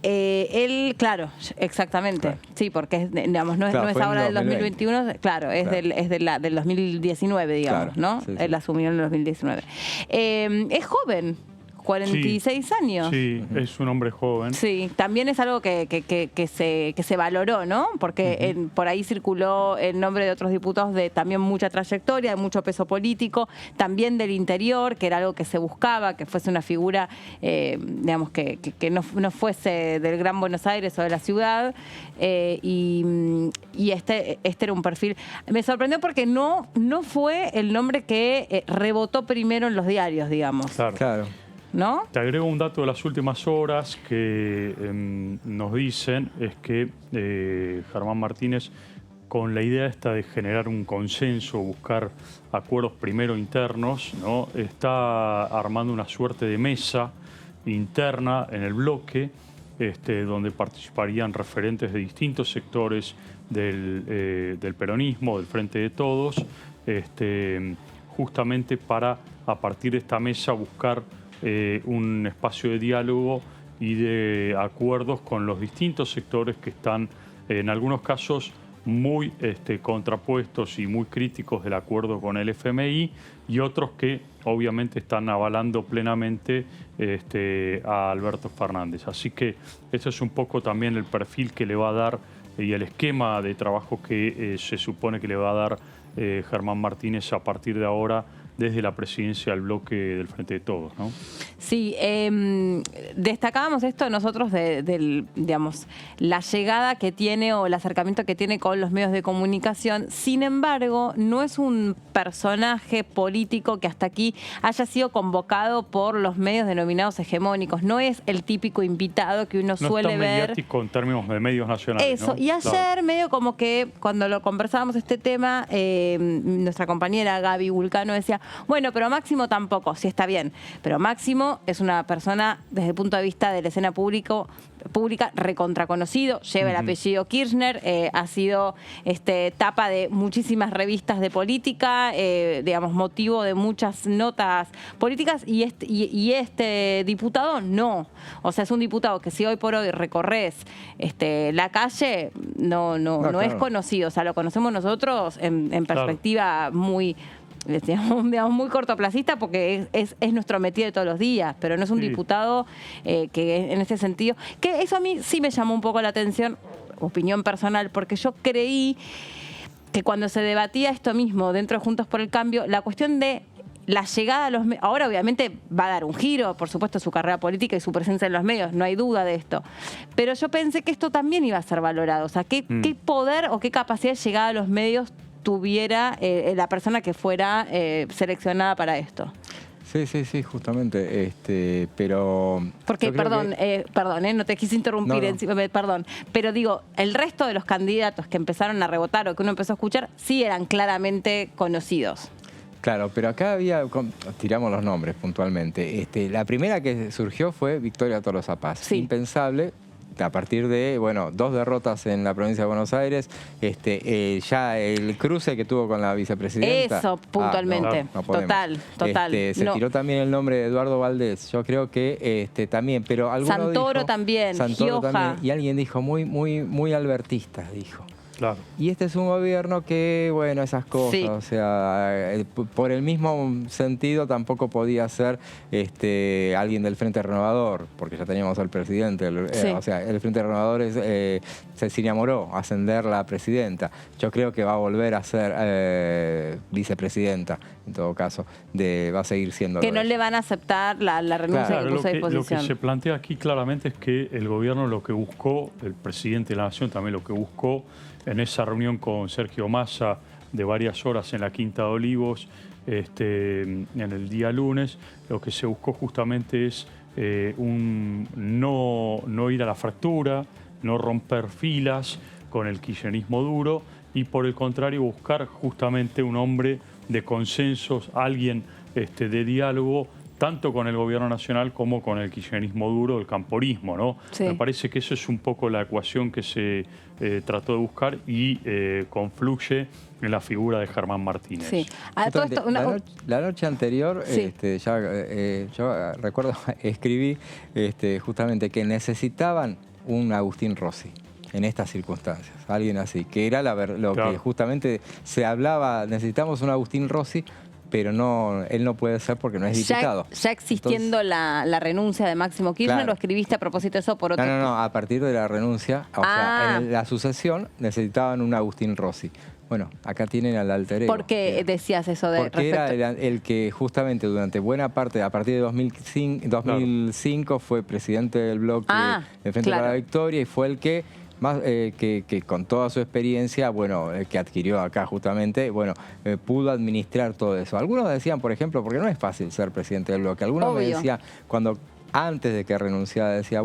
Él, claro, exactamente. Claro. Sí, porque digamos, no es ahora del 2021, claro, es del 2019, digamos, claro, ¿no? Sí, sí. Él asumió en el 2019. Es joven. 46 años. Sí, es un hombre joven. Sí, también es algo que se valoró, ¿no? Porque por ahí circuló el nombre de otros diputados de también mucha trayectoria, de mucho peso político, también del interior, que era algo que se buscaba, que fuese una figura, digamos, que no fuese del Gran Buenos Aires o de la ciudad. Y este era un perfil. Me sorprendió porque no fue el nombre que rebotó primero en los diarios, digamos. Claro. ¿No? Te agrego un dato de las últimas horas que nos dicen, es que Germán Martínez, con la idea esta de generar un consenso, buscar acuerdos primero internos, ¿no? Está armando una suerte de mesa interna en el bloque, donde participarían referentes de distintos sectores del peronismo, del Frente de Todos, justamente para, a partir de esta mesa, buscar un espacio de diálogo y de acuerdos con los distintos sectores que están, en algunos casos, muy contrapuestos y muy críticos del acuerdo con el FMI, y otros que obviamente están avalando plenamente a Alberto Fernández. Así que eso es un poco también el perfil que le va a dar y el esquema de trabajo que se supone que le va a dar Germán Martínez a partir de ahora, desde la presidencia del bloque del Frente de Todos, ¿no? Sí, destacábamos esto nosotros digamos, la llegada que tiene o el acercamiento que tiene con los medios de comunicación. Sin embargo, no es un personaje político que hasta aquí haya sido convocado por los medios denominados hegemónicos. No es el típico invitado que uno suele ver. No es tan mediático en términos de medios nacionales, Eso, ¿no? Y ayer medio como que cuando lo conversábamos este tema, nuestra compañera Gaby Vulcano decía, bueno, pero Máximo tampoco, sí está bien, pero Máximo es una persona desde el punto de vista de la escena pública recontraconocido, lleva el apellido Kirchner, ha sido tapa de muchísimas revistas de política, digamos, motivo de muchas notas políticas, y este diputado no. O sea, es un diputado que si hoy por hoy recorres la calle, no claro. es conocido. O sea, lo conocemos nosotros en perspectiva muy... digamos, muy cortoplacista, porque es nuestro metido de todos los días, pero no es un diputado que en ese sentido, que eso a mí sí me llamó un poco la atención, opinión personal, porque yo creí que cuando se debatía esto mismo dentro de Juntos por el Cambio, la cuestión de la llegada a los medios, ahora obviamente va a dar un giro, por supuesto, su carrera política y su presencia en los medios, no hay duda de esto, pero yo pensé que esto también iba a ser valorado, o sea, qué poder o qué capacidad de llegada a los medios tuviera la persona que fuera seleccionada para esto. Sí, justamente, pero... Porque, perdón, no te quise interrumpir, perdón, pero digo, el resto de los candidatos que empezaron a rebotar o que uno empezó a escuchar, sí eran claramente conocidos. Claro, pero acá tiramos los nombres puntualmente. La primera que surgió fue Victoria Tolosa Paz. Sí. Impensable. A partir de, 2 derrotas en la provincia de Buenos Aires, ya el cruce que tuvo con la vicepresidenta. Eso, puntualmente. No total. Se tiró también el nombre de Eduardo Valdés. Yo creo que también, pero alguno Santoro dijo, también, Santoro Gioja. también, y alguien dijo muy albertista, dijo. Claro. Y este es un gobierno que, esas cosas, o sea, por el mismo sentido tampoco podía ser alguien del Frente Renovador, porque ya teníamos al presidente, o sea, el Frente Renovador es Cecilia Moró, ascender la presidenta. Yo creo que va a volver a ser vicepresidenta, en todo caso, va a seguir siendo. Que no le van a aceptar la renuncia que puso a disposición. Lo que se plantea aquí claramente es que el gobierno lo que buscó, el presidente de la Nación también lo que buscó, en esa reunión con Sergio Massa de varias horas en la Quinta de Olivos, en el día lunes, lo que se buscó justamente es no ir a la fractura, no romper filas con el kirchnerismo duro y por el contrario buscar justamente un hombre de consensos, alguien de diálogo, tanto con el gobierno nacional como con el kirchnerismo duro, el camporismo, ¿no? Sí. Me parece que eso es un poco la ecuación que se trató de buscar y confluye en la figura de Germán Martínez. Sí. Todo esto, la noche anterior, sí. Yo recuerdo, escribí justamente que necesitaban un Agustín Rossi en estas circunstancias, alguien así, que era lo que justamente se hablaba, necesitamos un Agustín Rossi, pero él no puede ser porque no es diputado. Ya existiendo la renuncia de Máximo Kirchner, claro. ¿Lo escribiste a propósito de eso por otro? No, a partir de la renuncia, o sea, en la sucesión necesitaban un Agustín Rossi. Bueno, acá tienen al alter ego. ¿Por qué decías eso de Porque era el que justamente durante buena parte, a partir de 2005 fue presidente del bloque de Frente para la Victoria y fue el que que con toda su experiencia, que adquirió acá justamente, pudo administrar todo eso. Algunos decían, por ejemplo, porque no es fácil ser presidente del bloque, algunos me decían, antes de que renunciara, decía,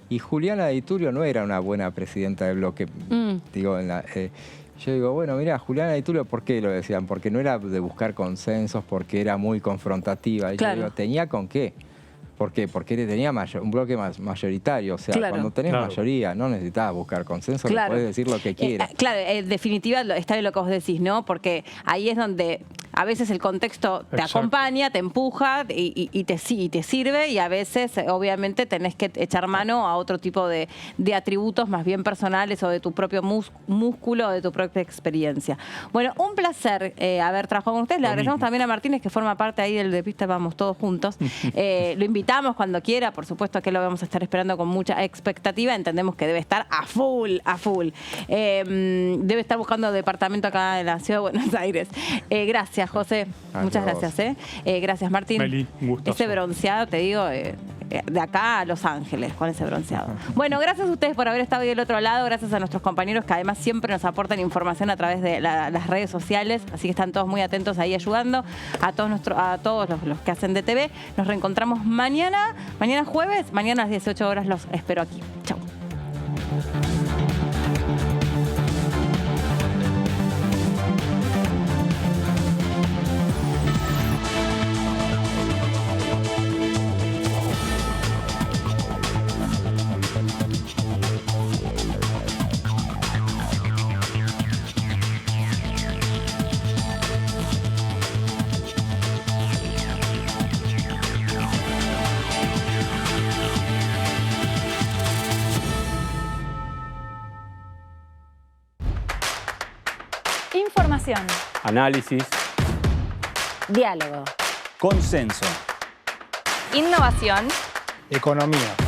y Juliana Di Tulio no era una buena presidenta del bloque, digo, yo digo, mira, Juliana Di Tulio, ¿por qué lo decían? Porque no era de buscar consensos, porque era muy confrontativa. Y yo digo, ¿tenía con qué? ¿Por qué? Porque tenía un bloque mayoritario. O sea, cuando tenés mayoría no necesitabas buscar consenso, le podés decir lo que quieras. En definitiva, está bien lo que vos decís, ¿no? Porque ahí es donde a veces el contexto te acompaña, te empuja y te sirve, y a veces, obviamente, tenés que echar mano a otro tipo de atributos más bien personales o de tu propio músculo o de tu propia experiencia. Bueno, un placer haber trabajado con ustedes. Le agradecemos también a Martínez, que forma parte ahí del De Pista Vamos Todos Juntos. Lo invitamos cuando quiera, por supuesto que lo vamos a estar esperando con mucha expectativa. Entendemos que debe estar a full. Debe estar buscando departamento acá en la ciudad de Buenos Aires. Gracias, José. Muchas gracias. Gracias, Martín. Meli, un gustazo. Ese bronceado, te digo, de acá a Los Ángeles, con ese bronceado. Bueno, gracias a ustedes por haber estado ahí del otro lado. Gracias a nuestros compañeros que además siempre nos aportan información a través de las redes sociales. Así que están todos muy atentos ahí ayudando. A todos los que hacen de TV. Nos reencontramos mañana jueves. Mañana a las 18 horas los espero aquí. Chau. Reflexión. Análisis. Diálogo. Consenso. Innovación. Economía.